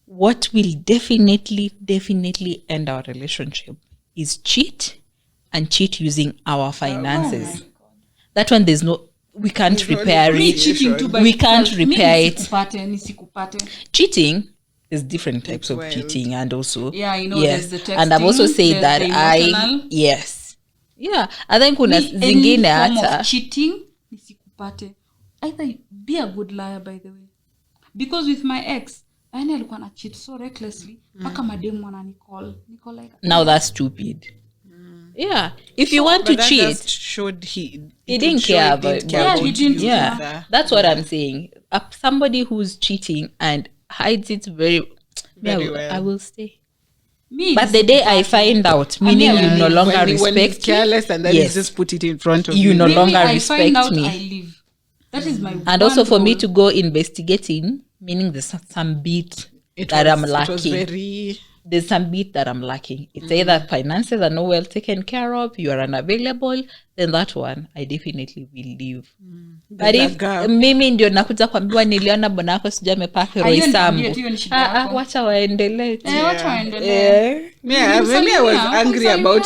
what will definitely end our relationship is cheat, and cheat using our finances. That one, we can't repair it. We can't repair it. Cheating is different types of cheating, and also there's the texting, and I've also said that I think kuna zingine hata cheating nisikupate. Either be a good liar, by the way. Because with my ex, I alikuwa na cheat so recklessly, mpaka mademu wana Nicole like. Now that's stupid. Yeah, if you want to cheat, just showed he didn't care about he didn't. Yeah, that's what I'm saying. Somebody who's cheating and hides it very well. I will stay. But the day I find out, meaning you no longer respect when he's careless, and then he just put it in front of you. No longer I respect find out, me. I leave. That is my And also one for me goal. to go investigating, meaning there's some bit It that was, I'm It was lacking. very... There's some bit that I'm lacking. It's either finances are not well taken care of, you are unavailable, then that one I definitely will leave. But There's a if gap. mimi ndio nakuja kuambiwa niliona bwana wako sijui amepaka Ah, hiyo Roysambu. ndio, hiyo ni shida yako. Wacha waendelee tu. Wacha waendelee. Yeah, maybe I was angry about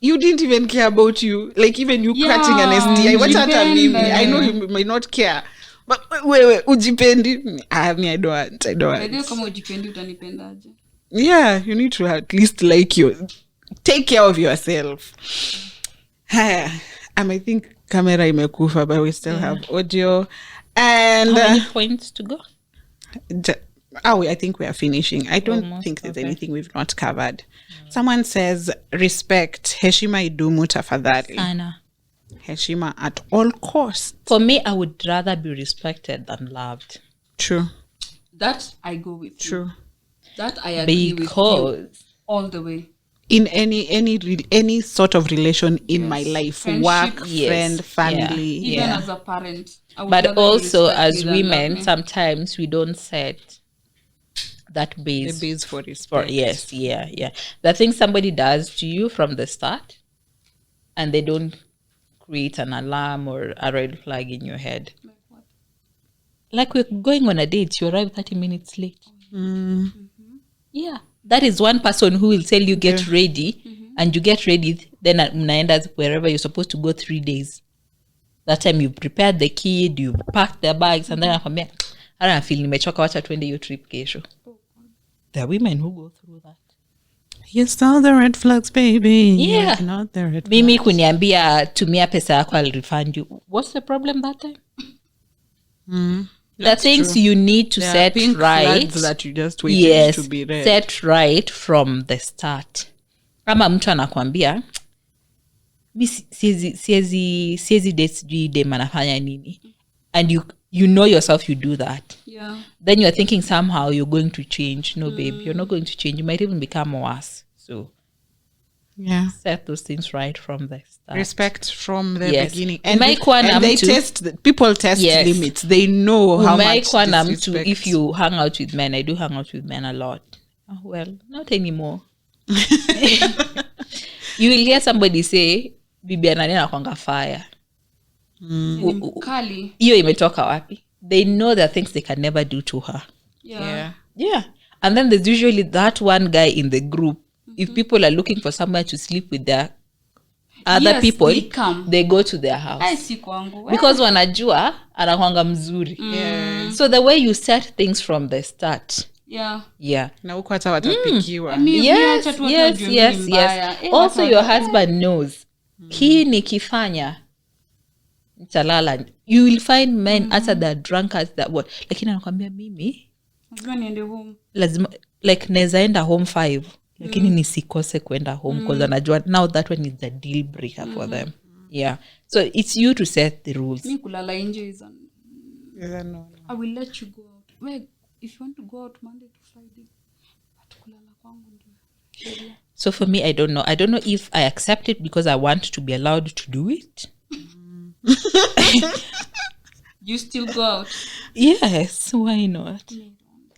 you didn't even care about you, like even you catching an STI. What hata mimi? I know you may not care, but wewe ujipendi. Me, I don't. Ndio kama ujipendi utanipendaje? Yeah, you need to at least like you. Take care of yourself. I think camera imekufa, but we still have audio. And How many points to go? I think we are finishing. I don't think there's anything we've not covered. Someone says, respect. Heshima idumu tafadhali. Sana. Heshima at all costs. For me, I would rather be respected than loved. True. That I go with. True. That I agree with you Because all the way. In any sort of relation in my life, Friendship, work, yes. friend, family. Even as a parent. I would but rather you also respect as me than love women, me. sometimes we don't set that base. The base for respect. Yes, yeah. The thing somebody does to you from the start, and they don't create an alarm or a red flag in your head. Like what? Like we're going on a date, you arrive 30 minutes late. Yeah, that is one person who will tell you get ready, and you get ready, then mnaenda wherever you're supposed to go 3 days. That time you prepared the kid, you packed the bags, and then nakwambia I don't feel nimechoka, wacha twende hiyo trip kesho. There are women who go through that. You saw the red flags, baby. Yeah. You're not the red flags. Mimi kuniambia tumia pesa yako, I'll refund you. What's the problem that time? The things you need to There are set pink right. flags that you just waited to be red. Set right from the start. Kama mtu anakuambia mi siezi date sijui dem anafanya nini, and you know yourself you do that, Yeah. then you're thinking somehow you're going to change. No, babe, you're not going to change. You might even become worse. So Yeah. set those things right from the start. Respect from the Yes. beginning. Umaikuwa na And they mtu- test, people test Yes. limits. They know how much Umaikuwa na mtu, disrespect. if you hang out with men, I do hang out with men a lot. Oh, well, not anymore. You will hear somebody say bibi ananena kwanga fire. Kali. Hiyo imetoka wapi? They know there are things they can never do to her. Yeah. Yeah. And then there's usually that one guy in the group. If people are looking for somewhere to sleep with their other Yes, people, they come. they go to their house. Ai si kwangu. Because wanajua anakwanga mzuri. So the way you set things from the start. Yeah. Yeah. Na huko hata watapikiwa. Yes. Also your husband. husband knows. Hii nikifanya nitalala. You will find men hata the drunkards that what. Lakini anakuambia mimi Lazima niende home. lazima like nawezaenda home 5 lakini nisikose kwenda home because anajua now that one is the deal breaker for them. Yeah. So it's you to set the rules. Mi kulala nje is No. I will let you go out. Well, if you want to go out Monday to Friday, but kulala kwangu ndio sheria. So for me, I don't know. I don't know if I accept it because I want to be allowed to do it. You still go out. Yes, why not?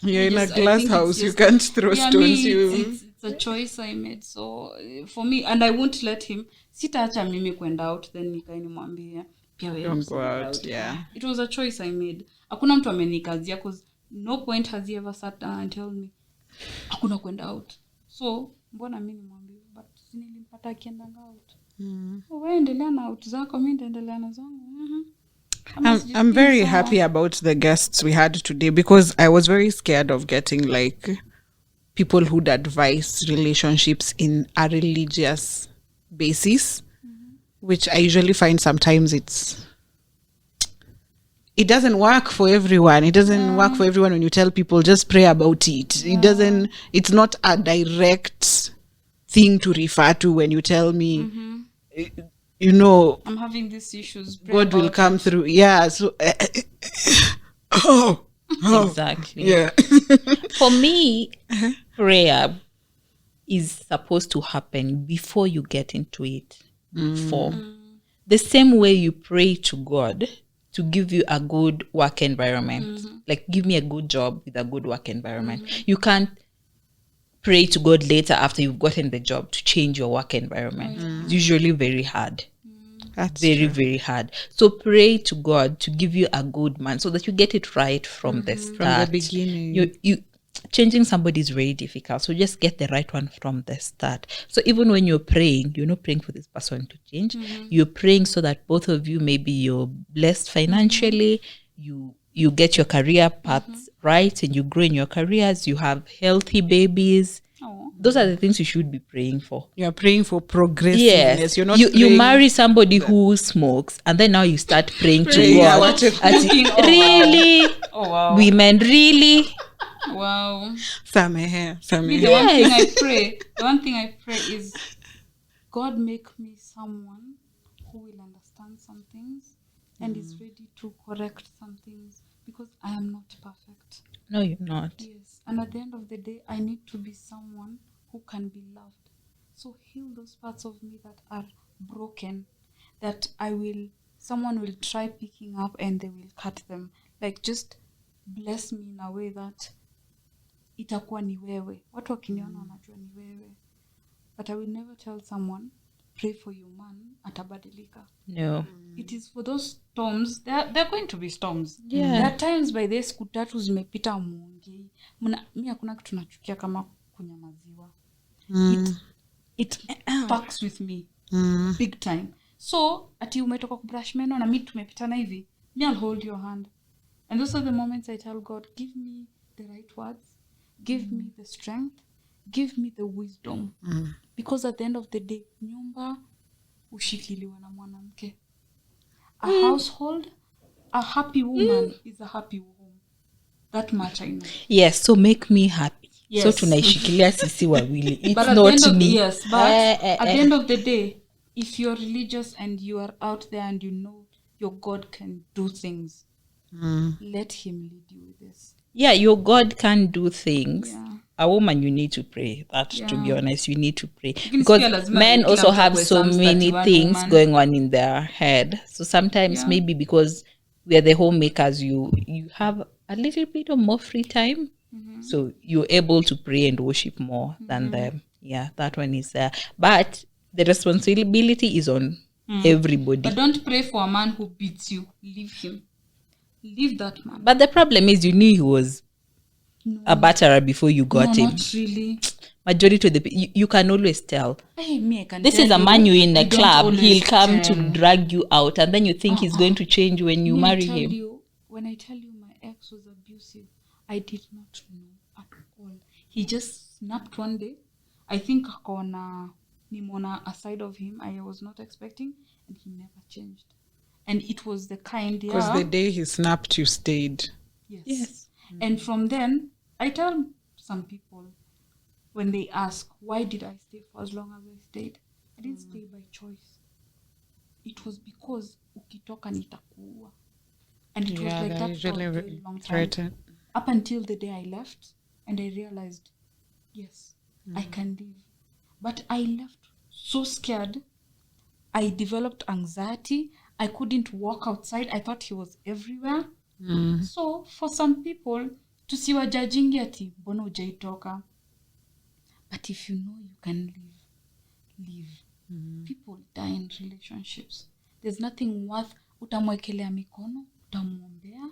You're in a Yes, I glass think house. it's You just- can't throw Yeah, stones. it's a choice I made. So for me, and I won't let him. Sitaacha mimi kwenda out then nikae nimwambie pia wewe Don't usiende go out, yeah. It was a choice I made. Hakuna mtu amenikazia cause no point has he ever sat down and told me hakuna kwenda out. So mbona mimi nimwambie, but nilimpata akienda out. Wewe endelea na out zako, mimi nitaendelea na zangu. I'm very happy about the guests we had today because I was very scared of getting like people who'd advise relationships in a religious basis, which I usually find sometimes it doesn't work for everyone. It doesn't work for everyone when you tell people just pray about it. It's not a direct thing to refer to when you tell me, you know, I'm having these issues. Pray God will about come it. through. Yeah. So, Exactly. yeah. For me, prayer is supposed to happen before you get into it. Before. The same way you pray to God, to give you a good work environment. Like, give me a good job with a good work environment. You can't pray to God later after you've gotten the job to change your work environment. It's usually very hard. That's Very, true. very hard. So pray to God to give you a good man so that you get it right from the start. From the beginning. You changing somebody is very difficult. So just get the right one from the start. So even when you're praying, you're not praying for this person to change. You're praying so that both of you, maybe you're blessed financially, you get your career paths right, and you grow in your careers, you have healthy babies. Those are the things you should be praying for. You're praying for progressiveness. Yes, You're not you marry somebody who smokes, and then now you start praying to Yeah, God. what if- Really, Oh wow. women, really. Wow. Samehe. The one thing I pray is, God, make me someone who will understand some things and is ready to correct some things, because I am not perfect. No, you're not. Yes. And at the end of the day, I need to be someone who can be loved. So heal those parts of me that are broken, that someone will try picking up and they will cut them. Like, just bless me in a way that itakuwa ni wewe. Watu wakiniona wanajua ni wewe. But I will never tell someone, pray for your man, atabadilika. No. It is for those storms. They're going to be storms. Yeah. There are times by the siku 3 zimepita muongei. Mimi hakuna kitu nachukia kama kunyamaziwa. It fucks with me big time. So ati umetoka kubrush meno na mimi tumepitana hivi, me I'll hold your hand. And those are the moments I tell God, give me the right words, give me the strength, give me the wisdom. Because at the end of the day, nyumba ushikiliwa na mwanamke. A household, a happy woman is a happy home. That much I know. Yes, so make me happy. Yes. So tunaishikilia sisi wawili. It's But at not the end me. Yes, but at the end of the day, if you're religious and you are out there and you know your God can do things, let him lead you with this. Yeah, your God can do things. Yeah. A woman, you need to pray. That, to be Yeah. honest, you need to pray. can Because see lazima men kila also mtu have akue so Psalms many 31 things woman. going on in their head. So sometimes Yeah. maybe because we are the homemakers, you have a little bit of more free time. So you're able to pray and worship more than them. Yeah, that one is there. But the responsibility is on everybody. But don't pray for a man who beats you. Leave him. Leave that man. But the problem is, you knew he was a batterer before you got him. Not really. Majority of you can always tell. Hey, me, I can This tell is a you, man you in I a don't club. always He'll come to tell. drag you out, and then you think he's going to change when you marry him. When I tell you my ex was abusive, I did not know at all. He just snapped one day. I think nimona a side of him I was not expecting, and he never changed. And it was the kind, Because the day he snapped, you stayed. Yes. And from then, I tell some people when they ask, why did I stay for as long as I stayed? I didn't stay by choice. It was because ukitoka nitakuua. And it was like that for a very long time. Up until the day I left, and I realized, yes, I can live. But I left so scared. I developed anxiety. I couldn't walk outside. I thought he was everywhere. So for some people, tusiwa judging ati mbona hujaitoka. But if you know you can live. People die in relationships. There's nothing worth utamwekelea mikono, utamuombea,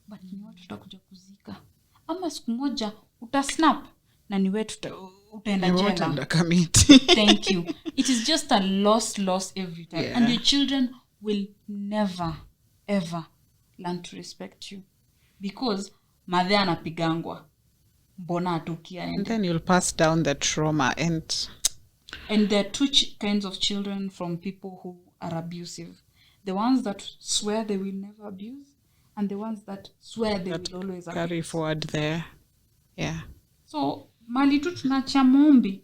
but ni watu tutakuja kuzika. Ama siku moja utasnap na ni wewe utaenda jela. Thank you. It is just a loss every time. Yeah. And your children will never, ever learn to respect you. Because madhe anapigangwa. Mbona atukia And then you'll pass down the trauma. And there are two kinds of children from people who are abusive. The ones that swear they will never abuse, and the ones that swear they will always abuse. Carry forward there. Yeah. So, mali tu tunachia maombi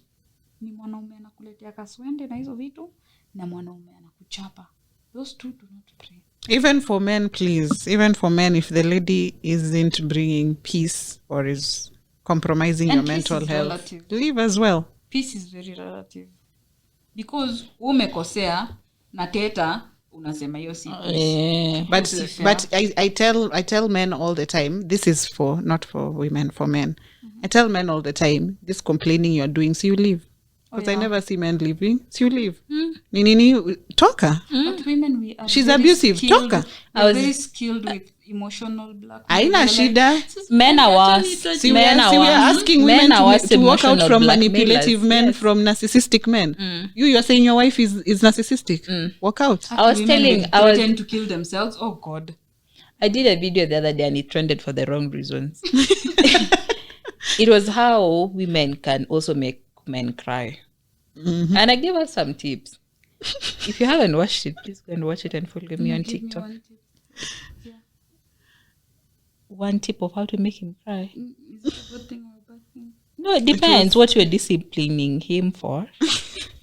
ni mwanaume anakuletea kaswende na hizo vitu, na mwanaume anakuchapa. Those two do not pray. Even for men, please. Even for men, if the lady isn't bringing peace or is compromising And your peace mental is health, relative. leave as well. Peace is very relative. Because umekosea na teta unasema hiyo si but I tell men all the time, this is not for women, for men. I tell men all the time, this complaining you're doing, so you leave. Because I never see men leaving, so you leave. Nini toka. But women, we are she's abusive, toka. I was very skilled with emotional blackmail. Aina shida. Men are worse. We are asking women to walk out from manipulative men, from narcissistic men. You're saying your wife is narcissistic. Walk out. I was threatened to kill themselves. Oh God. I did a video the other day and it trended for the wrong reasons. It was how women can also make men cry. And I gave us some tips. If you haven't watched it, please go and watch it and follow me on TikTok. One tip of how to make him cry. Is it a good thing or a bad thing? No, it depends what you're disciplining him for.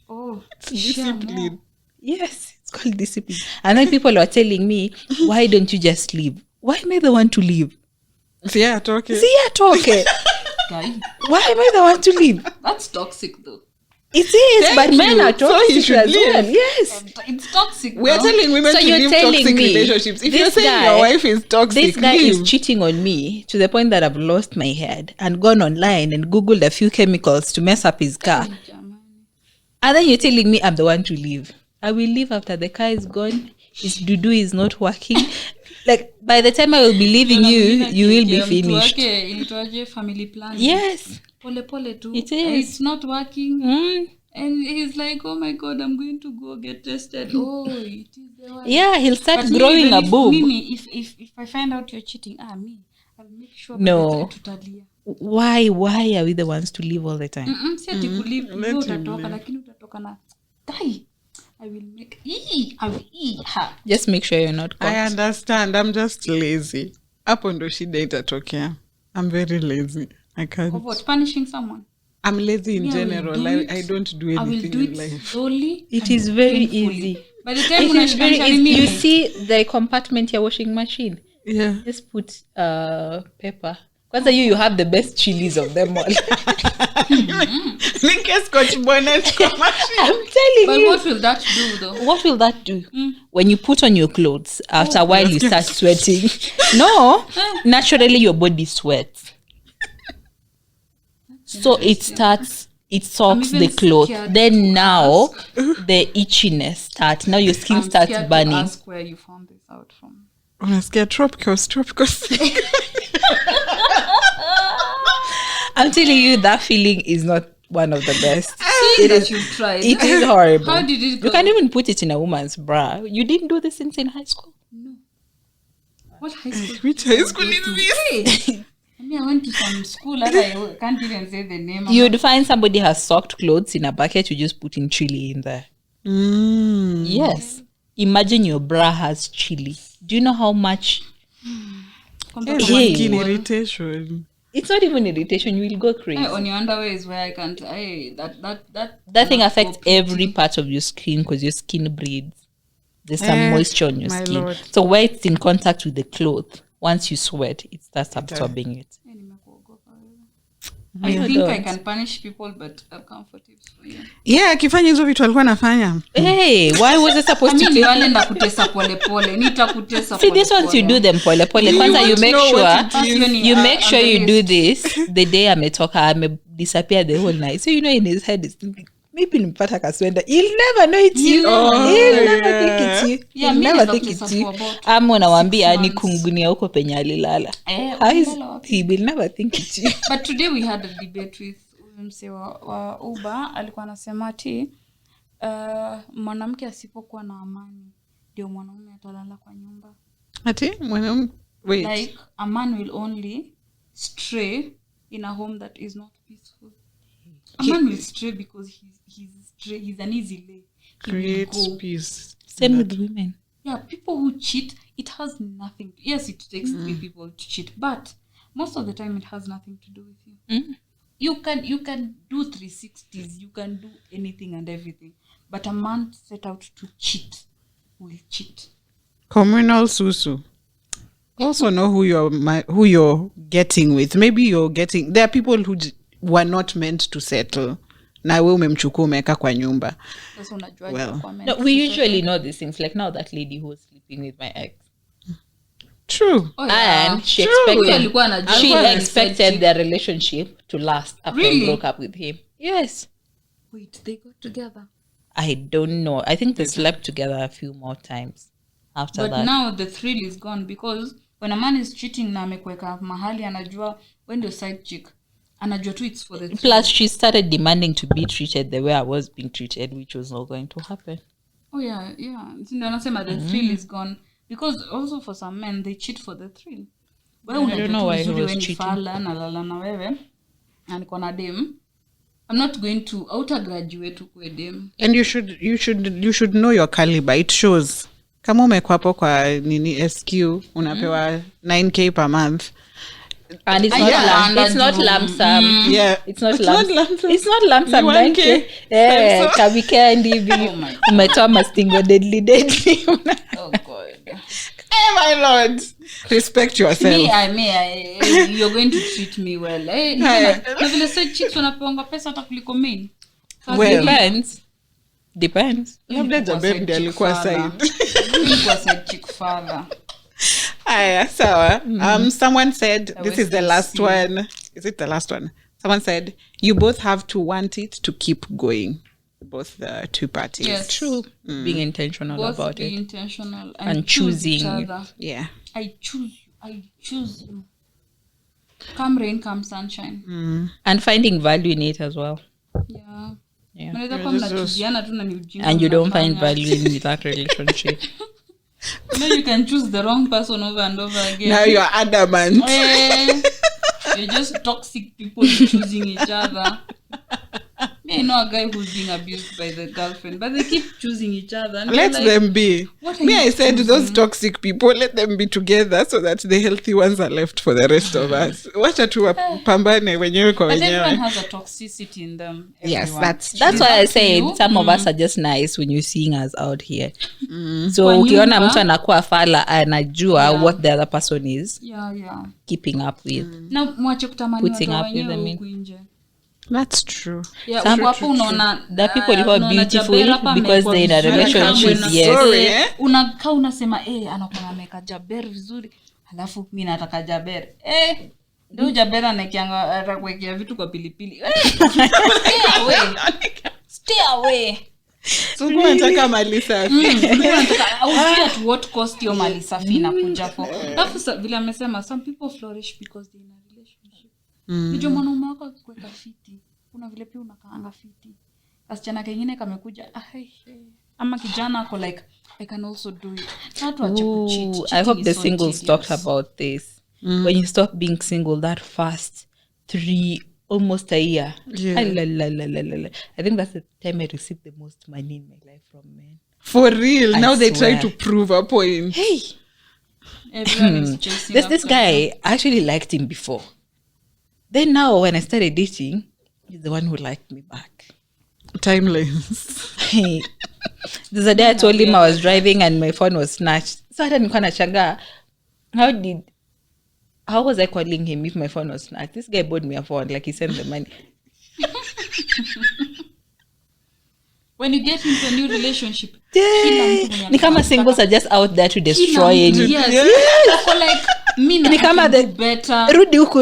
Oh, Discipline. Yes, it's called discipline. And then people are telling me, why don't you just leave? Why am I the one to leave? Yeah, talking. Guy, Why am I the one to leave? that's toxic though. It is, Thank but men you. are So he toxic should as leave. well. Yes. It's toxic. We are telling women So to you're leave telling toxic me relationships. If this you're saying guy- your wife is toxic, This guy leave. is cheating on me to the point that I've lost my head and gone online and Googled a few chemicals to mess up his car. And then you're telling me I'm the one to leave. I will leave after the car is gone. His doo-doo is not working. Like, by the time I will be leaving you will be finished. Ilitoaje family plan. Yes. Pole tu. It And is. it's not working. And he's like, oh my God, I'm going to go get tested. Oh, it is the one. Yeah, he'll start But me, growing even a if- boob. Mimi, if I find out you're cheating, I'll make sure. No. Tutalia. Why are we the ones to leave all the time? Si ati kuleave, wewe utatoka, lakini utatoka na guy. I will her. Just make sure you're not caught. I understand. I'm just lazy. Hapo ndo shida itatokea. I'm very lazy. I can't. Of what? Punishing someone? I'm lazy in Me, I will general. do it. I don't do I will anything do in it life. slowly. It and is very painfully. easy. By the time It is very unashikanisha easy. ni You mimi. see the compartment your washing machine. Yeah. Just put pepper. Kwanza you have the best chilies of them all. Ninke scotch bonnet kwa machine. I'm telling But you. what will that do though? What will that do? When you put on your clothes, after a while you start sweating. No, naturally your body sweats. So it soaks I'm the even cloth. scared Then to now the itchiness starts. Now your skin I'm starts scared burning. to ask where you found this out from. Unasikia tropicals. I'm telling you, that feeling is not one of the best. It is. You've tried. It is horrible. How did it go? You can even put it in a woman's bra. You didn't do this since in high school? What high school? Which high school is this? Hey, I mean, I went to some school and I can't even say the name. You'd find somebody has soaked clothes in a bucket, you just put in chili in there. Yes. Imagine your bra has chili. Do you know how much? Skin irritation. It's not even irritation, you will go crazy. On your underwear is where I can't. That That thing affects every part of your skin because your skin breathes. There's some moisture on your my skin. Lord. So where it's in contact with the cloth, once you sweat, it starts absorbing it. I think I don't. can punish people, but I've come for tips for you. Yeah, akifanya hizo vitu alikuwa anafanya. Hey, why was it supposed to Mimi take? wale ndakutesa polepole, nitakutesa See, this ones you do them pole pole. Kwanza you won't make know what sure it is. you make sure you do this the day ametoka disappear the whole night. So you know in his head is thinking, maybe nimpata kaswenda. He'll never know it's you. He'll never think it's you. Yeah, He'll mimi never ndo think it's you. kisa for about Ama unawambia 6 ni months. kungunia huko penye alilala. ulilala wapi? He will never think it's you. But today we had a debate with mse wa Uber. Alikuwa anasema ati mwanamke asipokuwa na amani ndio mwanaume atalala kwa nyumba. Ati mwanamke wait. Like a man will only stray in a home that is not peaceful. A man will stray because he's an easy lay. He will Creates go. peace. Same with women. Yeah, people who cheat, it has nothing. Yes, it takes 3 people to cheat, but most of the time it has nothing to do with you. You can do 360s, you can do anything and everything, but a man set out to cheat will cheat. Communal susu. Also know who you're getting with. Maybe there are people who were not meant to settle. na wewe umemchukua umeweka kwa nyumba. Sasa unajua no, we usually know these things, like now that lady who was sleeping with my ex. True. And she expected their relationship to last after I broke up with him. Yes. Wait, they got together? I don't know. I think they slept together a few more times after that. But now the thrill is gone, because when a man is cheating na amekweka mahali anajua when the side chick anajua tu it's for the thrill. Plus she started demanding to be treated the way I was being treated, which was not going to happen. Oh yeah. Ndio nasema the thrill is gone, because also for some men they cheat for the thrill. I don't know why he was cheating. Fala na lala na wewe na niko na dem. I'm not going to graduate ukwe dem. And you should know your caliber. It shows. Kama umekuwa hapo kwa nini SQ unapewa 9k per month. And it's not lump sum. Yeah. It's not lump sum. It's not lump sum. 9k. Eh, weekend hivi umetoa mastingo deadly. Oh god. Hey my lord. Respect yourself. You're going to treat me well. Na vile side chicks wanapewa pesa hata kuliko mimi. Well, depends. Labda Jabeb ndiye alikuwa side. Alikuwa side chick fala. Aya, sawa. Someone said this is the last one. Is it the last one? Someone said you both have to want it to keep going. Both the two parties. Yes. True. Being intentional both about being it. Intentional and choosing. Each other. Yeah. I choose you. Come rain, come sunshine. And finding value in it as well. Yeah. And you don't find value in that relationship. No, you can choose the wrong person over and over again. Now you're adamant. You're just toxic people choosing each other. Me, I know a guy who's being abused by the girlfriend, but they keep choosing each other. And let them be. Me, I said to those toxic people, let them be together so that the healthy ones are left for the rest of us. Wacha tu wapambane wenyewe kwa wenyewe. But everyone has a toxicity in them. Yes, that's why I said some of us are just nice when you're seeing us out here. So ukiona mtu anakuwa fala anajua what the other person is keeping up with. Na mwache kutamani putting up with them in. That's true. Yeah, the people who are beautiful because they're in a relationship. Yes. Unakaa unasema anakuwa ameka Jaber vizuri. Halafu mimi nataka Jaber. Ndio Jaber anakianga atakwekea vitu kwa pilipili. Stay away. So unataka mali safi. Unataka at what cost your mali safi inakuja kwa. Halafu vile amesema some people flourish because they in a relationship. Ndio mwanaume wako akikweka fiti. Kuna vile pia unakaanga fiti. Kasichana kingine kamekuja ama kijana ako like I can also do it. Not to cheat. I hope the singles talked about this. When you stop being single that fast, almost a year. Yeah. I think that's the time I received the most money in my life from men. For real. Now they swear. try to prove a point. Hey. Everyone is chasing this guy, I actually liked him before. Then now when I started dating, he's the one who liked me back. Timeless. There's a day I told him I was driving and my phone was snatched. So I didn't kind of changa. How was I calling him if my phone was snatched? This guy bought me a phone, like he sent the money. When you get into a new relationship, ni kama singles are just out there to destroy you. Yes. Like ni kama the better. Rudi huku.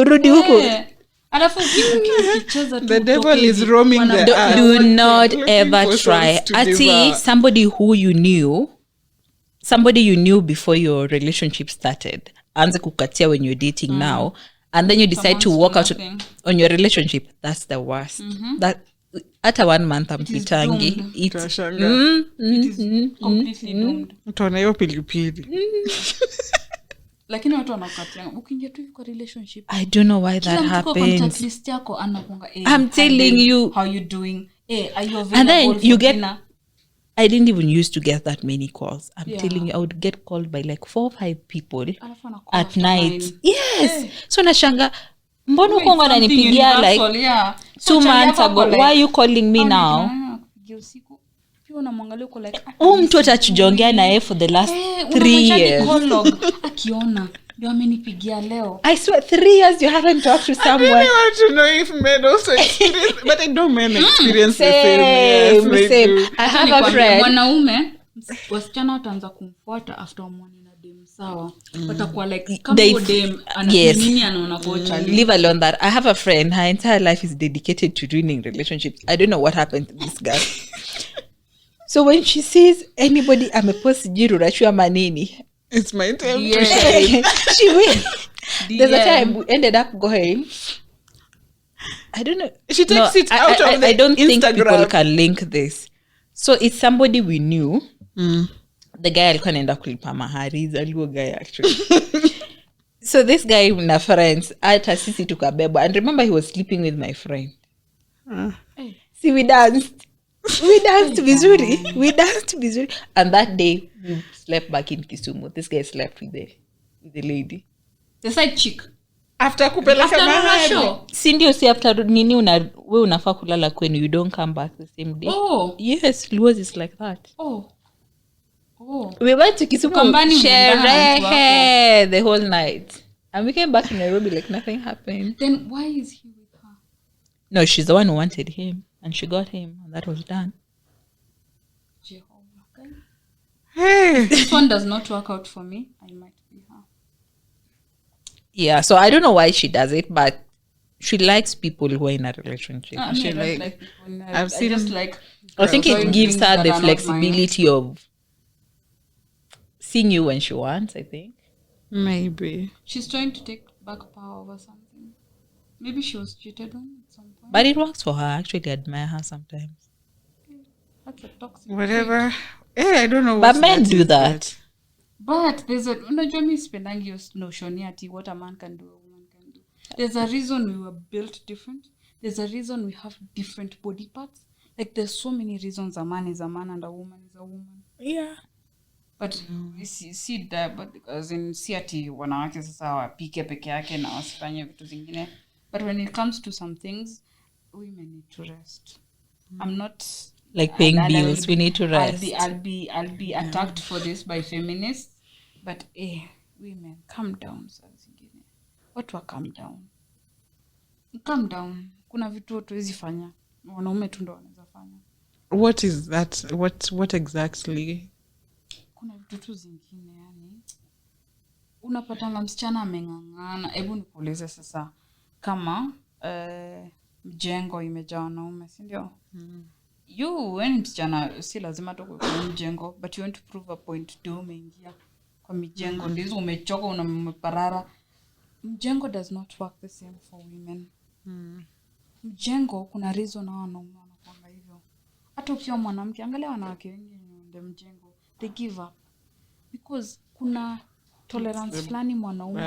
Alafu ukicheza tu. The devil is roaming the earth. Do not ever try. Ati somebody you knew before your relationship started. Anze kukatia when you're dating now, and then you decide to walk out on your relationship. That's the worst. That after 1 month ampitangi. It is completely doomed. Utaona hiyo pilipili. Lakini watu wanakatia ukiingia tu kwa relationship. I don't know why that happens. Contact list yako anaponga I'm telling you, how you doing? Are you available? And then you get dinner? I didn't even used to get that many calls. I'm telling you, I would get called by like 4 or 5 people at night. Yes. So nashanga mbona uko unanipigia like 2 months ago? Why are you calling me now? pia unamwangalia uko like mtu atachujongea naye for the last 3 years akiona ndio amenipigia leo. I swear 3 years you haven't talked to someone. I really want to know if men also experience, but I know men experience the same. Yes, Same. I have a friend. Mwanaume wasichana wataanza kumfuata after one na dem sawa. Watakuwa like kama dem nini anaona kocha. Leave alone that. I have a friend, her entire life is dedicated to ruining relationships. I don't know what happened to this guy. So when she sees anybody amepost jirurachua manini, it's my time to shine. She will. There's a time we ended up going. I don't know. She takes it out of the I don't Instagram. think people can link this. So it's somebody we knew. The guy alikuwa anaenda kulipa mahari. He's a Luo guy actually. So this guy na friends hata sisi tukabebwa. And remember he was sleeping with my friend. See, we danced vizuri. And that day we slept back in Kisumu. This guy slept with the lady. The side chick. After kupeleka mahali. Si ndio, si after nini we unafaa kulala kwenu, you don't come back the same day. Oh. Yes, Luo is like that. Oh. We went to Kisumu, sherehe the whole night. And we came back to Nairobi like nothing happened. Then why is he with her? No, she's the one who wanted him. And she got him. And that was done. Jehovah. Okay? Hey. This one does not work out for me. I might be her. Yeah, so I don't know why she does it, but she likes people who are in a relationship. I She don't like people. I've seen just like I think it doing gives things her that the are not flexibility of seeing you when she wants, I think. maybe. she's trying to take back power over something. Maybe she was cheated on at some point. But it works for her. I actually admire her sometimes. That's a toxic Whatever. Hey, I don't know But what men do is, that. But there's a unajua mi sipendangi hiyo notion ati what a man can do a woman can do. There's a reason we were built different. There's a reason we have different body parts. Like there's so many reasons a man is a man and a woman is a woman. Yeah. But we see that, but as in si ati wanawake sasa wapike peke yake na wasifanye vitu zingine. But when it comes to some things, women need to rest. I'm not Like paying bills, we need to rest. I'll be attacked for this by feminists, but women, calm down. Watu wa calm down. Kuna vitu hatuwezi fanya, wanaume tu ndo wanaweza fanya. What is that? What exactly? Kuna vitu tu zingine yani. Unapatanga msichana ameng'ang'ana. Hebu nikuulize sasa kama mjengo imejaa wanaume, si ndio? When msichana si lazima tu kwa mjengo, but you want to prove a point, ndio umeingia kwa mijengo, ndizo umechoka umeparara. Mjengo does not work the same for women. Mjengo kuna reason na wanaume wanakuanga hivyo. Hata ukiwa mwanamke, angalia wanawake wengi ndio mjengo, they give up because kuna tolerance fulani mwanaume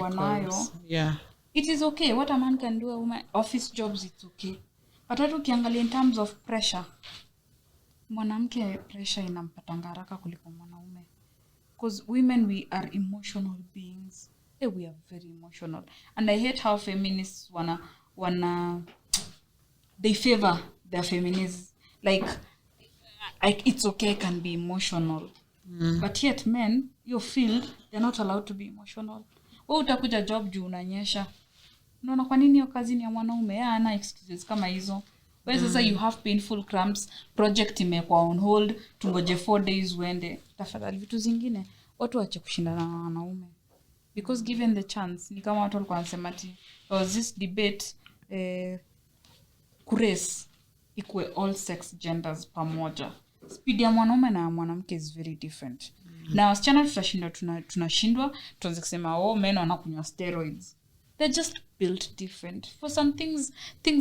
anayo. Yeah. It is okay what a man can do, a woman office jobs it's okay. But hata ukiangalia in terms of pressure, mwanamke pressure inampata haraka kuliko mwanaume. Because women, we are emotional beings. We are very emotional. And I hate how feminists they favor their feminism. Like it's okay, can be emotional. But yet men, you feel they're not allowed to be emotional. Utakuja job juu unanyesha. Unaona kwa nini hiyo kazi ni ya mwanaume? Ana excuses kama hizo. Wewe sasa you have painful cramps, project imekuwa on hold, tungoje 4 days uende. Tafadhali vitu zingine watu waache kushindana na wanaume. Because given the chance, ni kama watu walikuwa wanasema ati was this debate kurace ikue all sex genders pamoja. Speed ya mwanaume na mwanamke is very different. Na wasichana tunashindwa tuanze kusema men wanakunywa steroids. They're just built different. For some things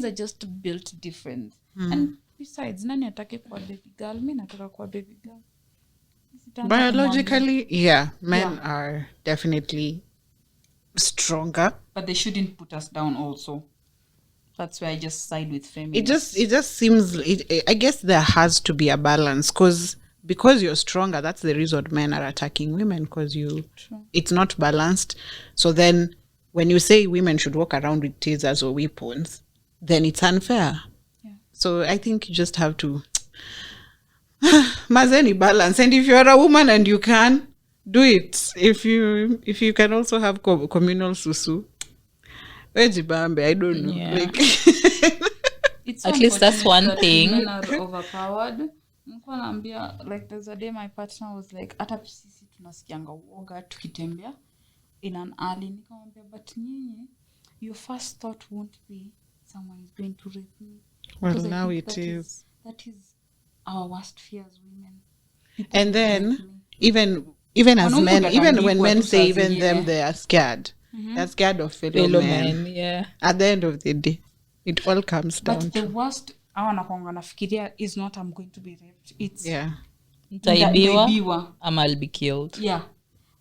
are just built different. And besides, nani atake kuwa baby girl? Mimi nataka kuwa baby girl. Biologically, men are definitely stronger. But they shouldn't put us down also. That's why I just side with feminists. It just seems, I guess there has to be a balance because you're stronger, that's the reason men are attacking women, because it's not balanced. So then when you say women should walk around with tasers or weapons, then it's unfair. Yeah. So I think you just have to Mazeni balance. And if you're a woman and you can, do it. If you can also have communal susu. Wejibambe, I don't know. Yeah. Like It's At least that's one unfortunate that thing. women are overpowered. Nilikuwa naambia, like there's a day my partner was like, hata sisi tunasikianga uoga tukitembea in an alley. Nikamwambia, but nyinyi, your first thought won't be someone is going to rape me. well, Because I now think it is. That is our worst fear as women. People And will then rape me. even as Wanaume men, even when watatandikwa men tu say saa even them, zingine. they are scared. They're scared of fellow Fellow men. men, yeah. At the end of the day, it all comes down But the to worst awa nakwanga nafikiria is not I'm going to be raped. It's Nitaibiwa, Nitaibiwa. I'll be killed. Yeah.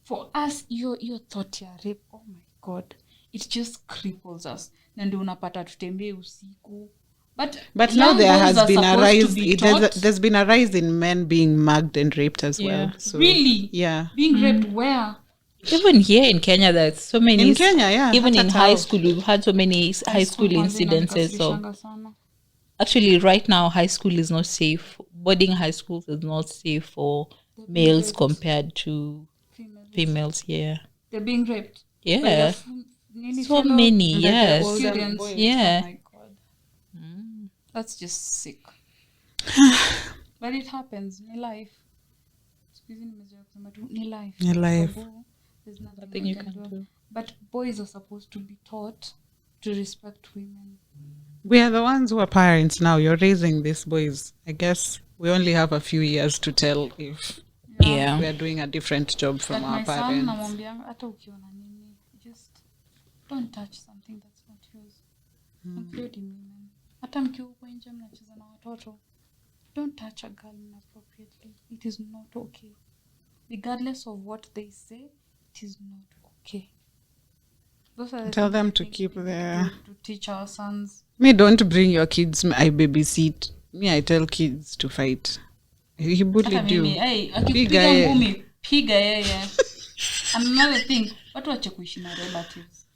For us, your thought ya rape, oh my God, it just cripples us. Na ndio unapata tutembee usiku. But now young there boys has are been a supposed to rise. be taught- There's been a rise in men being mugged and raped as Yeah. well. So, Really? Yeah. Being raped where? Even here in Kenya, there's so many. In Kenya, yeah, Even hata in tao. high school, we've had so many high school Kwanza incidences. So inanikasirishanga sana. actually, right now, high school is not safe. Boarding high schools is not safe for males raped. compared to females. Yeah, They're being raped. yeah. By their nearly So fellow many, yes. students. Yeah. Oh my God. That's just sick. But it happens. Ni life. Siku hizi nimezoea kusema tu, ni life. Ni life. Sababu, there's nothing Nothing we you can can do. do. But boys are supposed to be taught to respect women. We are the ones who are parents now. You're raising these boys. I guess we only have a few years to tell if Yeah. we are doing a different job from Like our my son, parents. namwambianga hata ukiona nini, just don't touch something that's not yours. Including women. Hata mkiwa huko nje mnacheza na watoto, don't touch a girl inappropriately. It is not okay. Regardless of what they say, it is not okay. Those are the Tell things them I to think keep we their- need to teach our sons. Me, don't bring your kids. I babysit. Me, I tell kids to fight. He Hata bullied you. mimi, hey, Piga akipiga yeye. ngumi, piga yeye. And another thing, watu wache kuishi na relatives.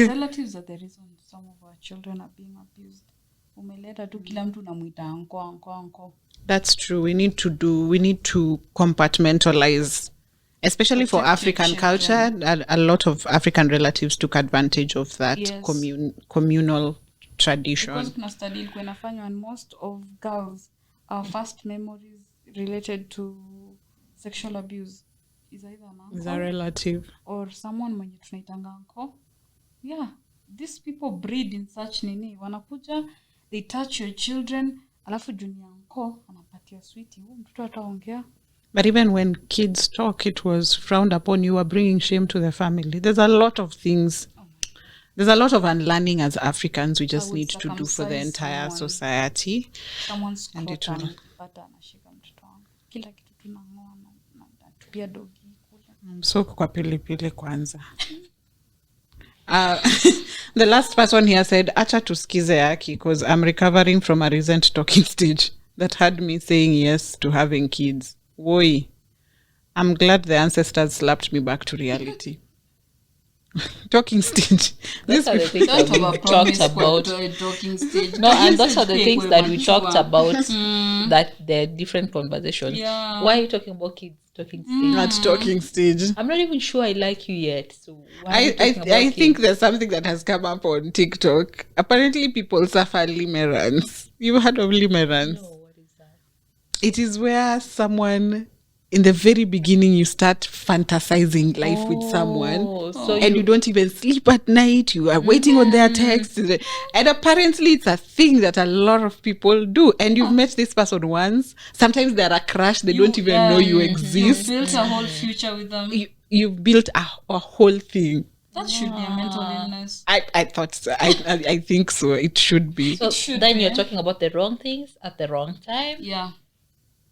Relatives are the reason some of our children are being abused. Umeleta tu kila mtu namuita anko. That's true. We need to compartmentalize, especially for Protect your African children. culture. A lot of African relatives took advantage of that Yes. communal tradition. Because kuna study ilikuwa inafanywa and most of girls, our first memories related to sexual abuse is either an uncle Is a relative. or someone mwenye tunaitanga uncle. Yeah, these people breed in such nini. Wanakuja, they touch your children, alafu junior uncle anapatia sweetie. Mtoto ataongea. But even when kids talk, it was frowned upon. You were bringing shame to the family. There's a lot of things. There's a lot of unlearning as Africans we just would need to do for the circumcise entire someone. society. Someone's And it scrotum, will- pata anashika mtoto wangu. Kila kitu tunang'oa na tupia dogi kule. So kwa pilipili kwanza. The last person here said, acha tusikize yaki, because I'm recovering from a recent talking stage that had me saying yes to having kids. Woi. I'm glad the ancestors slapped me back to reality. Talking stage. Those are the things that we talked about. Talking stage. No, and those are the things that we talked Sure. about. That they're different conversations. Yeah. Why are you talking about kids talking stage? Not talking stage. I'm not even sure I like you yet. So why are you talking about I kids? think there's something that has come up on TikTok. Apparently, people suffer limerence. You've heard of limerence? No, what is that? It is where someone, in the very beginning, you start fantasizing life with someone. So And you don't even sleep at night. You are waiting on their texts. And apparently, it's a thing that a lot of people do. And you've met this person once. Sometimes they're a crush. They don't even know you You exist. built a whole future with them. You've built a whole thing. That should be a mental illness. I thought so. I think so. It should be. So should then be. you're talking about the wrong things at the wrong time, Yeah.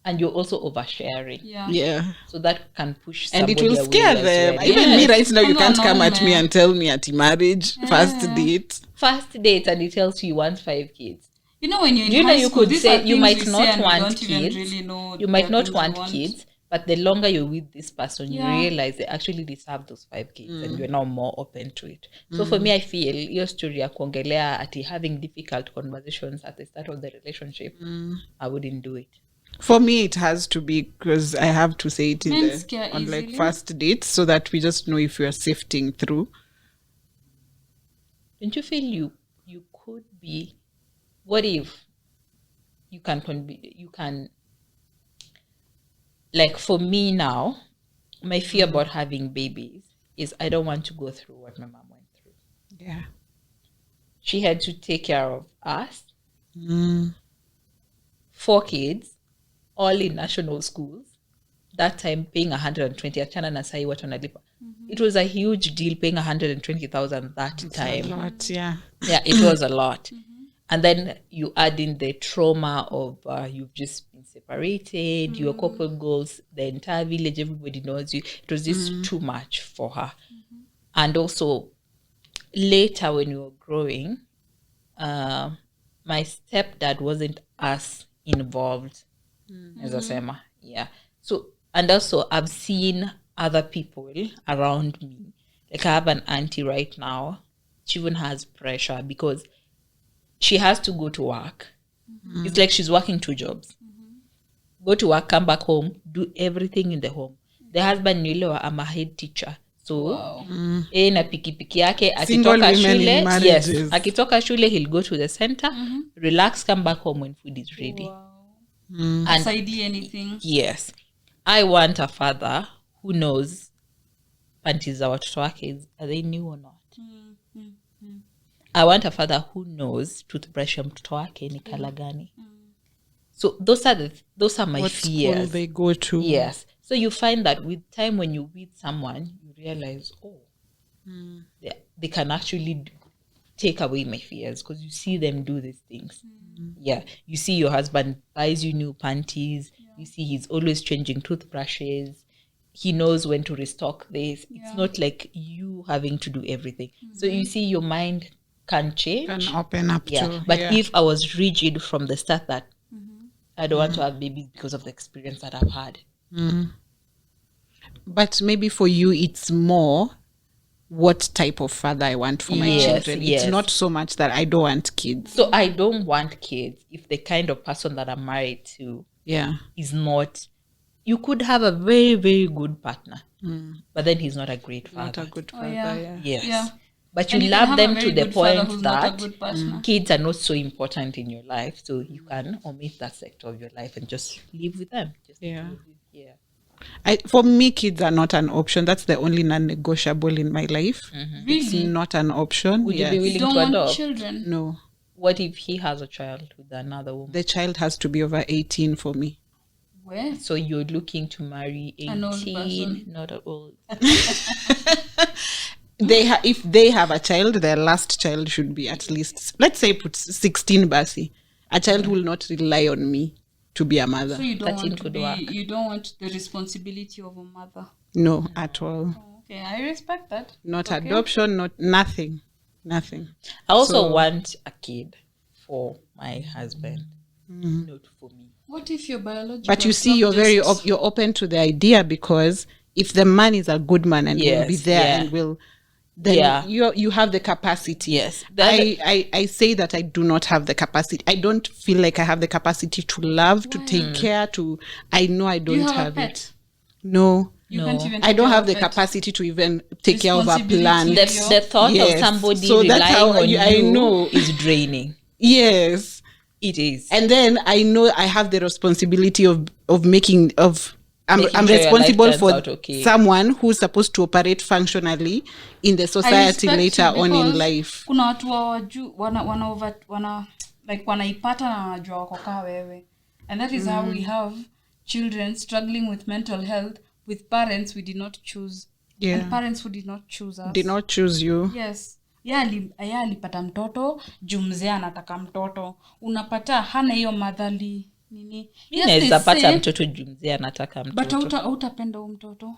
and you're also oversharing. Yeah. Yeah. So that can push And it somebody will away scare as them. well. Even me right now, you Come can't on, come at me man. and tell me at marriage, first date. First date, and he tells you he wants 5 kids. You know when you're in Do you know high you school, could these say are you things might we say not and we want don't even kids. really know You might the not things we want kids, but the longer you're with this person, you Yeah. realize they actually deserve those 5 kids, and you're now more open to it. So for me, I feel your story ya kuongelea ati having difficult conversations at the start of the relationship, I wouldn't do it. For me, it has to be, because I have to say it Men scare on like easily. first dates, so that we just know if we are sifting through. Don't you feel you could be? What if you can like, for me now, my fear about having babies is I don't want to go through what my mom went through. Yeah. She had to take care of us, 4 kids, all in national schools. That time paying 120, achana na sahi watu wanalipa. It was a huge deal paying 120,000 that time. A lot, yeah. Yeah, it was a lot. And then you add in the trauma of you've just been separated, your corporate goals, the entire village, everybody knows you. It was just too much for her. And also, later when we were growing, my stepdad wasn't as involved as Asema. Yeah. So, and also I've seen other people around me. Like, I have an auntie right now. She even has pressure because she has to go to work. It's like she's working 2 jobs. Go to work, come back home, do everything in the home. The husband nilo, I'm a head teacher. So, na pikipiki yake, Single akitoka women in shule, marriages. yes, akitoka shule, he'll go to the center, relax, come back home when food is ready. And Saidi anything. Yes. I want a father who knows panties za watoto wake, are they new or not? I want a father who knows toothbrush ya mtoto wake ni kala gani. So those are my What fears. school they go to. Yes. So you find that with time, when you meet someone, you realize, they can actually take away my fears, because you see them do these things. Yeah. You see your husband buys you new panties. You see he's always changing toothbrushes. He knows when to restock this. It's not like you having to do everything. So you see your mind can change. Can open up to. But if I was rigid from the start that I don't want to have babies because of the experience that I've had. But maybe for you, it's more what type of father I want for my children. It's not so much that I don't want kids. So I don't want kids if the kind of person that I'm married to is not. You could have a very, very good partner, but then he's not a great father. Not a good father, Yes. Yeah. But And you can love have them a to very the good father point who's not a that good partner. kids are not so important in your life, so you can omit that sector of your life and just live with them. For me, kids are not an option. That's the only non-negotiable in my life. It's Really? not an option. Would you be You willing don't to want adopt? children? No. What if he has a child with another woman? The child has to be over 18 for me. Where? So you're looking to marry 18, An old person. not an old. If they have a child, their last child should be at least, let's say, put 16 basi. A child will not rely on me to be a mother. So you don't 13 want to could be, work. you don't want the responsibility of a mother. No, at all. Okay, I respect that. Not Okay. adoption, not nothing. Nothing. I also So- want a kid for my husband, not for me. What if your biological But you see, clock you're open to the idea, because if the man is a good man and will be Yes, there and will, then you have the capacity. Yes. I say that I do not have the capacity. I don't feel like I have the capacity to love, to take care, I know I Do you don't have a have pet? it. No. You No. can't even I take don't care have of the it. capacity to even take care of a Responsibility. plant. The thought of Yes. somebody So that's relying how on you I know. is draining. Yes. It is. And then I know I have the responsibility of Making I'm sure your responsible life for turns out okay. someone who's supposed to operate functionally in the I society respect later you on in because life. kuna watu wanaipata na wanajua wako kaa wewe, and that is how we have children struggling with mental health with parents we did not choose. Yeah. And parents who did not choose us. Did not choose you. Yes. Yeye alipata mtoto juu mzee anataka mtoto, unapata hana hiyo madhali nini. Yes, Naweza they pata say, mtoto juu mzee anataka but mtoto. hautapenda huyo mtoto.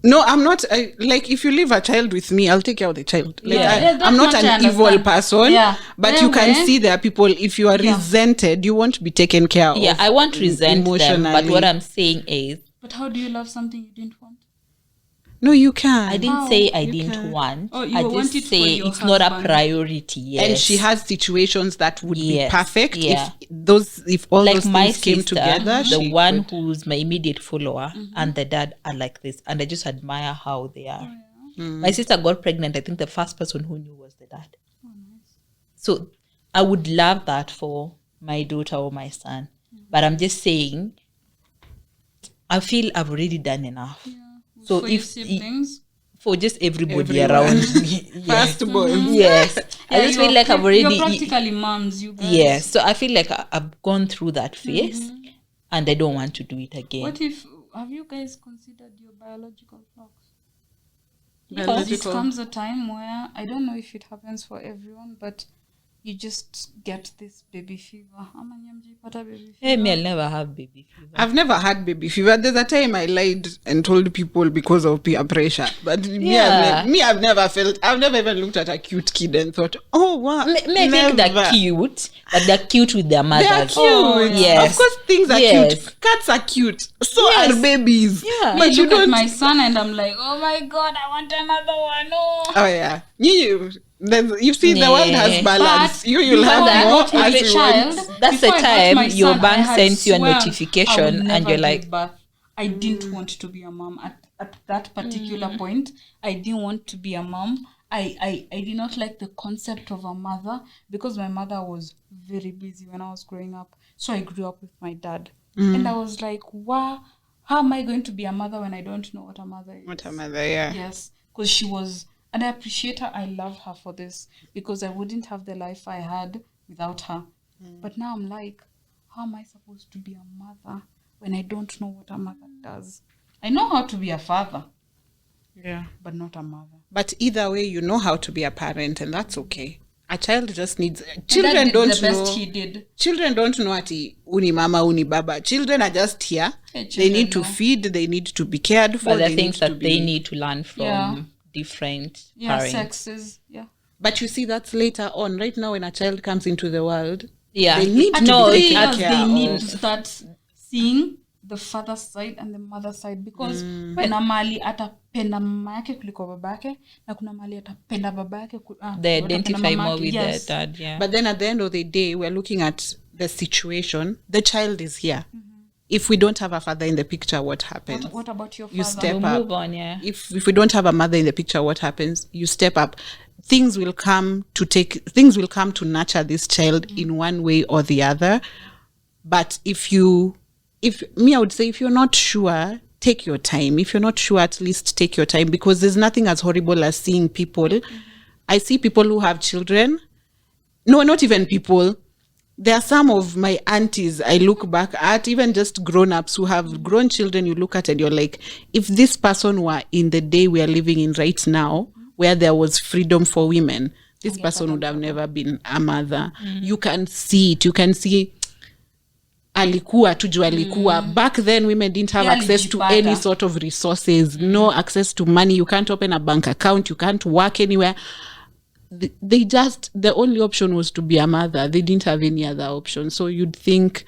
No, I'm not. Like, if you leave a child with me, I'll take care of the child. Like, that I'm not much I an evil understand. person. Yeah. But you can Wewe- see there are people, if you are resented, you won't be taken care Yeah, of. I won't resent them, but emotionally. what I'm saying is, But how do you love something you didn't want? No, you can. I didn't say I didn't want. Oh, you I want just it for say your it's not a husband. priority. Yes. And she has situations that would be Yes, perfect yeah. if all like those my things came sister, together. the she one could. who's my immediate follower, and the dad are like this, and I just admire how they are. My sister got pregnant. I think the first person who knew was the dad. So I would love that for my daughter or my son, but I'm just saying, I feel I've already done enough. So for if your siblings. for just everybody Everyone. around me, yes. Firstborn. Yes, I just feel like I've already. You're practically moms, you guys. Yes, so I feel like I've gone through that phase, and I don't want to do it again. What if, have you guys considered your biological clocks? Biological. Because it comes a time where, I don't know if it happens for everyone, but you just get this baby fever. Hey, me, I'll never have baby fever. I've never had baby fever. There's a time I lied and told people because of peer pressure. But Yeah. I've never even looked at a cute kid and thought, oh, wow. I think they're cute, but they're cute with their mothers. They're cute. Oh, yes. Of course, things are Yes. cute. Cats are cute. So Yes. are babies. Yeah. But I you look at don't. my son and I'm like, oh my God, I want another one. Oh. Oh, yeah. You see, the world has Yeah. balance. But You'll have before I more got my as you child, want. That's the before I got time my your son, bank I had sends you a sworn notification I would and never you're give like, birth. I didn't want to be a mom at that particular point. I didn't want to be a mom. I did not like the concept of a mother because my mother was very busy when I was growing up. So I grew up with my dad. And I was like, wow, how am I going to be a mother when I don't know what a mother is? What a mother, yeah. Yes, because she was, and I appreciate her. I love her for this because I wouldn't have the life I had without her. But now I'm like, how am I supposed to be a mother when I don't know what a mother does? I know how to be a father, Yeah. but not a mother. But either way, you know how to be a parent, and that's okay. A child just needs. And Children that did don't the best know. he did. Children don't know ati uni mama uni baba. Children are just here. Yeah, They children need to know. feed. They need to be cared for. but the they things need to that they be. need to learn from Yeah. different Yeah, parents. sexes. Yeah. But you see, that's later on. Right now, when a child comes into the world, Yeah. they need to No, be it's taken at- care They need of. to start seeing the father side and the mother side because kuna mali atapenda mama yake kuliko baba yake na kuna mali atapenda baba yake They atapenda identify mama more yake. with Yes. their dad, yeah. But then at the end of the day, we're looking at the situation. The child is here. If we don't have a father in the picture, what happens? What about your father? You step We'll up. move on, yeah. If we don't have a mother in the picture, what happens? You step up. Things will come to nurture this child in one way or the other. But I would say if you're not sure, take your time. If you're not sure, at least take your time because there's nothing as horrible as seeing people. I see people who have children. No, not even people. There are some of my aunties I look back at, even just grown-ups who have grown children, you look at and you're like, if this person were in the day we are living in right now, where there was freedom for women, this person would have never been a mother. You can see it. You can see alikuwa tuju alikuwa. Back then, women didn't have Yeah, access to alijipata. any sort of resources, no access to money. You can't open a bank account. You can't work anywhere. The only option was to be a mother. They didn't have any other option. So you'd think,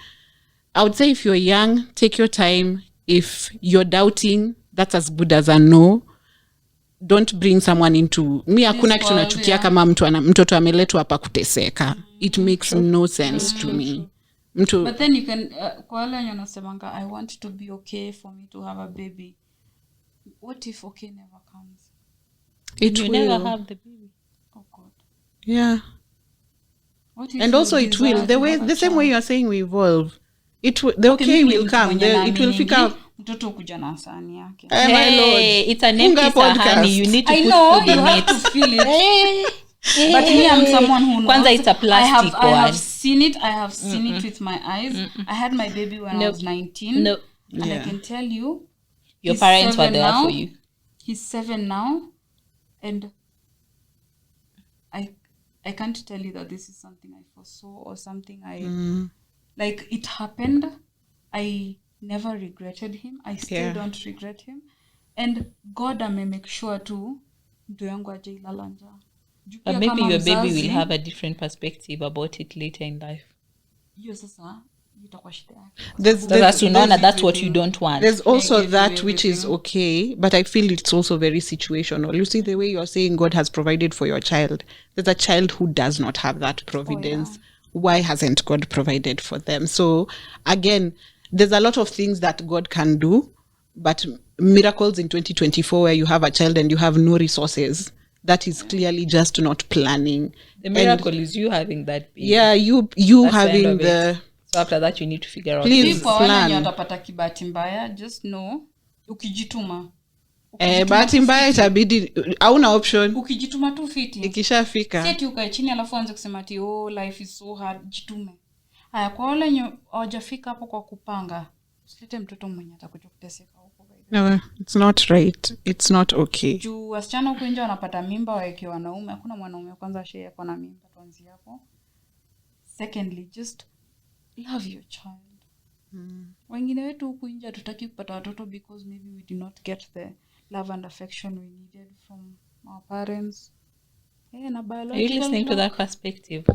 I would say if you're young, take your time. If you're doubting, that's as good as a no. Don't bring someone into me. Hakuna kitu world, nachukia yeah. kama mtoto ameletwa hapa kuteseka. It makes no sense to me. But then you can kwa wale wenye wanasemanga I want to be okay for me to have a baby. What if okay never comes? It You will. never have the baby. Oh God. Yeah. What if And you also it desire will. to have a The same way child? you are saying we evolve. The okay Mimi ni will mtu come. mwenye It will naaminigi, figure out. mtoto kuja na sahani yake. My lord. Hey, it's an Funga empty podcast. sahani. You need to I put know food you in have it. to feel it. Hey, But me, I'm someone who knows. Kwanza, it's a plastic I have one. seen it. I have seen it with my eyes. I had my baby when I Nope. was 19. No, And Yeah. I can tell you, your he's parents were 7 there now. for you. He's 7 now. And I can't tell you that this is something I foresaw or something like it happened. I never regretted him. I still don't regret him. And God may make sure too mtu yangu hajailala njaa. But Pia maybe kama your baby mzazi, will have a different perspective about it later in life. hiyo sasa That's what you don't want. There's also that which is okay, but I feel it's also very situational. You see, the way you're saying God has provided for your child, there's a child who does not have that providence. Why hasn't God provided for them? So again, there's a lot of things that God can do, but miracles in 2024 where you have a child and you have no resources, that is clearly just not planning. The miracle is you having that baby. Yeah, you having the... So after that, you need to figure out. Please plan. Just know, ukijituma. Bahati mbaya itabidi hauna option. Ukijituma tu fiti. Ikishafika. Seti ukae chini alafu anze kusema ati life is so hard, jitume. Haya kwa wale hawajafika hapo kwa kupanga, usilete mtoto mwenye atakuja kuteseka huko. No, it's not right. It's not okay. Juu wasichana huko nje wanapata mimba waeke wanaume. Hakuna mwanaume kwanza share kwa na mimba tuanzie hapo. Secondly, just love your child. Wengine wetu huku nje hatutaki kupata watoto because maybe we did not get the love and affection we needed from our parents. Na biological. Are you listening to that perspective?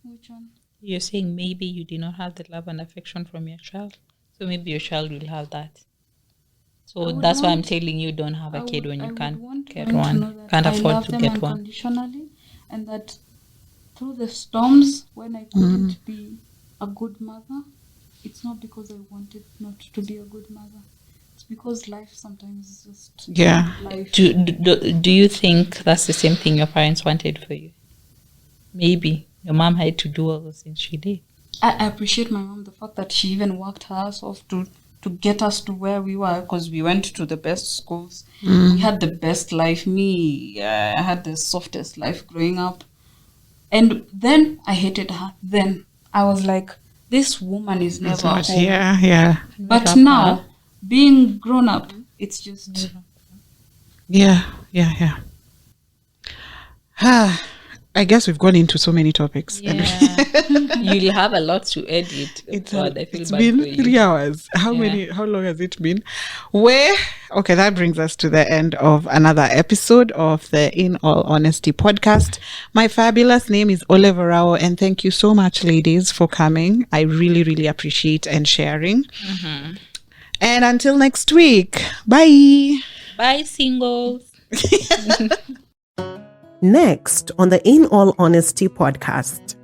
Which one? You're saying maybe you did not have the love and affection from your child, so maybe your child will have that. So that's why I'm telling you, don't have a kid when you can't get one, can't afford to get one. Unconditionally, and that through the storms when I couldn't be a good mother, it's not because I wanted not to be a good mother. It's because life sometimes is just life. Do you think that's the same thing your parents wanted for you? Maybe your mom had to do all those things she did. I appreciate my mom, the fact that she even worked her ass off to get us to where we were, because we went to the best schools. We had the best life. I had the softest life growing up. And then I hated her. Then I was like, this woman is never home. Yeah. But now, being grown up, it's just... Yeah. I guess we've gone into so many topics. Yeah. You'll have a lot to edit. It's been 3 hours. How long has it been? Okay, that brings us to the end of another episode of the In All Honesty podcast. My fabulous name is OLAVEORAWO, and thank you so much, ladies, for coming. I really, really appreciate and sharing. And until next week, bye. Bye, singles. Next on the In All Honesty podcast.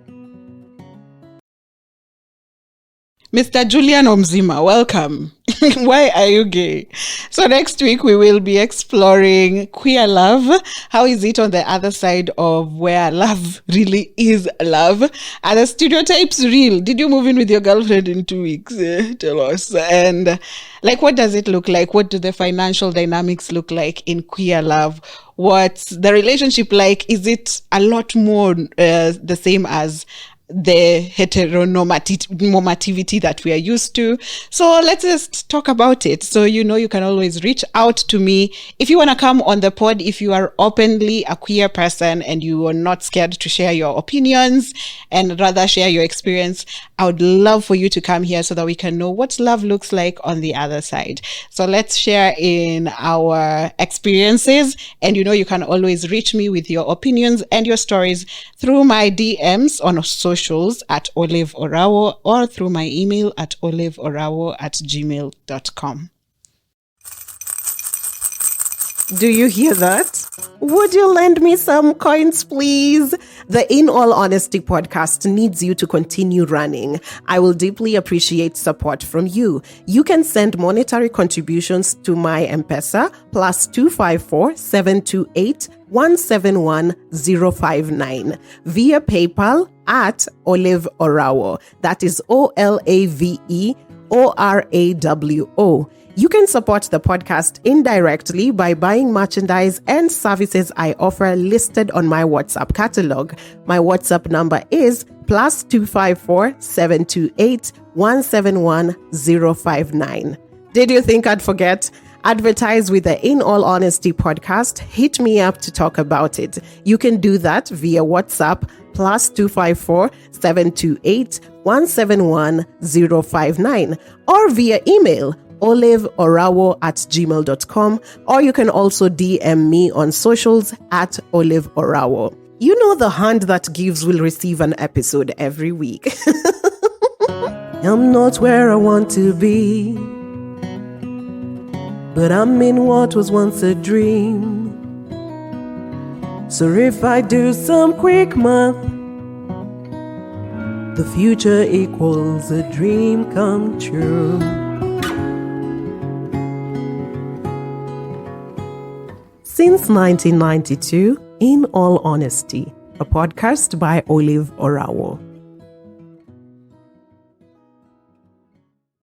Mr. Julian Omzima, welcome. Why are you gay? So next week we will be exploring queer love. How is it on the other side of where love really is love? Are the stereotypes real? Did you move in with your girlfriend in 2 weeks? Tell us. And what does it look like? What do the financial dynamics look like in queer love? What's the relationship like? Is it a lot more the same as the heteronormativity that we are used to? So let's just talk about it. So you can always reach out to me if you want to come on the pod, if you are openly a queer person and you are not scared to share your opinions and rather share your experience. I would love for you to come here so that we can know what love looks like on the other side. So let's share in our experiences, and you can always reach me with your opinions and your stories through my DMs on socials at OLAVEORAWO or through my email at olaveorawo@gmail.com. Do you hear that? Would you lend me some coins, please? The In All Honesty podcast needs you to continue running. I will deeply appreciate support from you. You can send monetary contributions to my Mpesa +254 728 171 059 via PayPal at OLAVEORAWO. That is OLAVEORAWO. You can support the podcast indirectly by buying merchandise and services I offer listed on my WhatsApp catalog. My WhatsApp number is +254 728 171 059. Did you think I'd forget? Advertise with the In All Honesty podcast. Hit me up to talk about it. You can do that via WhatsApp +254 728 171 059 or via email olaveorawo@gmail.com, or you can also DM me on socials at OLAVEORAWO. The hand that gives will receive an episode every week. I'm not where I want to be, but I'm in what was once a dream. So if I do some quick math, the future equals a dream come true. Since 1992, In All Honesty, a podcast by OLAVEORAWO.